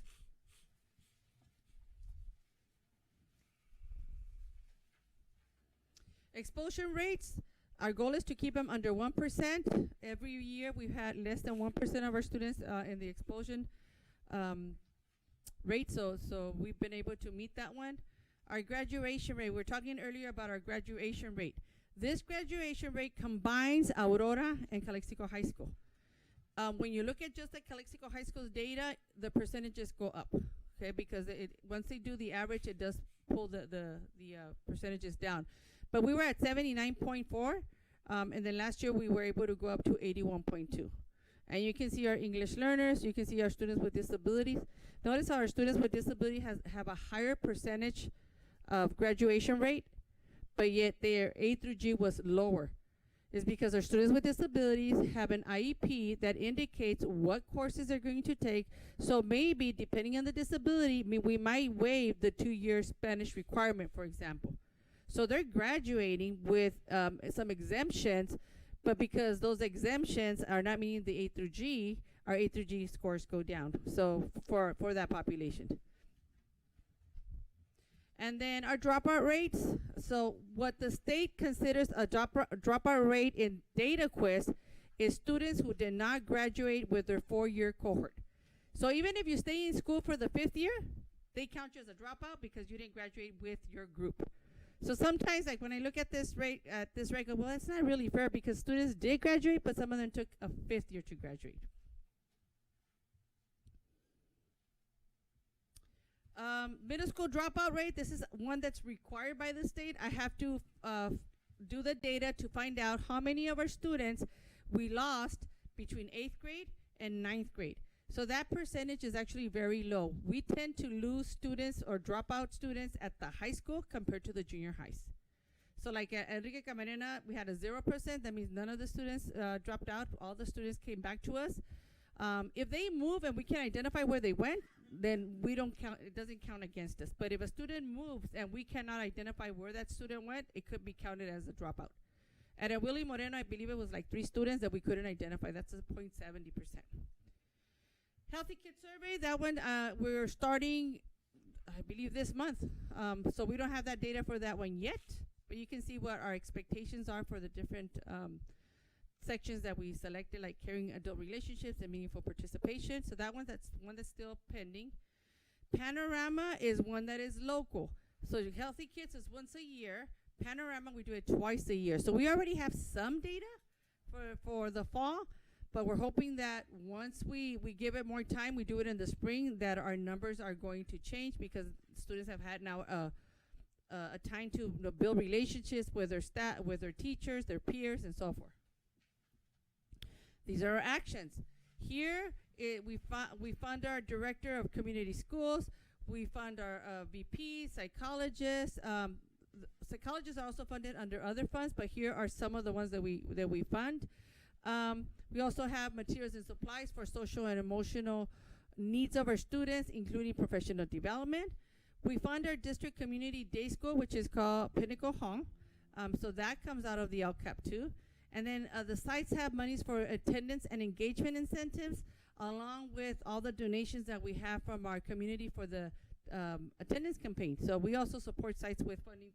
Exposure rates, our goal is to keep them under 1%. Every year we've had less than 1% of our students in the expulsion rate, so we've been able to meet that one. Our graduation rate, we were talking earlier about our graduation rate. This graduation rate combines Aurora and Calexico High School. When you look at just the Calexico High School's data, the percentages go up, okay? Because once they do the average, it does pull the percentages down. But we were at 79.4, and then last year we were able to go up to 81.2. And you can see our English learners, you can see our students with disabilities. Notice how our students with disability have a higher percentage of graduation rate, but yet their A through G was lower. It's because our students with disabilities have an IEP that indicates what courses they're going to take. So maybe, depending on the disability, we might waive the 2-year Spanish requirement, for example. So they're graduating with some exemptions, but because those exemptions are not meeting the A through G, our A through G scores go down. So for that population. And then our dropout rates. So what the state considers a dropout rate in DataQuest is students who did not graduate with their 4-year cohort. So even if you stay in school for the 5th year, they count you as a dropout because you didn't graduate with your group. So sometimes, like when I look at this rate, I go, well, that's not really fair because students did graduate, but some of them took a 5th year to graduate. Middle school dropout rate, this is one that's required by the state. I have to do the data to find out how many of our students we lost between 8th grade and 9th grade. So that percentage is actually very low. We tend to lose students or drop out students at the high school compared to the junior highs. So like at Enrique Camarena, we had a 0%. That means none of the students dropped out. All the students came back to us. If they move and we can identify where they went, then we don't count, it doesn't count against us. But if a student moves and we cannot identify where that student went, it could be counted as a dropout. At Willie Moreno, I believe it was like 3 students that we couldn't identify. That's a 0.70%. Healthy Kids Survey, that one we're starting, I believe, this month. So we don't have that data for that one yet, but you can see what our expectations are for the different sections that we selected, like caring adult relationships and meaningful participation. So that's one that's still pending. Panorama is one that is local. So Healthy Kids is once a year. Panorama, we do it twice a year. So we already have some data for the fall, but we're hoping that once we give it more time, we do it in the spring, that our numbers are going to change because students have had now a time to build relationships with their staff, with their teachers, their peers, and so forth. These are our actions. Here, we fund our director of community schools. We fund our VP, psychologists. Psychologists are also funded under other funds, but here are some of the ones that we fund. We also have materials and supplies for social and emotional needs of our students, including professional development. We fund our district community day school, which is called Pinnacle Home. So that comes out of the LCAP too. And then the sites have monies for attendance and engagement incentives, along with all the donations that we have from our community for the attendance campaign. So we also support sites with funding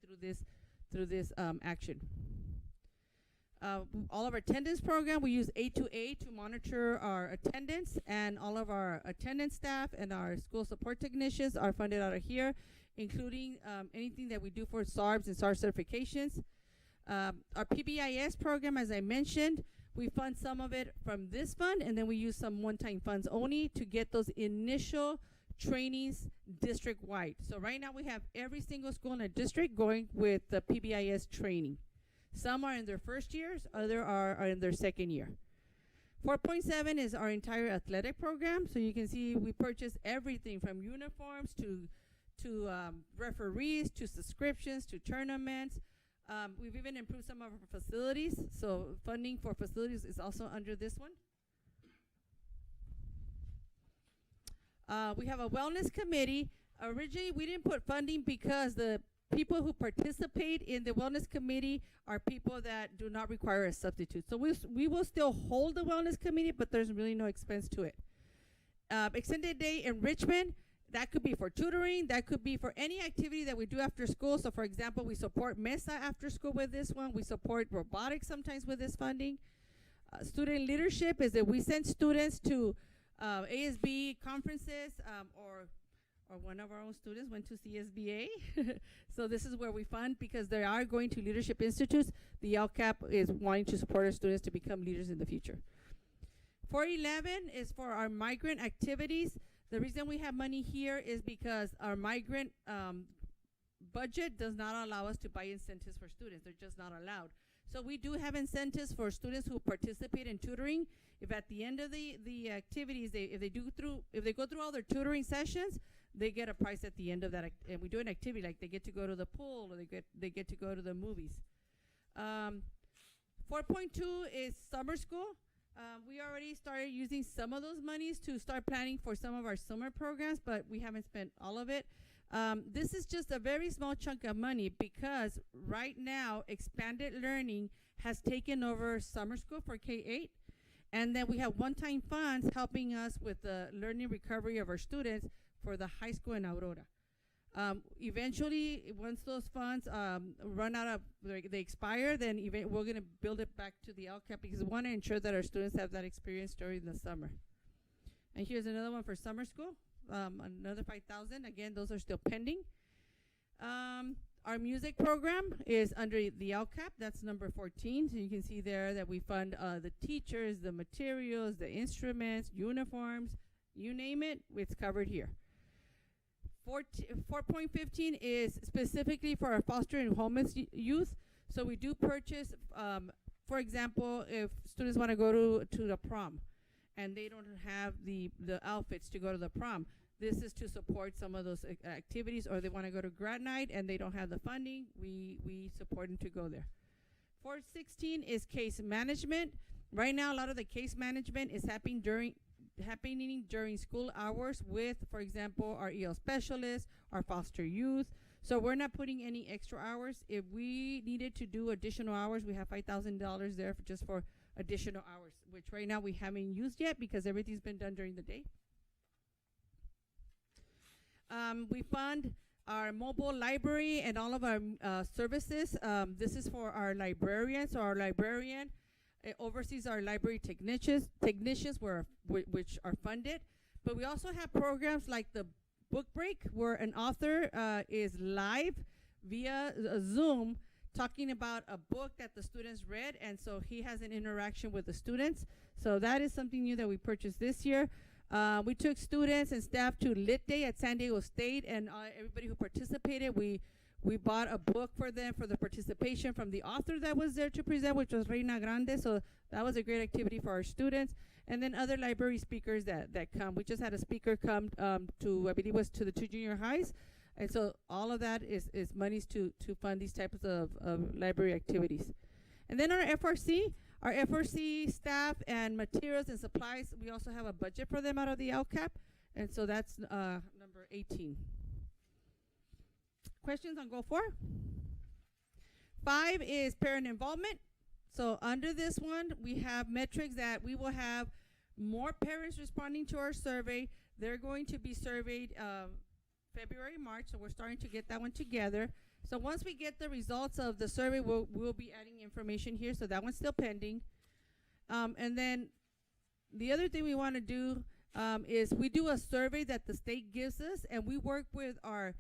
through this action. All of our attendance program, we use A2A to monitor our attendance, and all of our attendance staff and our school support technicians are funded out of here, including anything that we do for SARBs and SARB certifications. Our PBIS program, as I mentioned, we fund some of it from this fund, and then we use some one-time funds only to get those initial trainings district-wide. So right now we have every single school in a district going with the PBIS training. Some are in their first years, others are in their second year. 4.7 is our entire athletic program. So you can see we purchase everything from uniforms to referees, to subscriptions, to tournaments. We've even improved some of our facilities, so funding for facilities is also under this one. We have a wellness committee. Originally, we didn't put funding because the people who participate in the wellness committee are people that do not require a substitute. So we will still hold the wellness committee, but there's really no expense to it. Extended day enrichment, that could be for tutoring, that could be for any activity that we do after school. So for example, we support MESA after school with this one. We support robotics sometimes with this funding. Student leadership is that we send students to ASB conferences, or one of our own students went to CSBA. So this is where we fund, because they are going to leadership institutes. The LCAP is wanting to support our students to become leaders in the future. 411 is for our migrant activities. The reason we have money here is because our migrant budget does not allow us to buy incentives for students. They're just not allowed. So we do have incentives for students who participate in tutoring. If at the end of the activities, if they go through all their tutoring sessions, they get a prize at the end of that. And we do an activity like they get to go to the pool, or they get to go to the movies. 4.2 is summer school. We already started using some of those monies to start planning for some of our summer programs, but we haven't spent all of it. This is just a very small chunk of money, because right now expanded learning has taken over summer school for K-8, and then we have one-time funds helping us with the learning recovery of our students for the high school in Aurora. Eventually, once those funds run out of, they expire, then we're going to build it back to the LCAP, because we want to ensure that our students have that experience during the summer. And here's another one for summer school, another 5,000. Again, those are still pending. Our music program is under the LCAP. That's number 14. So you can see there that we fund the teachers, the materials, the instruments, uniforms, you name it, it's covered here. 4.15 is specifically for our foster and homeless youth. So we do purchase, for example, if students want to go to the prom and they don't have the outfits to go to the prom, this is to support some of those activities. Or they want to go to grad night and they don't have the funding, we support them to go there. 4.16 is case management. Right now, a lot of the case management is happening during school hours with, for example, our EL specialists, our foster youth. So we're not putting any extra hours. If we needed to do additional hours, we have $5,000 there just for additional hours, which right now we haven't used yet because everything's been done during the day. We fund our mobile library and all of our services. This is for our librarians. So our librarian oversees our library technicians which are funded. But we also have programs like the book break, where an author is live via Zoom talking about a book that the students read, and so he has an interaction with the students. So that is something new that we purchased this year. We took students and staff to Lit Day at San Diego State, and everybody who participated, we bought a book for them for the participation from the author that was there to present, which was Reina Grande. So that was a great activity for our students. And then other library speakers that come. We just had a speaker come to, I believe it was to the 2 junior highs. And so all of that is monies to fund these types of library activities. And then our FRC staff and materials and supplies, we also have a budget for them out of the LCAP. And so that's number 18. Questions on Goal 4? 5 is parent involvement. So under this one, we have metrics that we will have more parents responding to our survey. They're going to be surveyed February, March, so we're starting to get that one together. So once we get the results of the survey, we'll be adding information here, so that one's still pending. And then the other thing we want to do is we do a survey that the state gives us, and we work with our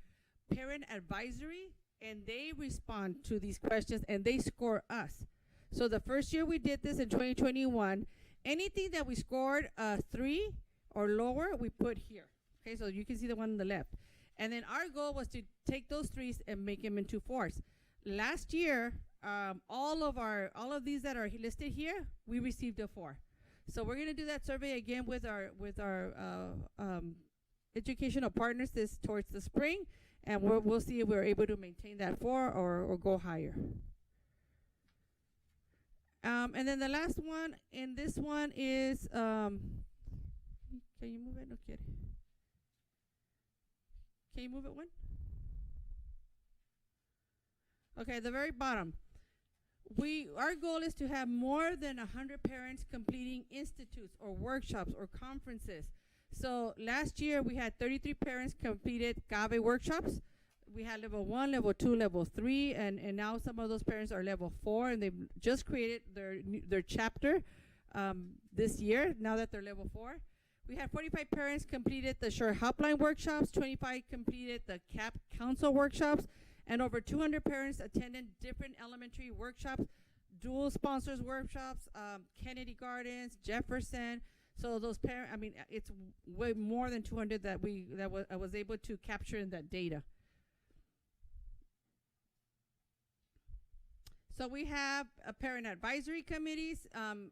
parent advisory, and they respond to these questions, and they score us. So the first year we did this in 2021, anything that we scored 3 or lower, we put here. Okay, so you can see the one on the left. And then our goal was to take those 3s and make them into 4s. Last year, all of these that are listed here, we received a 4. So we're gonna do that survey again with our educational partners towards the spring, and we'll see if we're able to maintain that 4 or go higher. And then the last one, and this one is, can you move it? No kidding. Can you move it one? Okay, the very bottom. Our goal is to have more than 100 parents completing institutes or workshops or conferences. So last year we had 33 parents completed CAVE workshops. We had level 1, level 2, level 3, and now some of those parents are level 4, and they've just created their chapter this year, now that they're level 4. We had 45 parents completed the SURE helpline workshops, 25 completed the CAP council workshops, and over 200 parents attended different elementary workshops, dual sponsors workshops, Kennedy Gardens, Jefferson. So those parents, I mean, it's way more than 200 that I was able to capture in that data. So we have parent advisory committees,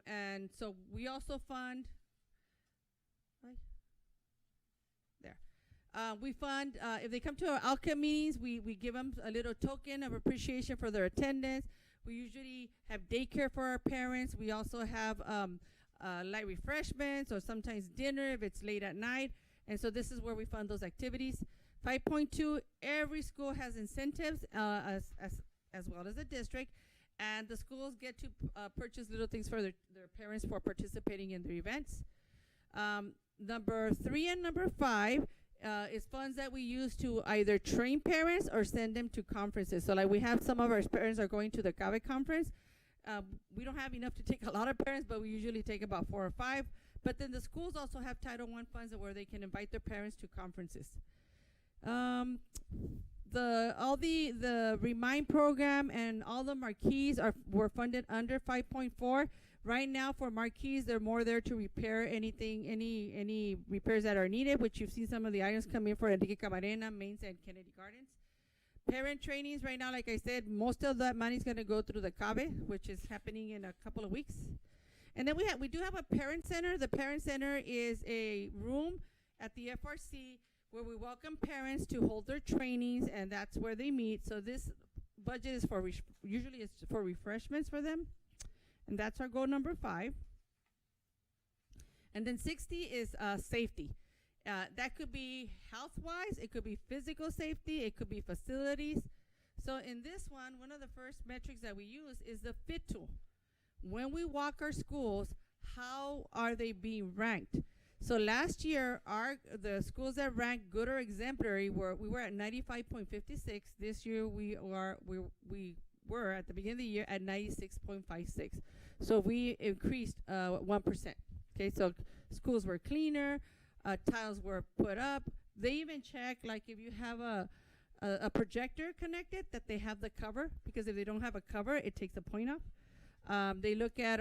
and so we also fund. We fund, if they come to our outcome meetings, we give them a little token of appreciation for their attendance. We usually have daycare for our parents. We also have light refreshments or sometimes dinner if it's late at night. And so this is where we fund those activities. 5.2, every school has incentives as well as the district. And the schools get to purchase little things for their parents for participating in their events. Number 3 and number 5 is funds that we use to either train parents or send them to conferences. So like we have some of our parents are going to the CAVE conference. We don't have enough to take a lot of parents, but we usually take about 4 or 5. But then the schools also have Title I funds where they can invite their parents to conferences. The Remind program and all the marquees were funded under 5.4. Right now for marquees, they're more there to repair any repairs that are needed, which you've seen some of the items come in for Enrique Camarena, Mains, and Kennedy Gardens. Parent trainings right now, like I said, most of that money is going to go through the CAVE, which is happening in a couple of weeks. And then we do have a parent center. The parent center is a room at the FRC where we welcome parents to hold their trainings, and that's where they meet. So this budget is for usually it's for refreshments for them. And that's our goal number 5. And then 60 is safety. That could be health-wise, it could be physical safety, it could be facilities. So in this one of the first metrics that we use is the FIT tool. When we walk our schools, how are they being ranked? So last year, the schools that ranked good or exemplary we were at 95.56. This year we were at the beginning of the year at 96.56. So we increased 1%. Okay, so schools were cleaner, tiles were put up. They even check, like if you have a projector connected, that they have the cover, because if they don't have a cover, it takes a point off. They look at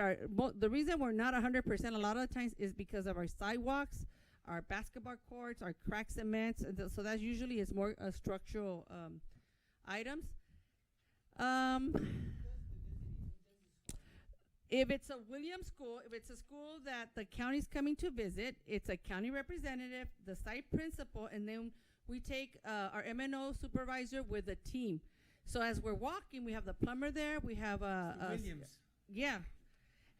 the reason we're not 100% a lot of the times is because of our sidewalks, our basketball courts, our crack cements, and so that usually is more structural items. If it's a Williams school, if it's a school that the county's coming to visit, it's a county representative, the site principal, and then we take our MNO supervisor with a team. So as we're walking, we have the plumber there, we have Williams. Yeah.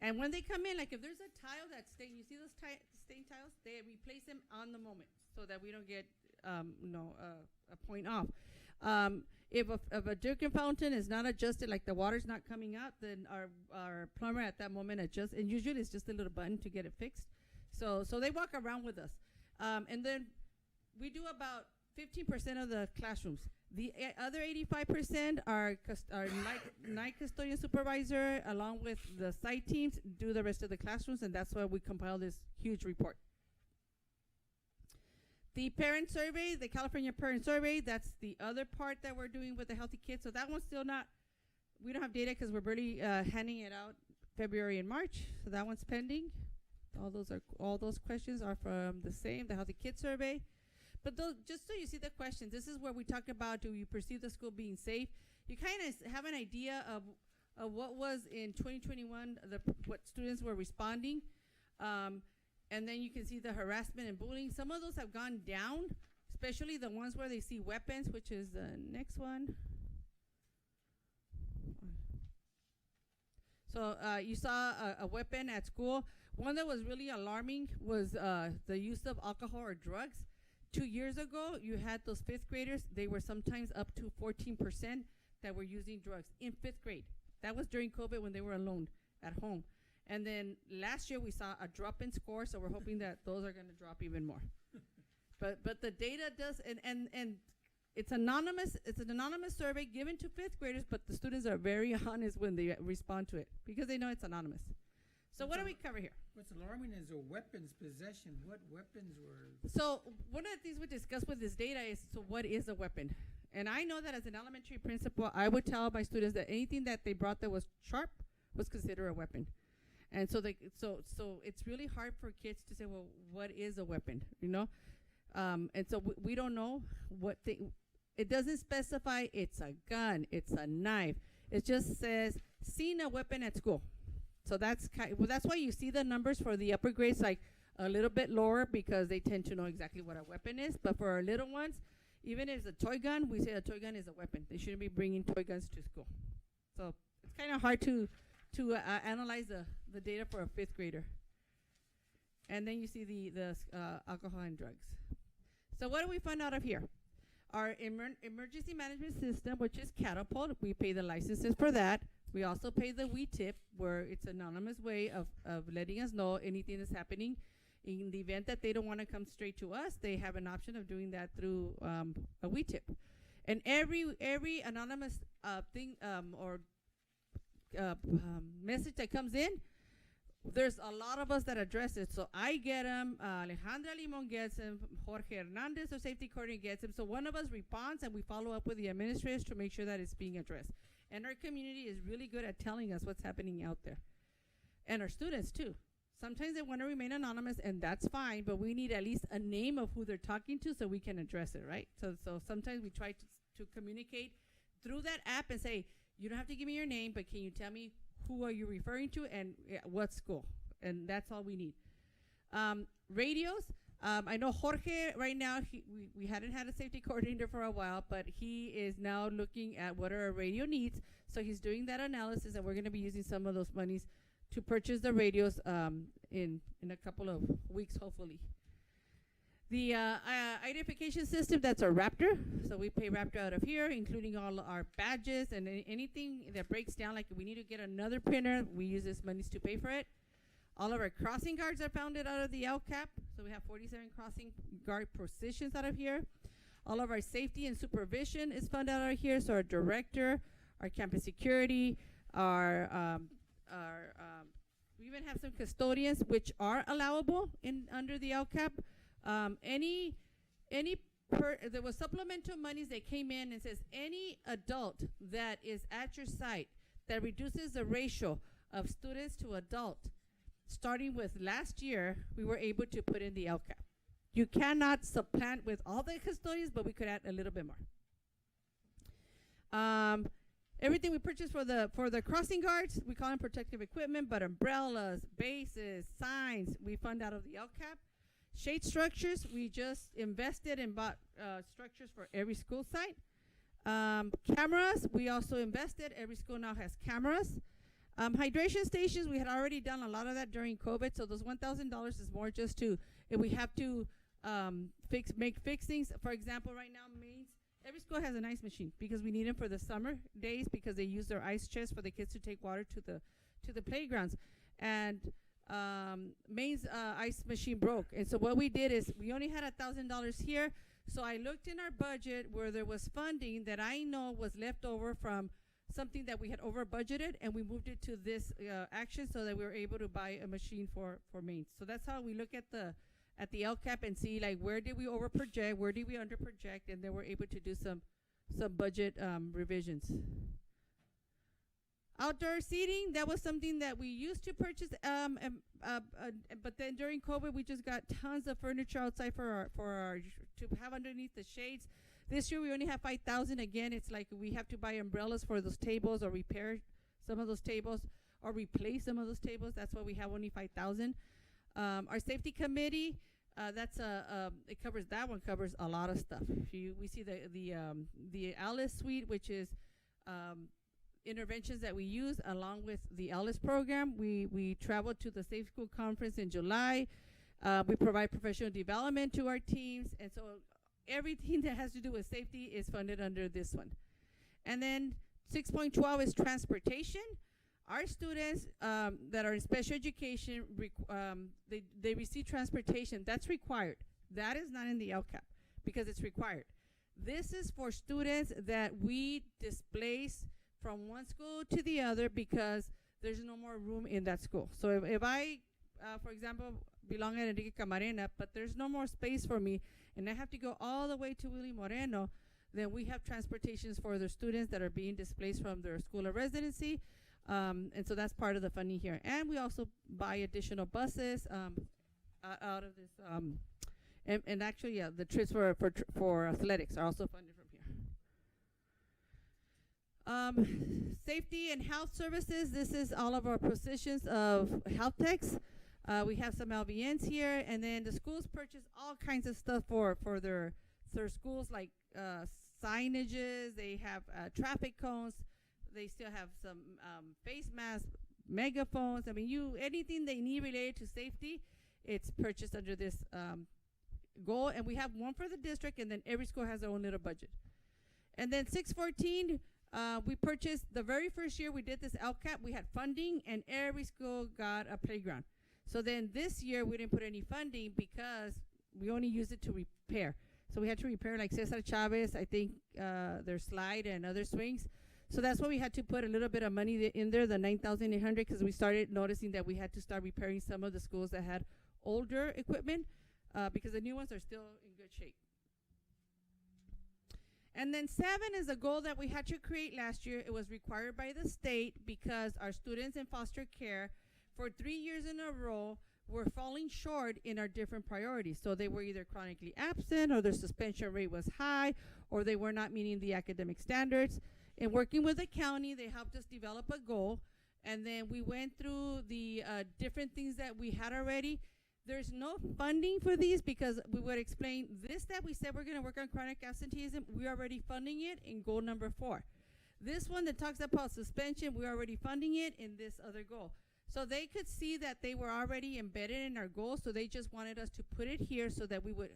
And when they come in, like if there's a tile that's stained, you see those stained tiles? They replace them on the moment so that we don't get a point off. If a jerkin fountain is not adjusted, like the water's not coming out, then our plumber at that moment adjusts, and usually it's just a little button to get it fixed. So they walk around with us. And then we do about 15% of the classrooms. The other 85% are night custodian supervisor, along with the site teams, do the rest of the classrooms, and that's why we compile this huge report. The parent survey, the California Parent Survey, that's the other part that we're doing with the Healthy Kids. So that one's still not, we don't have data because we're barely handing it out February and March. So that one's pending. All those questions are from the Healthy Kids Survey. But just so you see the questions, this is where we talk about, do you perceive the school being safe? You kind of have an idea of what was in 2021, what students were responding. And then you can see the harassment and bullying. Some of those have gone down, especially the ones where they see weapons, which is the next one. So you saw a weapon at school. One that was really alarming was the use of alcohol or drugs. 2 years ago, you had those fifth graders. They were sometimes up to 14% that were using drugs in fifth grade. That was during COVID when they were alone at home. And then last year we saw a drop in score, so we're hoping that those are going to drop even more. But the data does, and it's anonymous. It's an anonymous survey given to fifth graders, but the students are very honest when they respond to it because they know it's anonymous. So what do we cover here? What's alarming is the weapons possession. What weapons were? So one of the things we discussed with this data is, so what is a weapon? And I know that as an elementary principal, I would tell my students that anything that they brought that was sharp was considered a weapon. And so it's really hard for kids to say, well, what is a weapon, you know? And so we don't know what it doesn't specify it's a gun, it's a knife. It just says, seen a weapon at school. So that's why you see the numbers for the upper grades like a little bit lower because they tend to know exactly what a weapon is. But for our little ones, even if it's a toy gun, we say a toy gun is a weapon. They shouldn't be bringing toy guns to school. So it's kind of hard to analyze the data for a fifth grader. And then you see the alcohol and drugs. So what do we find out of here? Our emergency management system, which is Catapult, we pay the licenses for that. We also pay the We Tip, where it's an anonymous way of letting us know anything that's happening. In the event that they don't want to come straight to us, they have an option of doing that through a We Tip. And every anonymous thing or message that comes in, there's a lot of us that address it. So I get them, Alejandra Limon gets them, Jorge Hernandez, our safety coordinator, gets them. So one of us responds and we follow up with the administrators to make sure that it's being addressed. And our community is really good at telling us what's happening out there. And our students too. Sometimes they want to remain anonymous, and that's fine, but we need at least a name of who they're talking to so we can address it, right? So sometimes we try to communicate through that app and say, you don't have to give me your name, but can you tell me who are you referring to and what school? And that's all we need. Radios. I know Jorge right now, we hadn't had a safety coordinator for a while, but he is now looking at what are our radio needs. So he's doing that analysis, and we're going to be using some of those monies to purchase the radios in a couple of weeks, hopefully. The identification system, that's our Raptor. So we pay Raptor out of here, including all our badges and anything that breaks down, like if we need to get another printer, we use this monies to pay for it. All of our crossing guards are founded out of the LCAP. So we have 47 crossing guard positions out of here. All of our safety and supervision is funded out of here. So our director, our campus security, we even have some custodians which are allowable under the LCAP. There was supplemental monies that came in and says any adult that is at your site that reduces the ratio of students to adult, starting with last year, we were able to put in the LCAP. You cannot supplant with all the custodians, but we could add a little bit more. Everything we purchased for the crossing guards, we call them protective equipment, but umbrellas, bases, signs, we fund out of the LCAP. Shade structures, we just invested and bought structures for every school site. Cameras, we also invested. Every school now has cameras. Hydration stations, we had already done a lot of that during COVID, so those $1,000 is more just to, if we have to make fixings. For example, right now, every school has an ice machine because we need them for the summer days because they use their ice chest for the kids to take water to the playgrounds. And Maine's ice machine broke. And so what we did is we only had $1,000 here. So I looked in our budget where there was funding that I know was left over from something that we had over budgeted, and we moved it to this action so that we were able to buy a machine for Maine. So that's how we look at the LCAP and see like where did we over project, where did we under project, and then we're able to do some budget revisions. Outdoor seating, that was something that we used to purchase, but then during COVID we just got tons of furniture outside for our to have underneath the shades. This year we only have 5,000. Again, it's like we have to buy umbrellas for those tables or repair some of those tables or replace some of those tables. That's why we have only 5,000. Our safety committee, it covers, that one covers a lot of stuff. We see the Alice suite, which is interventions that we use along with the ELLIS program. We traveled to the Safe School Conference in July. We provide professional development to our teams. And so everything that has to do with safety is funded under this one. And then 6.12 is transportation. Our students that are in special education, they receive transportation. That's required. That is not in the LCAP because it's required. This is for students that we displace from one school to the other because there's no more room in that school. So if I, for example, belong at Enrique Camarena, but there's no more space for me, and I have to go all the way to Willie Moreno, then we have transportations for the students that are being displaced from their school of residency. And so that's part of the funding here. And we also buy additional buses out of this. And actually, yeah, the trips for athletics are also funded from here. Safety and health services. This is all of our positions of health techs. We have some LVNs here. And then the schools purchase all kinds of stuff for their schools, like signages. They have traffic cones. They still have some face masks, megaphones. I mean, anything they need related to safety, it's purchased under this goal. And we have one for the district, and then every school has their own little budget. And then 614, we purchased the very first year we did this LCAP. We had funding, and every school got a playground. So then this year we didn't put any funding because we only used it to repair. So we had to repair like Cesar Chavez, I think, their slide and other swings. So that's why we had to put a little bit of money in there, the $9,800, because we started noticing that we had to start repairing some of the schools that had older equipment, because the new ones are still in good shape. And then 7 is a goal that we had to create last year. It was required by the state because our students in foster care for 3 years in a row were falling short in our different priorities. So they were either chronically absent, or their suspension rate was high, or they were not meeting the academic standards. In working with the county, they helped us develop a goal, and then we went through the different things that we had already. There's no funding for these because we would explain this that we said we're going to work on chronic absenteeism. We're already funding it in goal number 4. This one that talks about suspension, we're already funding it in this other goal. So they could see that they were already embedded in our goals, so they just wanted us to put it here so that we would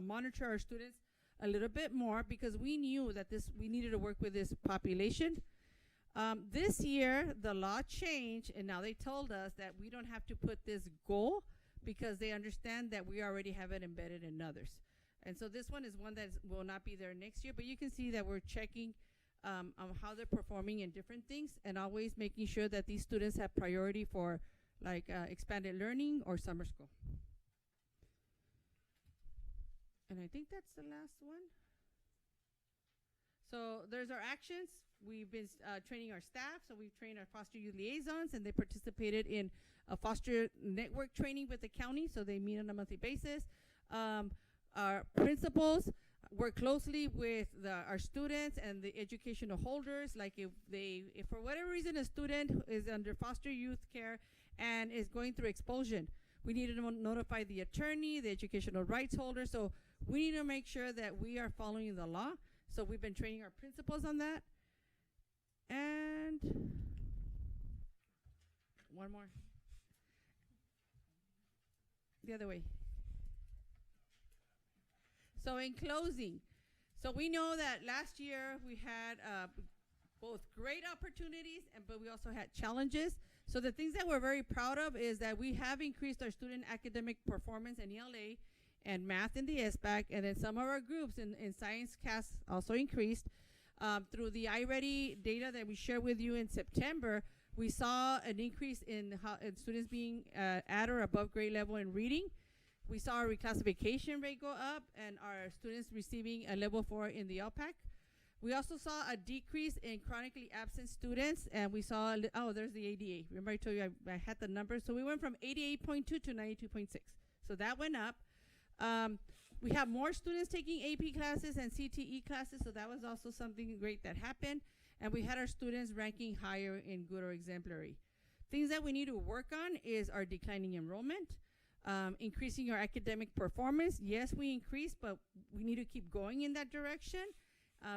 monitor our students a little bit more, because we knew that we needed to work with this population. This year, the law changed, and now they told us that we don't have to put this goal because they understand that we already have it embedded in others. And so this one is one that will not be there next year, but you can see that we're checking on how they're performing in different things, and always making sure that these students have priority for like expanded learning or summer school. And I think that's the last one. So there's our actions. We've been training our staff. So we've trained our foster youth liaisons, and they participated in a foster network training with the county. So they meet on a monthly basis. Our principals work closely with our students and the educational holders. Like if for whatever reason a student is under foster youth care and is going through expulsion, we need to notify the attorney, the educational rights holder. So we need to make sure that we are following the law. So we've been training our principals on that. And one more. The other way. So in closing, so we know that last year we had both great opportunities, but we also had challenges. So the things that we're very proud of is that we have increased our student academic performance in ELA and math in the SBAC, and then some of our groups in science CAS also increased. Through the iReady data that we shared with you in September, we saw an increase in students being at or above grade level in reading. We saw our reclassification rate go up and our students receiving a level 4 in the LPAC. We also saw a decrease in chronically absent students, and we saw, there's the ADA. Remember I told you I had the numbers? So we went from 88.2 to 92.6. So that went up. We have more students taking AP classes and CTE classes, so that was also something great that happened. And we had our students ranking higher in good or exemplary. Things that we need to work on is our declining enrollment, increasing our academic performance. Yes, we increased, but we need to keep going in that direction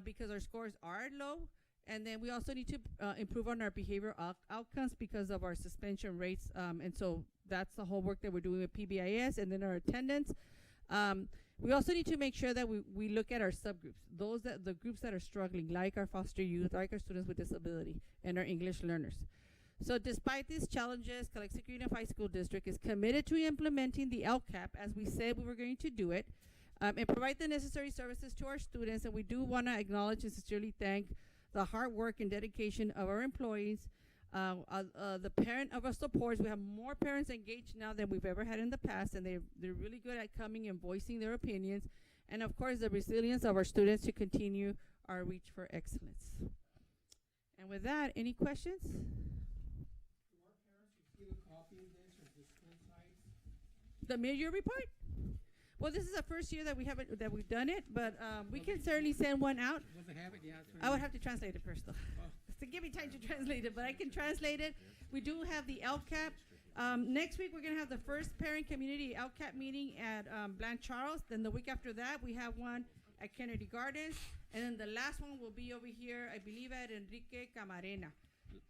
because our scores are low. And then we also need to improve on our behavioral outcomes because of our suspension rates. And so that's the whole work that we're doing with PBIS and then our attendance. We also need to make sure that we look at our subgroups, the groups that are struggling, like our foster youth, like our students with disability, and our English learners. So despite these challenges, Calexico Unified School District is committed to implementing the LCAP as we said we were going to do it, and provide the necessary services to our students. And we do want to acknowledge and sincerely thank the hard work and dedication of our employees, the parent of our supports. We have more parents engaged now than we've ever had in the past, and they're really good at coming and voicing their opinions. And of course, the resilience of our students to continue our reach for excellence. And with that, any questions? The mid-year report? Well, this is the first year that we've done it, but we can certainly send one out. Once they have it, yeah. I would have to translate it first, though. So give me time to translate it, but I can translate it. We do have the LCAP. Next week, we're going to have the first parent community LCAP meeting at Blanche Charles. Then the week after that, we have one at Kennedy Gardens. And then the last one will be over here, I believe, at Enrique Camarena.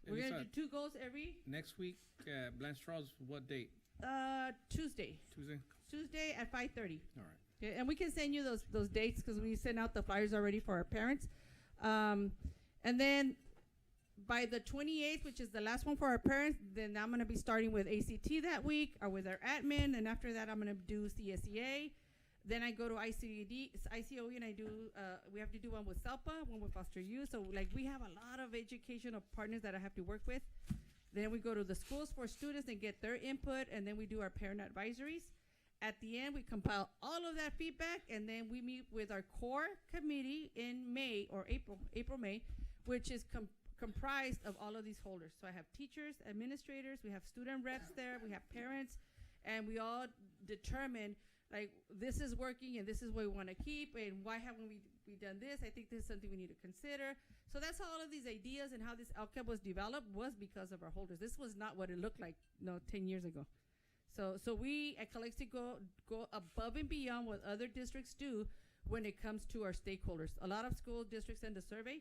We're going to do 2 goals every? Next week, Blanche Charles, what date? Tuesday. Tuesday? Tuesday at 5:30. All right. Okay, and we can send you those dates because we sent out the flyers already for our parents. And then by the 28th, which is the last one for our parents, then I'm going to be starting with ACT that week or with our admin. And after that, I'm going to do CSEA. Then I go to ICOE, and I do, we have to do one with SELPA, one with Foster Youth. So like we have a lot of educational partners that I have to work with. Then we go to the schools for students and get their input, and then we do our parent advisories. At the end, we compile all of that feedback, and then we meet with our core committee in May or April, May, which is comprised of all of these holders. So I have teachers, administrators, we have student reps there, we have parents, and we all determine, like, this is working and this is what we want to keep, and why haven't we done this? I think this is something we need to consider. So that's how all of these ideas and how this LCAP was developed was because of our holders. This was not what it looked like 10 years ago. So we at Calexico go above and beyond what other districts do when it comes to our stakeholders. A lot of school districts send a survey.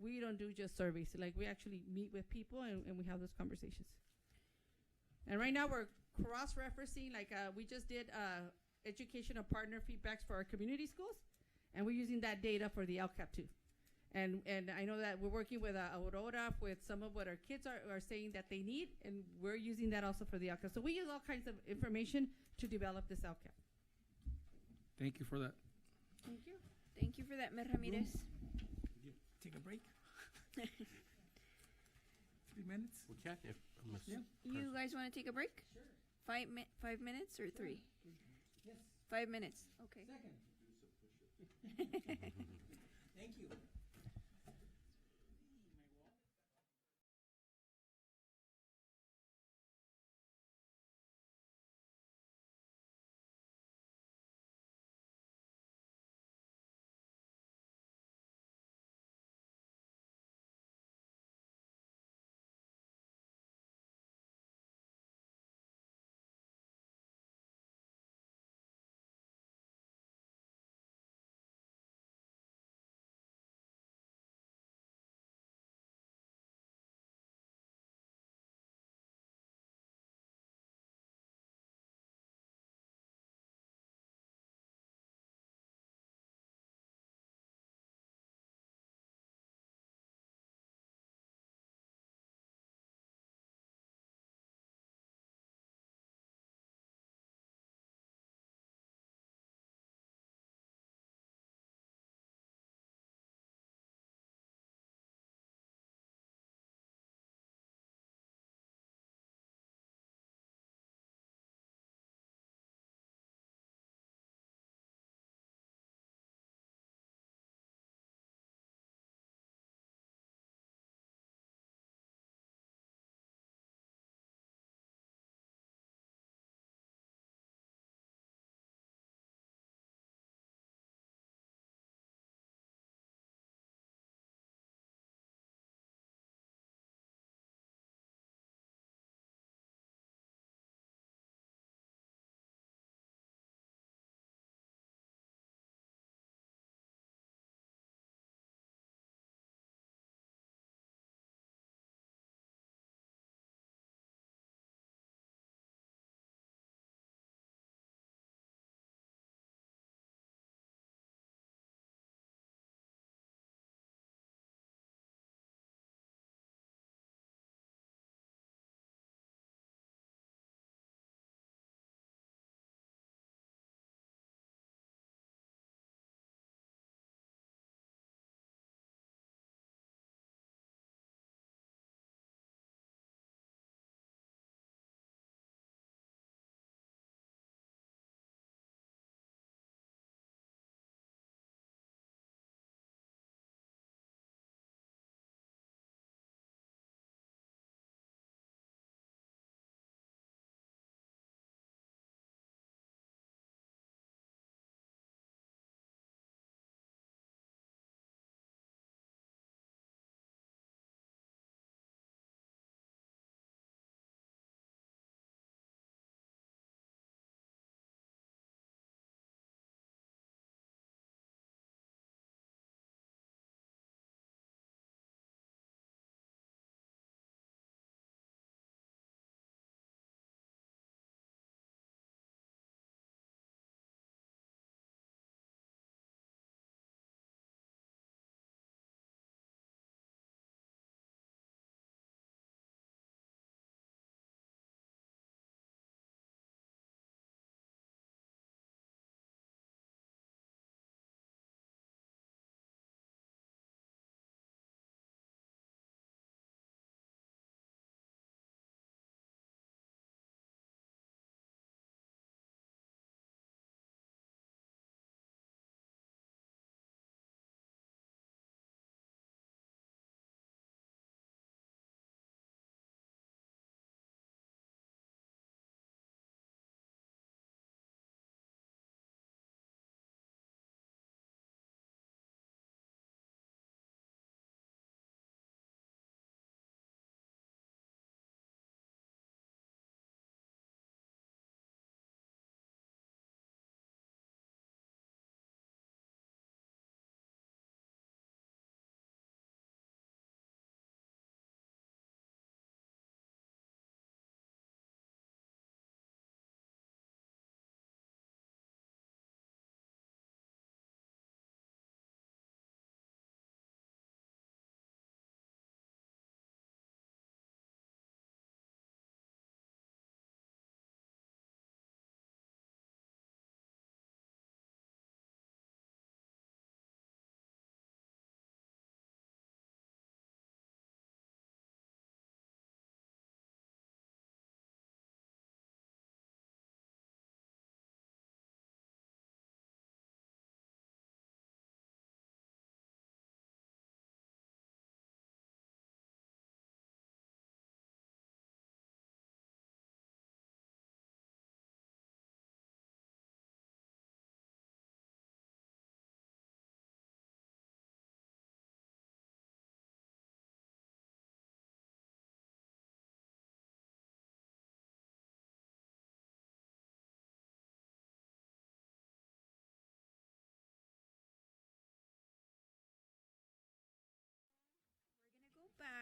We don't do just surveys. Like, we actually meet with people and we have those conversations. And right now we're cross-referencing, like we just did educational partner feedbacks for our community schools, and we're using that data for the LCAP too. And I know that we're working with Aurora with some of what our kids are saying that they need, and we're using that also for the LCAP. So we use all kinds of information to develop this LCAP. Thank you for that. Thank you. Thank you for that, Ms. Ramirez. Take a break. 3 minutes? We can if Ms. Yeah. You guys want to take a break? Sure. 5 minutes or 3? Yes. 5 minutes. Okay. Second. Thank you.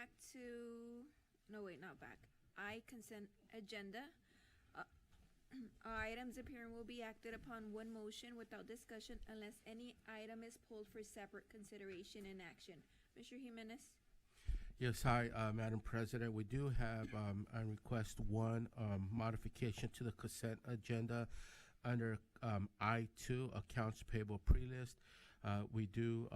back to, no wait, not back. I, consent agenda. Uh, Items appearing will be acted upon one motion without discussion unless any item is pulled for separate consideration and action. Mr. Jimenez? Yes, hi, Madam President. We do have a request one modification to the consent agenda under I2, accounts payable pre-list. We do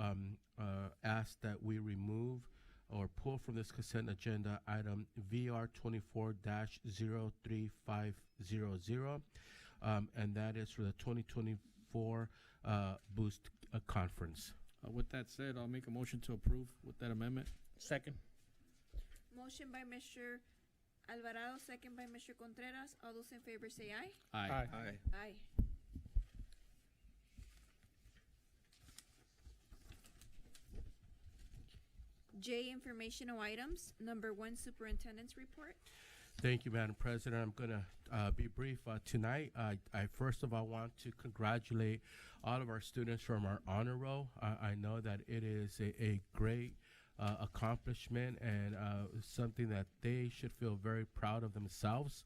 ask that we remove or pull from this consent agenda item VR 24-03500, and that is for the 2024 Boost Conference. With that said, I'll make a motion to approve with that amendment. Second. Motion by Mr. Alvarado, second by Mr. Contreras. All those in favor say aye. Aye. Aye. J, informational items. Number 1, superintendent's report. Thank you, Madam President. I'm going to be brief tonight. I first of all want to congratulate all of our students from our honor roll. I know that it is a great accomplishment and something that they should feel very proud of themselves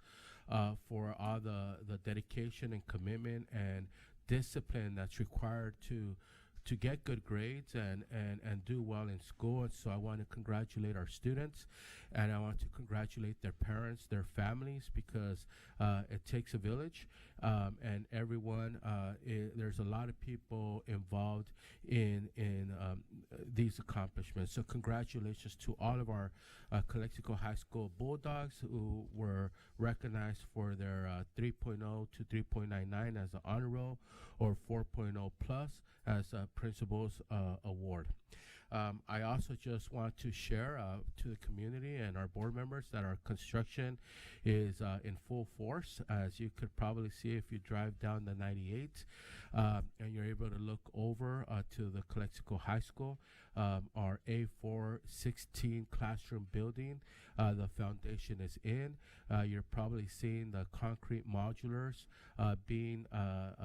for all the dedication and commitment and discipline that's required to get good grades and do well in school. And so I want to congratulate our students, and I want to congratulate their parents, their families, because it takes a village, and everyone, there's a lot of people involved in these accomplishments. So congratulations to all of our Calexico High School Bulldogs who were recognized for their 3.0 to 3.99 as an honor roll, or 4.0 plus as a principal's award. I also just want to share to the community and our board members that our construction is in full force. As you could probably see if you drive down the 98 and you're able to look over to the Calexico High School, our A416 classroom building, the foundation is in. You're probably seeing the concrete modulars being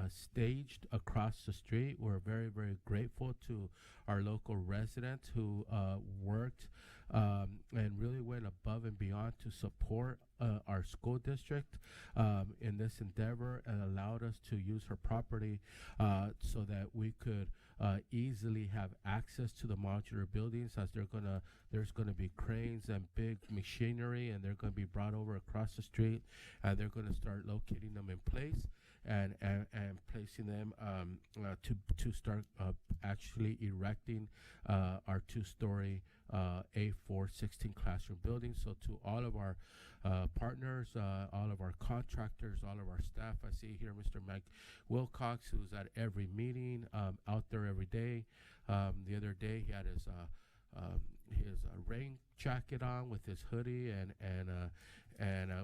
staged across the street. We're very, very grateful to our local residents who worked and really went above and beyond to support our school district in this endeavor, and allowed us to use her property so that we could easily have access to the modular buildings, as there's gonna be cranes and big machinery, and they're gonna be brought over across the street, and they're gonna start locating them in place and placing them to start actually erecting our 2-story A416 classroom building. So to all of our partners, all of our contractors, all of our staff, I see here Mr. Mike Wilcox, who's at every meeting, out there every day. The other day he had his rain jacket on with his hoodie and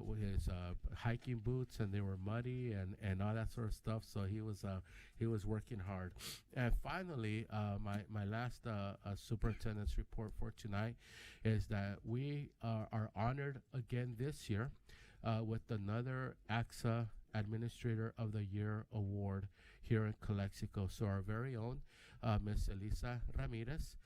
with his hiking boots, and they were muddy and all that sort of stuff. So he was working hard. And finally, my last superintendent's report for tonight is that we are honored again this year with another AXA Administrator of the Year award here in Calexico. So our very own Miss Elisa Ramirez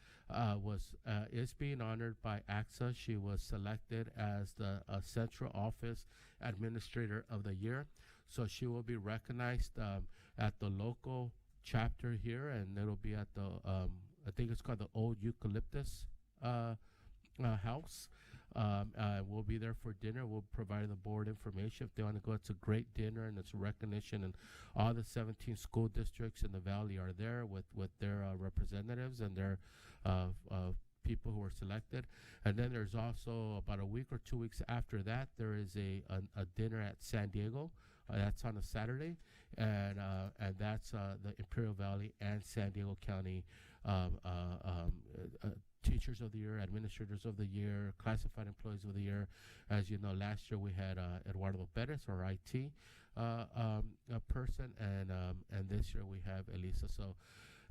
is being honored by AXA. She was selected as the Central Office Administrator of the Year. So she will be recognized at the local chapter here, and it'll be at the I think it's called the Old Eucalyptus House. We'll be there for dinner. We'll provide the board information if they want to go. It's a great dinner, and it's a recognition, and all the 17 school districts in the valley are there with their representatives and their people who were selected. And then there's also, about a week or 2 weeks after that, there is a dinner at San Diego. That's on a Saturday, and that's the Imperial Valley and San Diego County Teachers of the Year, Administrators of the Year, Classified Employees of the Year. As you know, last year we had Eduardo Perez, our IT person, and this year we have Elisa. So,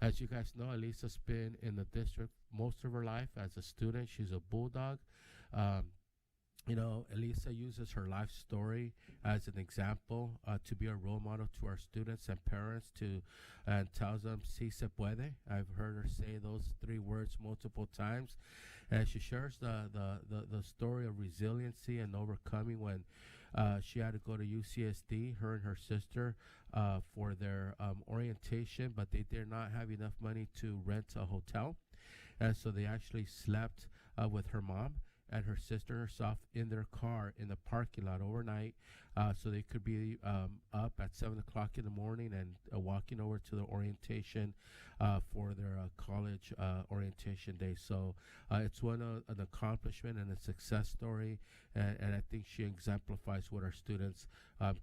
as you guys know, Elisa's been in the district most of her life as a student. She's a Bulldog. You know, Elisa uses her life story as an example to be a role model to our students and parents and tells them, si se puede. I've heard her say those 3 words multiple times. And she shares the story of resiliency and overcoming when she had to go to UCSD, her and her sister, for their orientation, but they did not have enough money to rent a hotel. And so they actually slept with her mom and her sister and herself in their car in the parking lot overnight, so they could be up at 7 o'clock in the morning and walking over to the orientation for their college orientation day. So it's an accomplishment and a success story, and I think she exemplifies what our students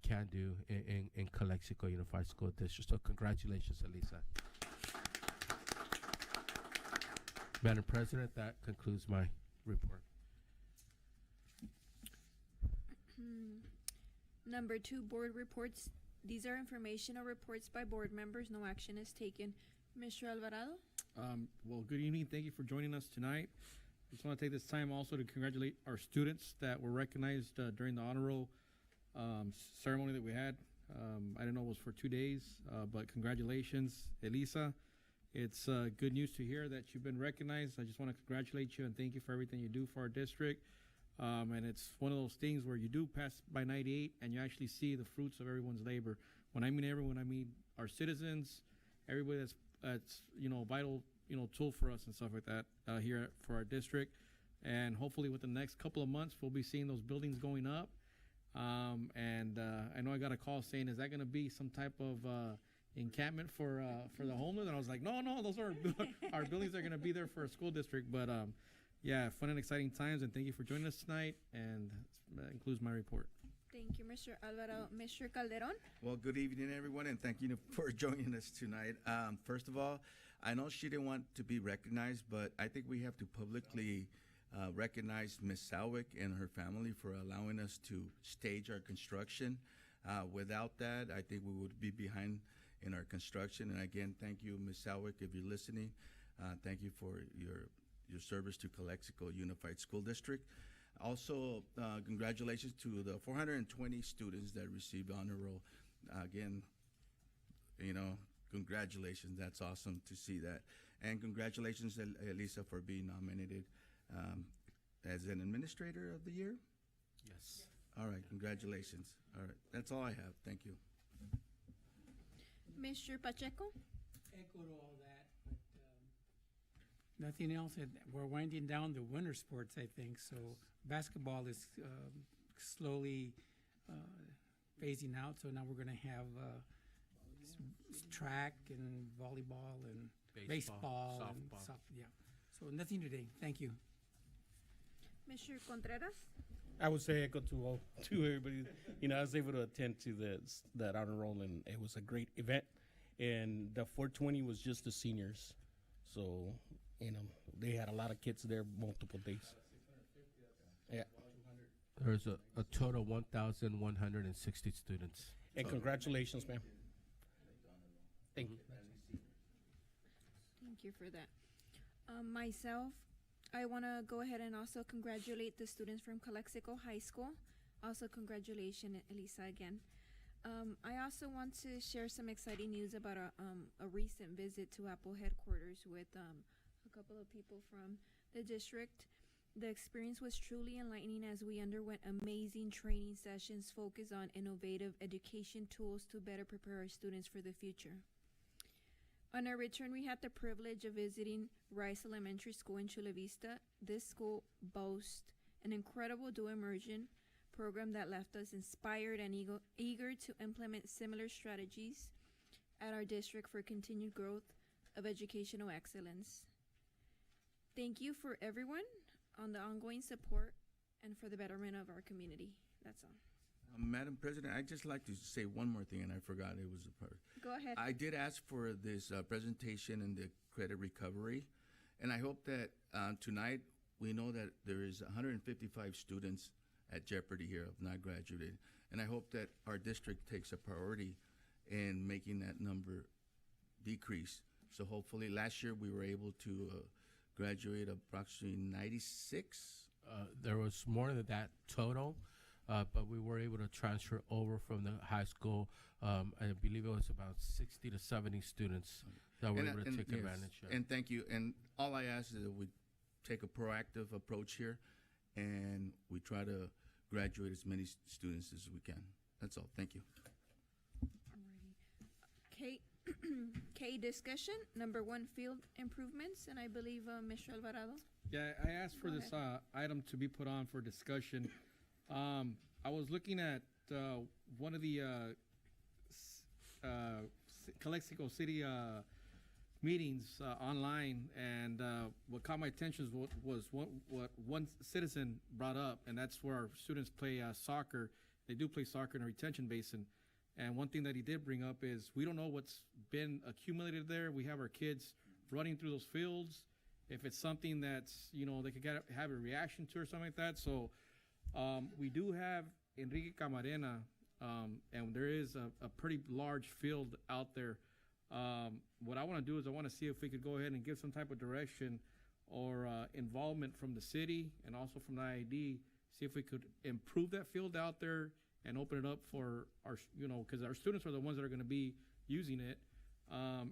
can do in Calexico Unified School District. So congratulations, Elisa. Madam President, that concludes my report. Number 2, board reports. These are informational reports by board members. No action is taken. Mr. Alvarado? Well, good evening. Thank you for joining us tonight. I just want to take this time also to congratulate our students that were recognized during the honor roll ceremony that we had. I don't know, it was for 2 days, but congratulations, Elisa. It's good news to hear that you've been recognized. I just want to congratulate you and thank you for everything you do for our district. And it's one of those things where you do pass by 98 and you actually see the fruits of everyone's labor. When I mean everyone, I mean our citizens, everybody that's vital tool for us and stuff like that here for our district. And hopefully within the next couple of months we'll be seeing those buildings going up. And I know I got a call saying, is that going to be some type of encampment for the homeless? And I was like, no, those are our buildings are going to be there for a school district. But yeah, fun and exciting times, and thank you for joining us tonight. And that includes my report. Thank you, Mr. Alvarado. Mr. Calderon? Well, good evening, everyone, and thank you for joining us tonight. First of all, I know she didn't want to be recognized, but I think we have to publicly recognize Ms. Salwick and her family for allowing us to stage our construction. Without that, I think we would be behind in our construction. And again, thank you, Ms. Salwick, if you're listening. Thank you for your service to Calexico Unified School District. Also, congratulations to the 420 students that received honor roll. Again, congratulations. That's awesome to see that. And congratulations, Elisa, for being nominated as an Administrator of the Year. Yes. All right, congratulations. All right, that's all I have. Thank you. Mr. Pacheco? Echo to all that, but nothing else. We're winding down the winter sports, I think. So basketball is slowly phasing out. So now we're going to have track and volleyball and baseball and softball. Yeah. So nothing today. Thank you. Mr. Contreras? I would say echo to everybody. I was able to attend to that honor roll, and it was a great event. And the 420 was just the seniors, so they had a lot of kids there multiple days. Yeah. There's a total of 1,160 students. And congratulations, ma'am. Thank you. Thank you for that. Myself, I want to go ahead and also congratulate the students from Calexico High School. Also, congratulations, Elisa, again. I also want to share some exciting news about a recent visit to Apple headquarters with a couple of people from the district. The experience was truly enlightening as we underwent amazing training sessions focused on innovative education tools to better prepare our students for the future. On our return, we had the privilege of visiting Rice Elementary School in Chula Vista. This school boasts an incredible dual immersion program that left us inspired and eager to implement similar strategies at our district for continued growth of educational excellence. Thank you for everyone on the ongoing support and for the betterment of our community. That's all. Madam President, I'd just like to say one more thing, and I forgot it was a part. Go ahead. I did ask for this presentation and the credit recovery, and I hope that tonight we know that there is 155 students at jeopardy here of not graduated, and I hope that our district takes a priority in making that number decrease. So hopefully, last year we were able to graduate approximately 96 there was more than that total, but we were able to transfer over from the high school. I believe it was about 60 to 70 students that were able to take yes, advantage of. and thank you. And all I ask is that we take a proactive approach here, and we try to graduate as many students as we can. That's all. Thank you. Alrighty. K, discussion. Number 1, field improvements, and I believe Mr. Alvarado. Yeah, I asked for Go this item to be put on for discussion. I was looking at one of the Calexico City meetings online, and what caught my attention was what one citizen brought up, and that's where our students play soccer. They do play soccer in a retention basin. And one thing that he did bring up is we don't know what's been accumulated there. We have our kids running through those fields. If it's something that's, they could have a reaction to or something like that. So we do have Enrique Camarena, and there is a pretty large field out there. What I want to do is I want to see if we could go ahead and give some type of direction or involvement from the city and also from the IAD, see if we could improve that field out there and open it up for our, because our students are the ones that are going to be using it,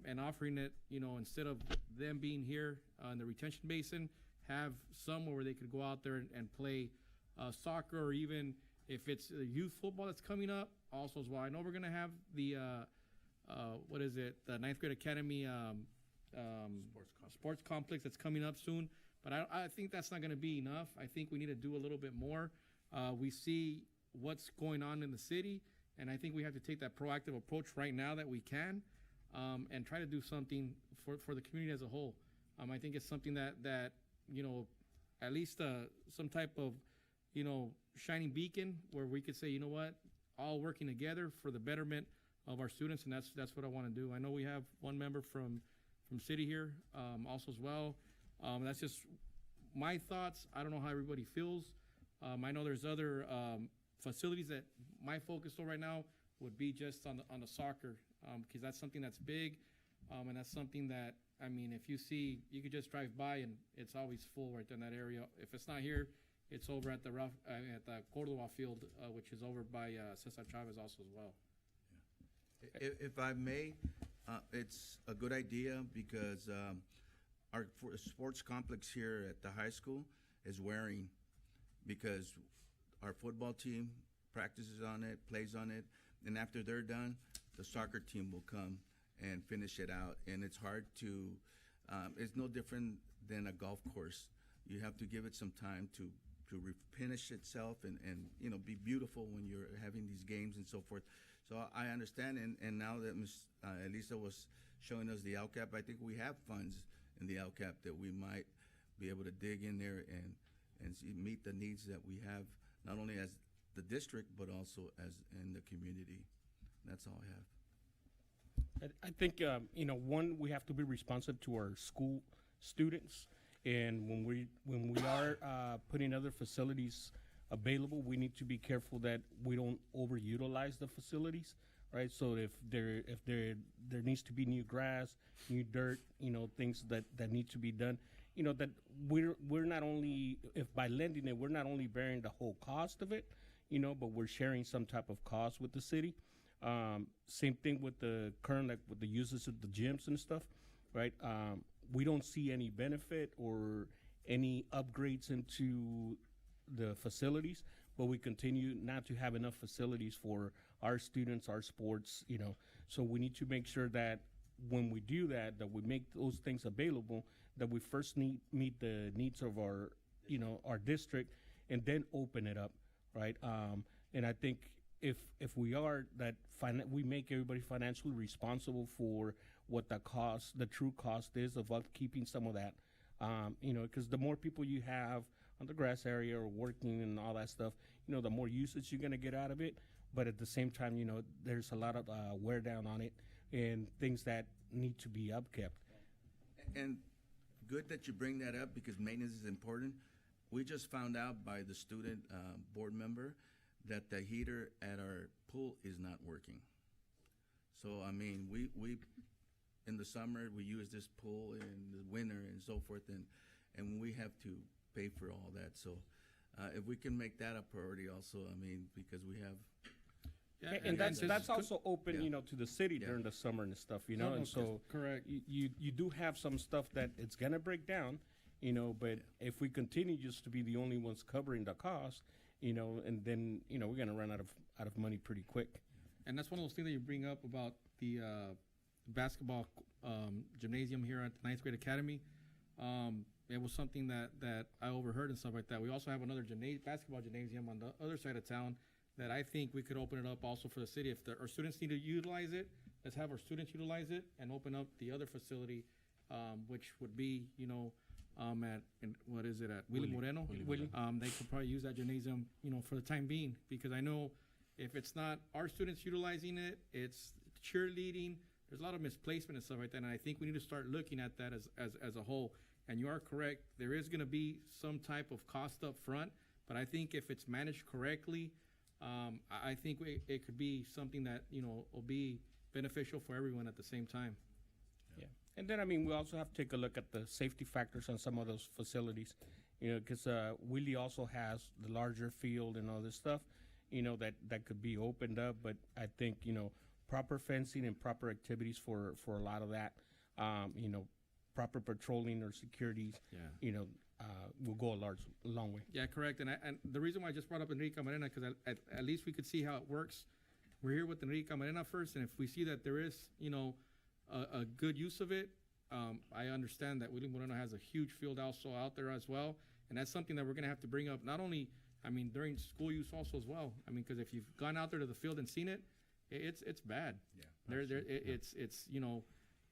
and offering it, instead of them being here in the retention basin, have somewhere where they could go out there and play soccer, or even if it's youth football that's coming up also as well. I know we're going to have the, the 9th grade academy sports complex that's coming up soon, but I think that's not going to be enough. I think we need to do a little bit more. We see what's going on in the city, and I think we have to take that proactive approach right now that we can, and try to do something for the community as a whole. I think it's something that at least some type of shining beacon where we could say, all working together for the betterment of our students, and that's what I want to do. I know we have one member from city here also as well. That's just my thoughts. I don't know how everybody feels. I know there's other facilities that my focus on right now would be just on the soccer, because that's something that's big, and that's something that, if you see, you could just drive by and it's always full right there in that area. If it's not here, it's over at the Cordova field, which is over by Cesar Chavez also as well. If I may, it's a good idea because our sports complex here at the high school is wearing, because our football team practices on it, plays on it, and after they're done, the soccer team will come and finish it out. And it's hard to, it's no different than a golf course. You have to give it some time to finish itself and be beautiful when you're having these games and so forth. So I understand, and now that Ms. Elisa was showing us the LCAP, I think we have funds in the LCAP that we might be able to dig in there and meet the needs that we have, not only as the district, but also as in the community. That's all I have. I think, one, we have to be responsive to our school students. And when we are putting other facilities available, we need to be careful that we don't overutilize the facilities, right? So if there needs to be new grass, new dirt, things that need to be done, that we're not only, if by lending it, we're not only bearing the whole cost of it, but we're sharing some type of cost with the city. Same thing with the current, like with the uses of the gyms and stuff, right? We don't see any benefit or any upgrades into the facilities, but we continue not to have enough facilities for our students, our sports, So we need to make sure that when we do that we make those things available, that we first meet the needs of our, our district, and then open it up, right? And I think if we are that, we make everybody financially responsible for what the true cost is of upkeeping some of that, because the more people you have on the grass area or working and all that stuff, the more usage you're gonna get out of it. But at the same time, there's a lot of wear down on it and things that need to be upkept. And good that you bring that up, because maintenance is important. We just found out by the student board member that the heater at our pool is not working. So we in the summer we use this pool, in the winter and so forth, and we have to pay for all that. So if we can make that a priority also, I mean, because we have, Yeah, And that's just- also open, Yeah. you know, to the city Yeah. during the summer and stuff, you No, know, no, and so correct. you do have some stuff that it's gonna break down, you know, but if we continue just to be the only ones covering the cost, you know, and then, you know, we're gonna run out of money pretty quick. And that's one of those things that you bring up about the basketball gymnasium here at the Ninth Grade Academy. It was something that I overheard and stuff like that. We also have another basketball gymnasium on the other side of town that I think we could open it up also for the city. If our students need to utilize it, let's have our students utilize it and open up the other facility, which would be, you know, what is it, at Willie Moreno? Willie. They could probably use that gymnasium, you know, for the time being, because I know if it's not our students utilizing it, it's cheerleading. There's a lot of misplacement and stuff like that, and I think we need to start looking at that as a whole. And you are correct, there is going to be some type of cost up front, but I think if it's managed correctly, I think it could be something that, you know, will be beneficial for everyone at the same time. Yeah. And then, I mean, we also have to take a look at the safety factors on some of those facilities, you know, because Willie also has the larger field and all this stuff, you know, that could be opened up. But I think, you know, proper fencing and proper activities for a lot of that, you know, proper patrolling or security, you know, will go a long way. Yeah, correct. And the reason why I just brought up Enrique Camarena, because at least we could see how it works. We're here with Enrique Camarena first, and if we see that there is, you know, a good use of it, I understand that William Moreno has a huge field also out there as well, and that's something that we're going to have to bring up, not only, I mean, during school use also as well. I mean, because if you've gone out there to the field and seen it, it's bad. yeah. It's you know,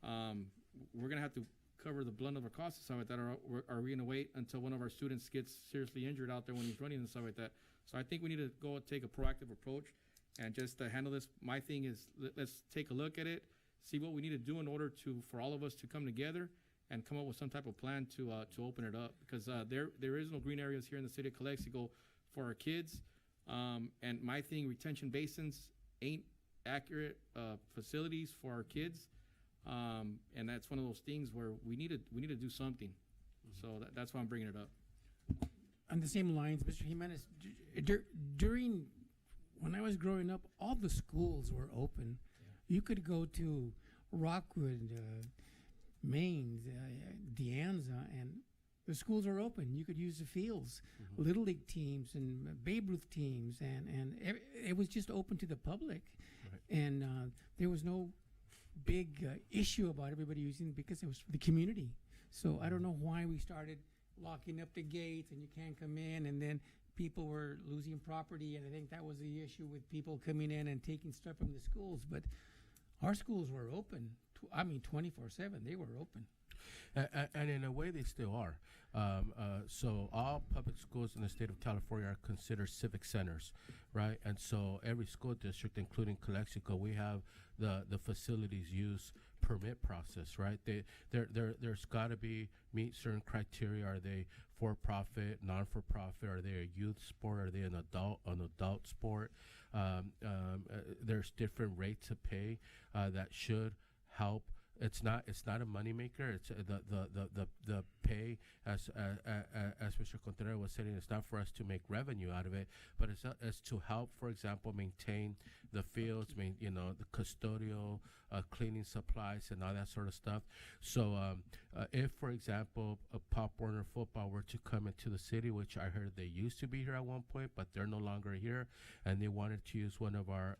we're going to have to cover the blunt of our costs and stuff like that, or are we going to wait until one of our students gets seriously injured out there when he's running and stuff like that? So I think we need to go and take a proactive approach and just handle this. My thing is, let's take a look at it, see what we need to do in order for all of us to come together and come up with some type of plan to open it up, because there is no green areas here in the city of Calexico for our kids. And my thing, retention basins ain't accurate facilities for our kids. And that's one of those things where we need to do something. So that's why I'm bringing it up. On the same lines, Mr. Jimenez, during when I was growing up, all the schools were open. You could go to Rockwood, Maine, De Anza, and the schools are open. You could use the fields, Little League teams and Babe Ruth teams, and it was just open to the public. Right. And there was no big issue about everybody using it because it was for the community. So I don't know why we started locking up the gates and you can't come in, and then people were losing property, and I think that was the issue with people coming in and taking stuff from the schools. But our schools were open, 24/7. They were open. And in a way, they still are. So all public schools in the state of California are considered civic centers, right? And so every school district, including Calexico, we have the facilities use permit process, right? There's got to meet certain criteria. Are they for-profit, non-for-profit? Are they a youth sport? Are they an adult sport? There's different rates of pay that should help. It's not a moneymaker. It's the pay, as Mr. Contreras was saying, it's not for us to make revenue out of it, but it's to help, for example, maintain the fields, the custodial, cleaning supplies and all that sort of stuff. So if, for example, a Pop Warner football were to come into the city, which I heard they used to be here at one point, but they're no longer here, and they wanted to use one of our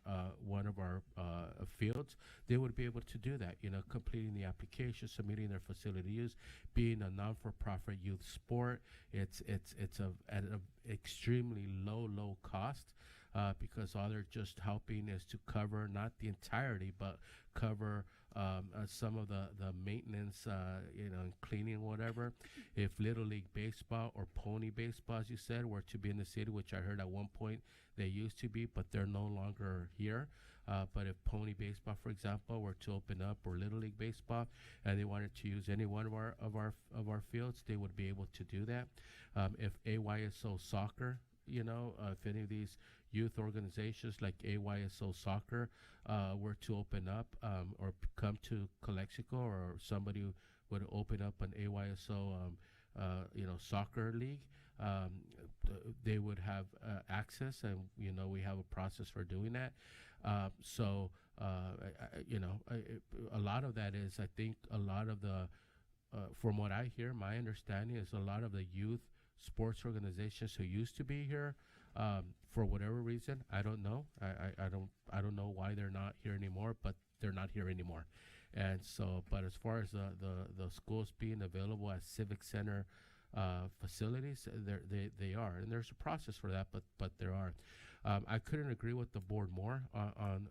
fields, they would be able to do that, completing the application, submitting their facility use. Being a non-for-profit youth sport, it's at an extremely low cost, because all they're just helping is to cover, not the entirety, but cover some of the maintenance, and cleaning, whatever. If Little League Baseball or Pony Baseball, as you said, were to be in the city, which I heard at one point they used to be, but they're no longer here. But if Pony Baseball, for example, were to open up, or Little League Baseball, and they wanted to use any one of our fields, they would be able to do that. If AYSO Soccer, if any of these youth organizations like AYSO Soccer were to open up, or come to Calexico, or somebody would open up an AYSO soccer league, they would have access, and we have a process for doing that. So a lot of that is, I think, a lot of the from what I hear, my understanding is a lot of the youth sports organizations who used to be here, for whatever reason, I don't know. I don't know why they're not here anymore, but they're not here anymore. And so, but as far as the schools being available as civic center facilities, they are, and there's a process for that, but there are. I couldn't agree with the board more on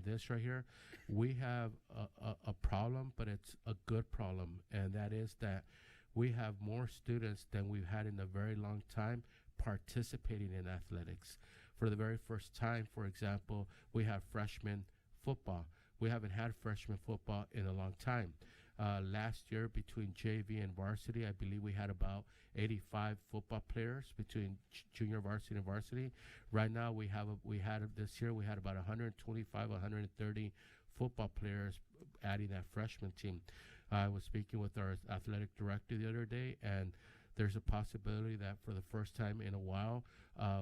this right here. We have a problem, but it's a good problem, and that is that we have more students than we've had in a very long time participating in athletics. For the very first time, for example, we have freshman football. We haven't had freshman football in a long time. Last year, between JV and varsity, I believe we had about 85 football players between junior varsity and varsity. Right now, this year we had about 125, 130 football players adding that freshman team. I was speaking with our athletic director the other day, and there's a possibility that for the first time in a while,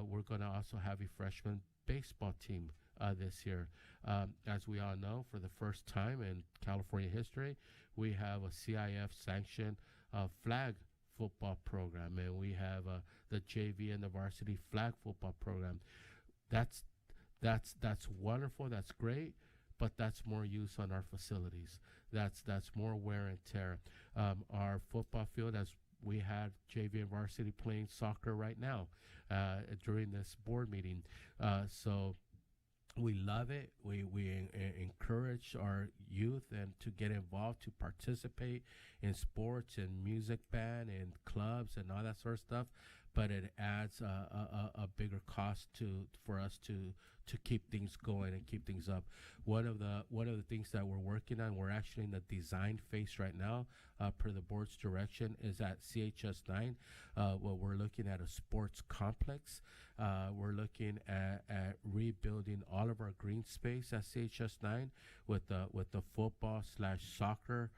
we're going to also have a freshman baseball team this year. As we all know, for the first time in California history, we have a CIF-sanctioned flag football program, and we have the JV and the varsity flag football program. That's wonderful. That's great, but that's more use on our facilities. That's more wear and tear. Our football field, as we had JV and varsity playing soccer right now during this board meeting. So we love it. We encourage our youth and to get involved, to participate in sports and music band and clubs and all that sort of stuff. But it adds a bigger cost for us to keep things going and keep things up. One of the things that we're working on, we're actually in the design phase right now, per the board's direction, is at CHS 9. Well, we're looking at a sports complex. We're looking at rebuilding all of our green space at CHS 9 with the football/soccer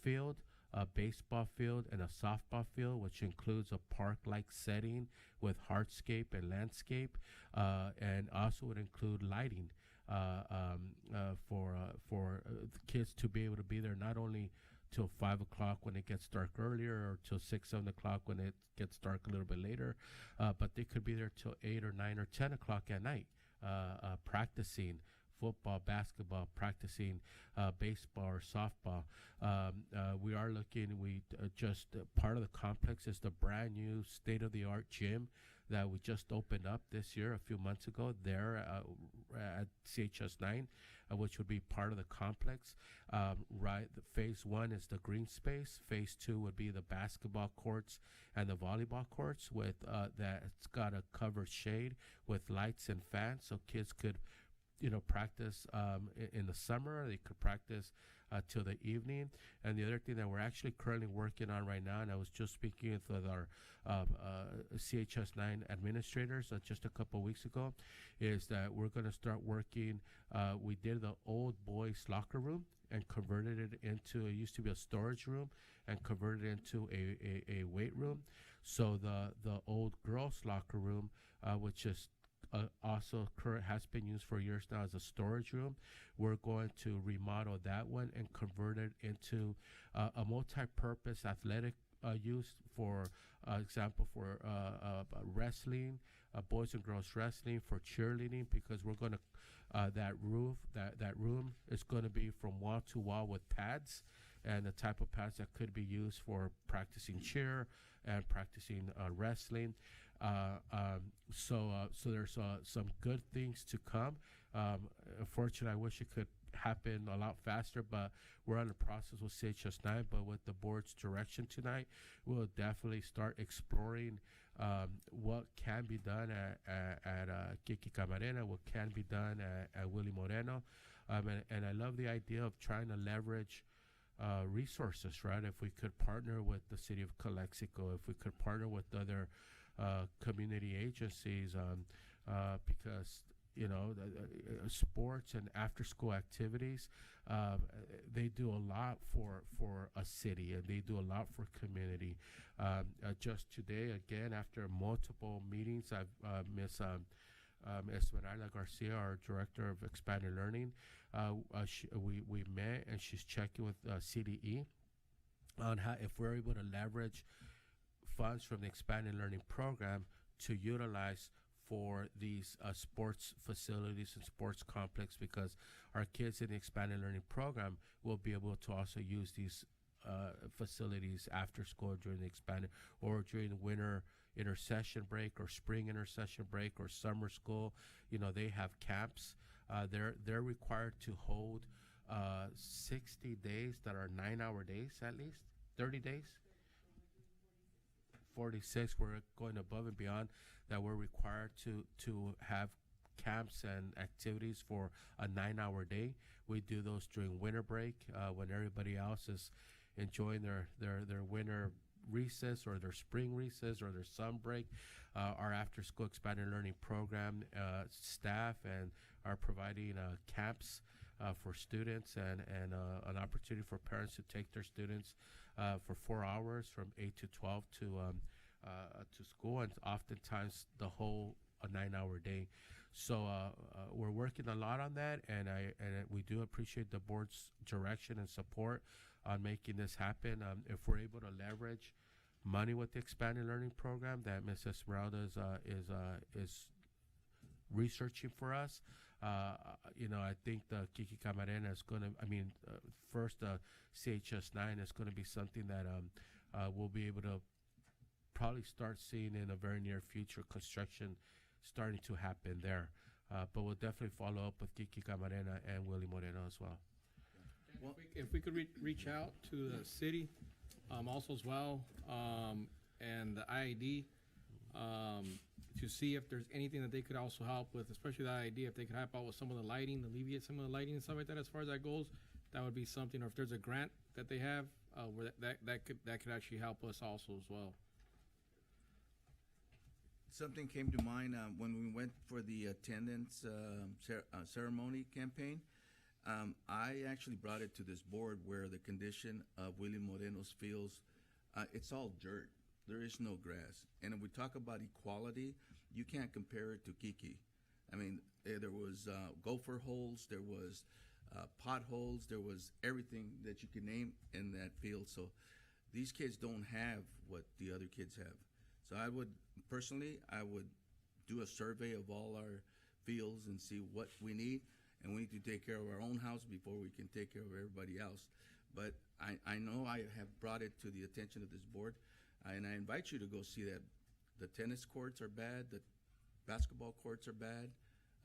field, a baseball field, and a softball field, which includes a park-like setting with hardscape and landscape, and also would include lighting for the kids to be able to be there not only till 5 o'clock when it gets dark earlier, or till 6, 7 o'clock when it gets dark a little bit later, but they could be there till 8 or 9 or 10 o'clock at night, practicing football, basketball, practicing baseball or softball. We are looking, part of the complex is the brand new state-of-the-art gym that we just opened up this year, a few months ago, there at CHS 9, which would be part of the complex. Phase 1 is the green space. Phase 2 would be the basketball courts and the volleyball courts with that's got a covered shade with lights and fans, so kids could practice in the summer. They could practice till the evening. And the other thing that we're actually currently working on right now, and I was just speaking with our CHS 9 administrators just a couple of weeks ago, is that we're going to start working. We did the old boys locker room and converted it into, it used to be a storage room, and converted it into a weight room. So the old girls locker room, which is also has been used for years now as a storage room, we're going to remodel that one and convert it into a multi-purpose athletic use, for example, for wrestling, boys and girls wrestling, for cheerleading, because we're going to that room is going to be from wall to wall with pads, and the type of pads that could be used for practicing cheer and practicing wrestling. So there's some good things to come. Unfortunately, I wish it could happen a lot faster, but we're on the process with CHS 9. But with the board's direction tonight, we'll definitely start exploring what can be done at Kiki Camarena, what can be done at Willie Moreno. And I love the idea of trying to leverage resources, right? If we could partner with the city of Calexico, if we could partner with other community agencies, because sports and after school activities. They do a lot for a city, and they do a lot for community. Just today, again, after multiple meetings, I've Esmeralda Garcia, our director of expanded learning, we met, and she's checking with CDE on how, if we're able to leverage funds from the expanded learning program to utilize for these sports facilities and sports complex, because our kids in the expanded learning program will be able to also use these facilities after school during the expanded, or during the winter intercession break, or spring intercession break, or summer school. They have camps. They're required to hold 60 days that are 9-hour days, at least 30 days. 46. We're going above and beyond that. We're required to have camps and activities for a 9-hour day. We do those during winter break, when everybody else is enjoying their winter recess, or their spring recess, or their summer break. Our after school expanded learning program staff and are providing camps for students, and an opportunity for parents to take their students for 4 hours from 8 to 12 to school, and oftentimes the whole 9-hour day. So we're working a lot on that, and we do appreciate the board's direction and support on making this happen. If we're able to leverage money with the expanded learning program that Ms. Esmeralda is researching for us, I think the Kiki Camarena is going to, first CHS 9 is going to be something that we'll be able to probably start seeing in a very near future, construction starting to happen there. But we'll definitely follow up with Kiki Camarena and Willie Moreno as well. Well, if we could reach out to the city also as well, and the IID, to see if there's anything that they could also help with, especially the IID, if they could help out with some of the lighting, alleviate some of the lighting and stuff like that. As far as that goes, that would be something. Or if there's a grant that they have, where that could actually help us also as well. Something came to mind when we went for the attendance ceremony campaign. I actually brought it to this board where the condition of Willie Moreno's fields, it's all dirt. There is no grass. And if we talk about equality, you can't compare it to Kiki. There was gopher holes, there was potholes, there was everything that you could name in that field. So these kids don't have what the other kids have. So I would do a survey of all our fields and see what we need. And we need to take care of our own house before we can take care of everybody else. But I know I have brought it to the attention of this board, and I invite you to go see that. The tennis courts are bad. The basketball courts are bad.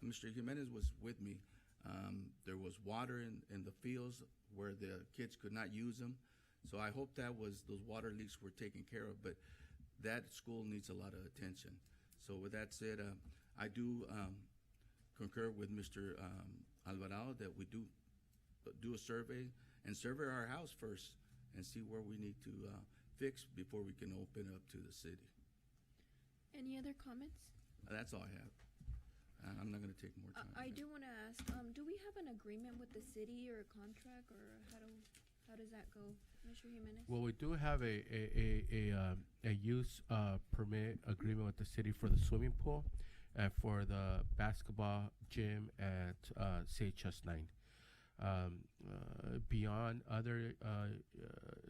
Mr. Jimenez was with me. There was water in the fields where the kids could not use them. So I hope those water leaks were taken care of. But that school needs a lot of attention. So with that said, I do concur with Mr. Alvarado that we do a survey and survey our house first and see where we need to fix before we can open up to the city. Any other comments? That's all I have. I'm not going to take more time. I do want to ask, do we have an agreement with the city or a contract, or how does that go, Mr. Jimenez? Well, we do have a use permit agreement with the city for the swimming pool and for the basketball gym at CHS 9. Beyond other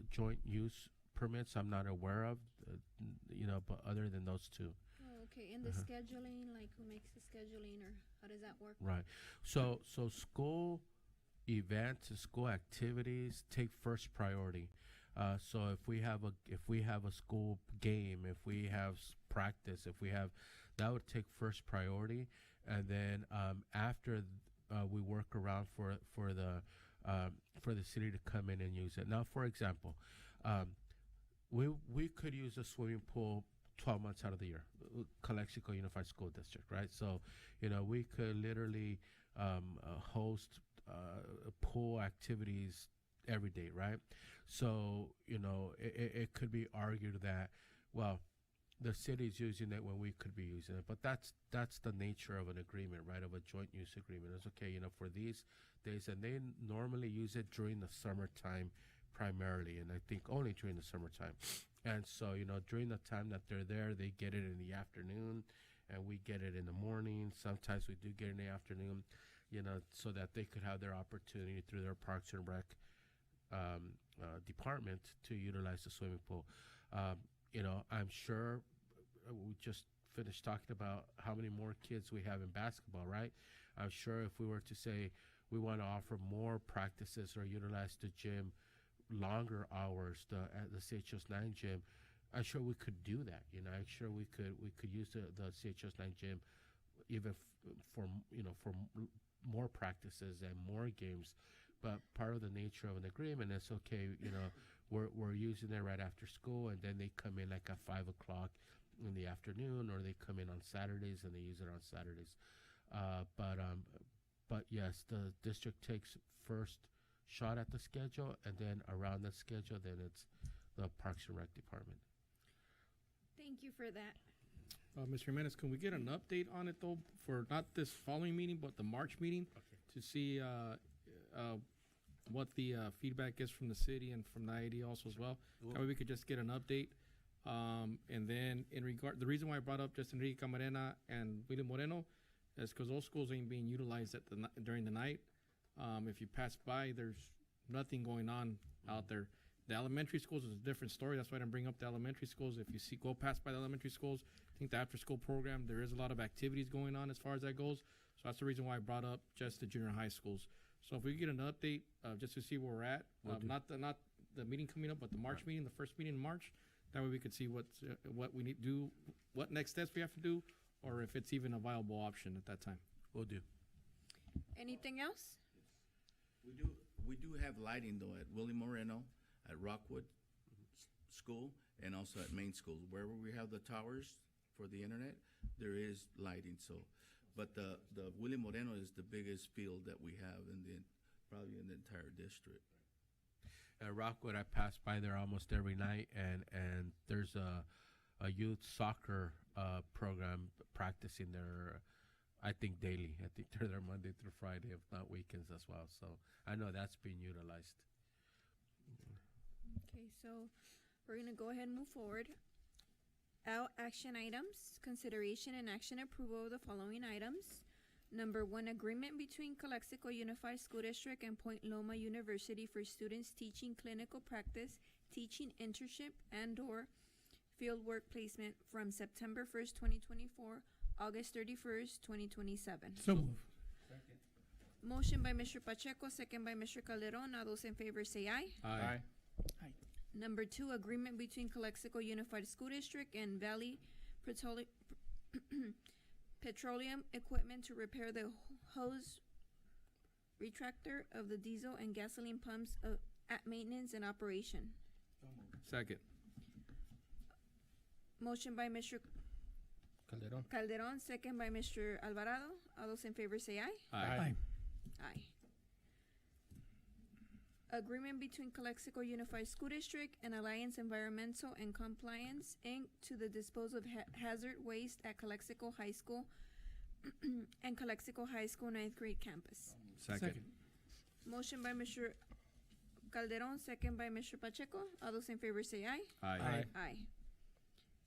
joint use permits, I'm not aware of, but other than those two. Oh, okay. And the scheduling, like who makes the scheduling, or how does that work? Right. So school events and school activities take first priority. So if we have a school game, if we have practice, that would take first priority, and then after we work around for the city to come in and use it. Now, for example, we could use a swimming pool 12 months out of the year, Calexico Unified School District, right? So, we could literally host pool activities every day, right? So, it could be argued that, well, the city's using it when we could be using it. But that's the nature of an agreement, right? Of a joint use agreement. It's okay, for these days, and they normally use it during the summertime primarily, and I think only during the summertime. And so, during the time that they're there, they get it in the afternoon, and we get it in the morning. Sometimes we do get it in the afternoon, so that they could have their opportunity through their Parks and Rec department to utilize the swimming pool. I'm sure we just finished talking about how many more kids we have in basketball, right? I'm sure if we were to say we want to offer more practices or utilize the gym longer hours, the CHS 9 gym, I'm sure we could do that. I'm sure we could use the CHS 9 gym even for more practices and more games. But part of the nature of an agreement is, okay, we're using it right after school, and then they come in like at 5 o'clock in the afternoon, or they come in on Saturdays and they use it on Saturdays. But yes, the district takes first shot at the schedule, and then around the schedule, then it's the Parks and Rec department. Thank you for that. Mr. Jimenez, can we get an update on it though, for not this following meeting, but the March meeting, to see what the feedback is from the city and from the IAD also as well? That way we could just get an update. And then the reason why I brought up just Enrique Camarena and William Moreno is because those schools ain't being utilized during the night. If you pass by, there's nothing going on out there. The elementary schools is a different story. That's why I didn't bring up the elementary schools. If you go past by the elementary schools, I think the after-school program, there is a lot of activities going on as far as that goes. So that's the reason why I brought up just the junior high schools. So if we could get an update just to see where we're at, not the meeting coming up, but the March meeting, the first meeting in March, that way we could see what we need to do, what next steps we have to do, or if it's even a viable option at that time. We'll do. Anything else? We do have lighting though at Willie Moreno, at Rockwood School, and also at Main School. Wherever we have the towers for the internet, there is lighting. So, but the Willie Moreno is the biggest field that we have probably in the entire district. At Rockwood, I pass by there almost every night, and there's a youth soccer program practicing there. I think daily. I think they're there Monday through Friday, if not weekends as well. So I know that's being utilized. Okay, so we're going to go ahead and move forward. Our action items, consideration and action approval of the following items. Number 1, agreement between Calexico Unified School District and Point Loma University for students teaching clinical practice, teaching internship, and/or field work placement from September 1st, 2024, August 31st, 2027. So move. Motion by Mr. Pacheco, second by Mr. Calderon. All those in favor say aye. Aye. Number 2, agreement between Calexico Unified School District and Valley Petroleum Equipment to repair the hose retractor of the diesel and gasoline pumps at maintenance and operation. Second. Motion by Mr. Calderon, second by Mr. Alvarado. All those in favor say aye. Aye. Aye. Agreement between Calexico Unified School District and Alliance Environmental and Compliance, Inc. to the disposal of hazard waste at Calexico High School and Calexico High School 9th grade campus. Second. Motion by Mr. Calderon, second by Mr. Pacheco. All those in favor say aye. Aye. Aye.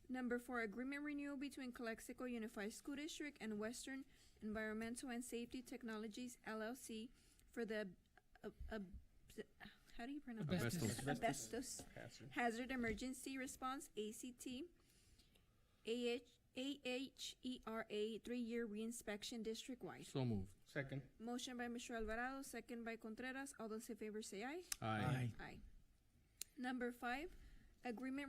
Number 4, agreement renewal between Calexico Unified School District and Western Environmental and Safety Technologies, LLC, for the how do you pronounce Asbestos. Hazard Emergency Response, ACT, AHERA 3-year reinspection district-wide. So moved. Second. Motion by Mr. Alvarado, second by Contreras. All those in favor say aye. Aye. Aye. Number 5, agreement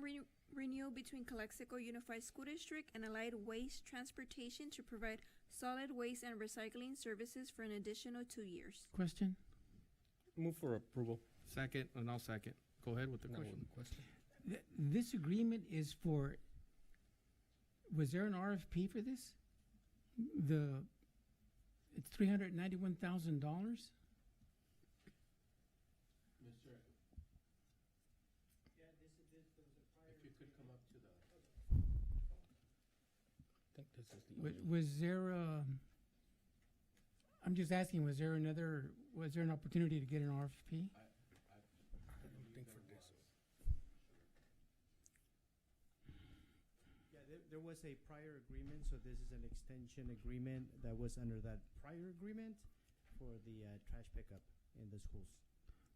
renewal between Calexico Unified School District and Allied Waste Transportation to provide solid waste and recycling services for an additional 2 years. Question? Move for approval. Second, and I'll second. Go ahead with the question. This agreement is for, was there an RFP for this? It's $391,000? If you could come up to the think this is the Was there, I'm just asking, was there an opportunity to get an RFP? I don't think for this. Yeah, there was a prior agreement, so this is an extension agreement that was under that prior agreement for the trash pickup in the schools.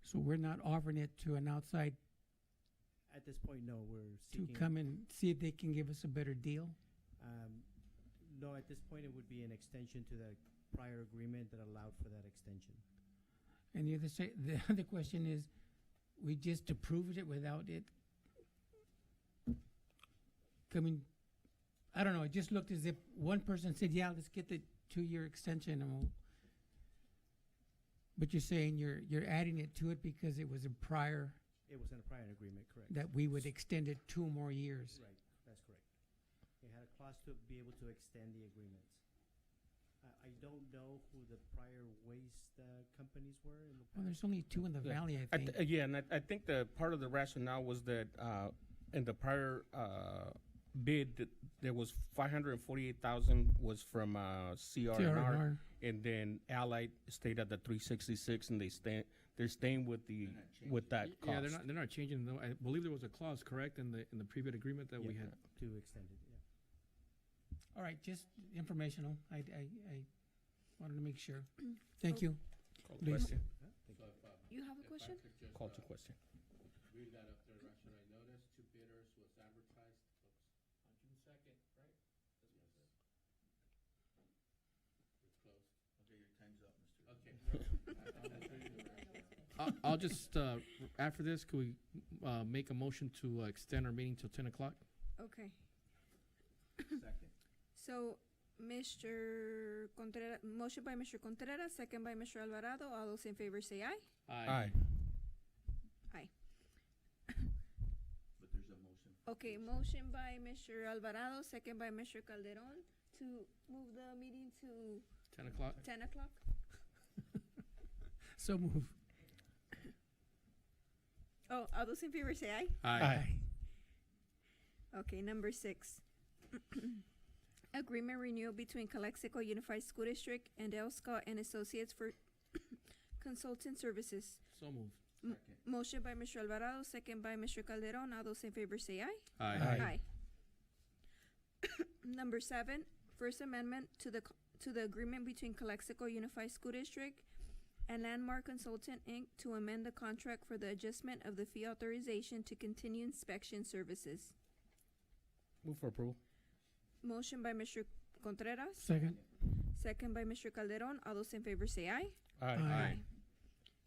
So we're not offering it to an outside At this point, no, we're to seeking. come and see if they can give us a better deal? No, at this point, it would be an extension to the prior agreement that allowed for that extension. And the other question is, we just approved it without it coming, I don't know, it just looked as if one person said, yeah, let's get the 2-year extension. But you're saying you're adding it to it because it was a prior, It was in a prior agreement, correct? that we would extend it 2 more years. Right, that's correct. It had a clause to be able to extend the agreements. I don't know who the prior waste companies were in the Well, past. there's only 2 in the Yeah. valley, I think. Yeah, and I think the part of the rationale was that in the prior bid, there was 548,000 was from CR&R, TRNR. and then Allied stayed at the 366, and they're staying with that cost. Yeah, they're not changing. I believe there was a clause, correct, in the previous agreement that we Yeah, had. to extend it, yeah. All right, just informational. I wanted to make sure. Thank you. Call to Please. question. You have a question? Call to question. Read that up there, Russian. I noticed 2 bidders was advertised, on June 2nd, right? It's closed. Okay, your time's up, Mr. Okay. I'll just, after this, could we make a motion to extend our meeting till 10 o'clock? Okay. Second. So, Mr. Contreras, motion by Mr. Contreras, second by Mr. Alvarado. All those in favor say aye. Aye. But there's a motion. Okay, motion by Mr. Alvarado, second by Mr. Calderon to move the meeting to 10 o'clock? 10 o'clock. So move. Oh, all those in favor say aye. Aye. Okay, number 6. Agreement renewal between Calexico Unified School District and L. Scott and Associates for consultant services. So moved. Second. Motion by Mr. Alvarado, second by Mr. Calderon. All those in favor say aye. Aye. Number 7, first amendment to the agreement between Calexico Unified School District and Landmark Consultant, Inc. to amend the contract for the adjustment of the fee authorization to continue inspection services. Move for approval. Motion by Mr. Contreras, Second. second by Mr. Calderon. All those in favor say aye. Aye.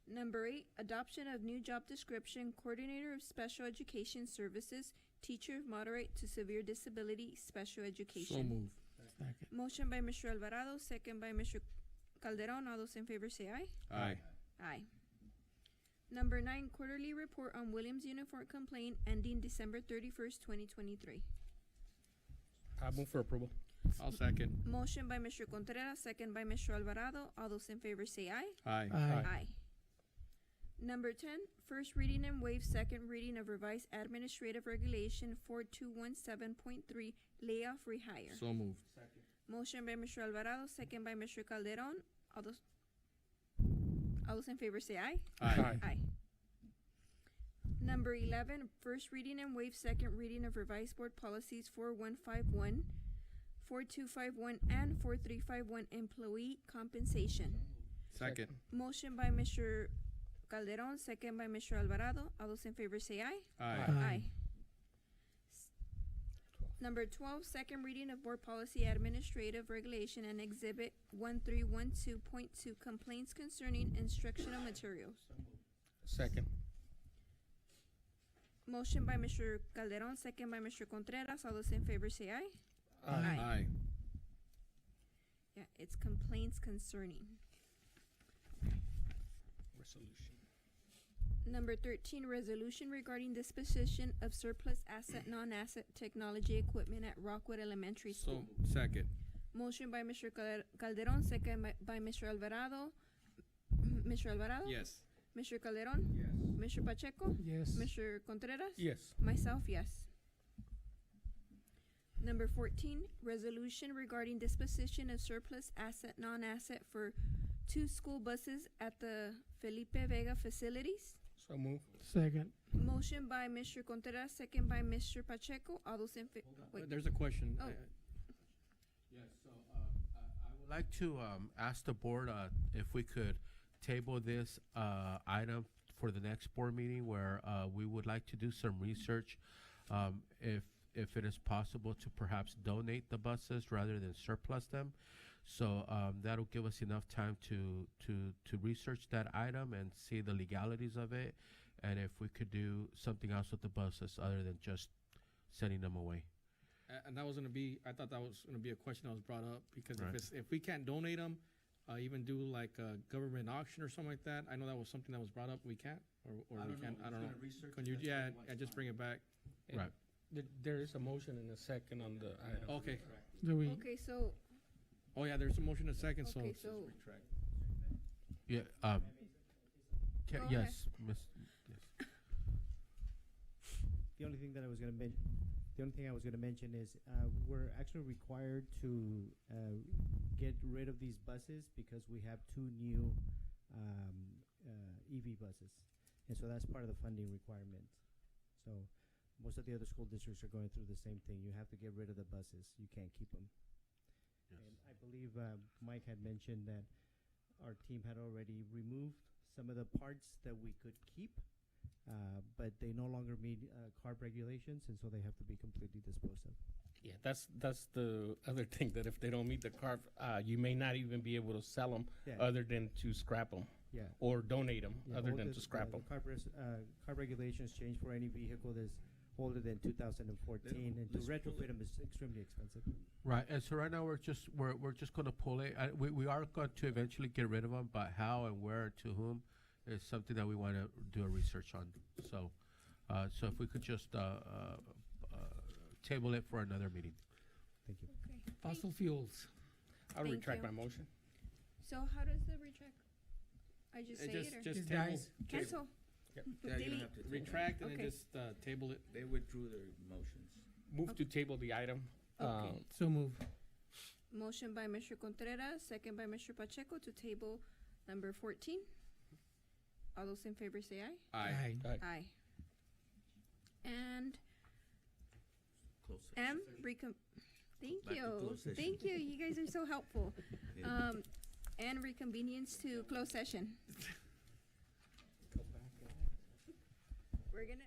Number 8, adoption of new job description, coordinator of special education services, teacher of moderate to severe disability, special education. So moved. Second. Motion by Mr. Alvarado, second by Mr. Calderon. All those in favor say aye. Aye. Aye. Number 9, quarterly report on Williams Uniform complaint ending December 31st, 2023. I move for approval. I'll second. Motion by Mr. Contreras, second by Mr. Alvarado. All those in favor say aye. Aye. Aye. Number 10, first reading and waive second reading of revised administrative regulation 4217.3, layoff rehire. So moved. Motion by Mr. Alvarado, second by Mr. Calderon. All those in favor say aye. Aye. Aye. Number 11, first reading and waive second reading of revised board policies 4151, 4251, and 4351, employee compensation. Second. Motion by Mr. Calderon, second by Mr. Alvarado. All those in favor say aye. Aye. Number 12, second reading of board policy administrative regulation and exhibit 1312.2, complaints concerning instructional materials. Second. Motion by Mr. Calderon, second by Mr. Contreras. All those in favor say aye. Aye. Aye. Yeah, it's complaints concerning. Resolution. Number 13, resolution regarding disposition of surplus asset, non-asset technology equipment at Rockwood Elementary School. So, second. Motion by Mr. Calderon, second by Mr. Alvarado. Mr. Alvarado? Yes. Mr. Calderon? Yes. Mr. Pacheco? Yes. Mr. Contreras? Yes. Myself, yes. Number 14, resolution regarding disposition of surplus asset, non-asset for 2 school buses at the Felipe Vega facilities. So move. Second. Motion by Mr. Contreras, second by Mr. Pacheco. All those in favor? Wait. There's a question. Oh. Yes, so I would like to ask the board if we could table this item for the next board meeting where we would like to do some research if it is possible to perhaps donate the buses rather than surplus them. So that'll give us enough time to research that item and see the legalities of it, and if we could do something else with the buses other than just sending them away. And that was gonna be, I thought that was gonna be a question that was brought up, because Right. if we can't donate them, even do like a government auction or something like that. I know that was something that was brought up. We can't, or we can. I don't know. Can you, yeah, just bring it back. Right. There is a motion and a second on the item. Okay. Do we, Okay, so, Oh yeah, there's a motion and a second. okay, So so, Yeah. Go ahead. Yes, Miss. Yes. The only thing that I was gonna mention is, we're actually required to, get rid of these buses because we have 2 new, EV buses. And so that's part of the funding requirement. So most of the other school districts are going through the same thing. You have to get rid of the buses. You can't keep them. Yes. And I believe, Mike had mentioned that our team had already removed some of the parts that we could keep, but they no longer meet CARB regulations, and so they have to be completely disposed of. Yeah, that's the other thing, that if they don't meet the CARB, you may not even be able to sell them Yeah. other than to scrap them Yeah. or donate them Yeah, other all than the- to scrap the them. CARB regulations change for any vehicle that's older than 2014, and to retrofit them is extremely expensive. Right, and so right now we're just going to pull it. We are going to eventually get rid of them, but how and where and to whom is something that we want to do a research on. So, so if we could just table it for another meeting. Thank you. okay. fossil fuels. I'll Thank retract you. my motion. So how does the retract? I just say it or? Just table, dies. Cancel? Yeah, you don't Delete. have to. retract, and Okay. then just table it. They withdrew their motions. Move to table the item. Okay. So move. Motion by Mr. Contreras, second by Mr. Pacheco to table number 14. All those in favor say aye. Aye. Aye. And Close session. Thank Back to you. closed session. Thank you. You guys are so helpful. Yeah. And reconvenience to closed session. We're gonna.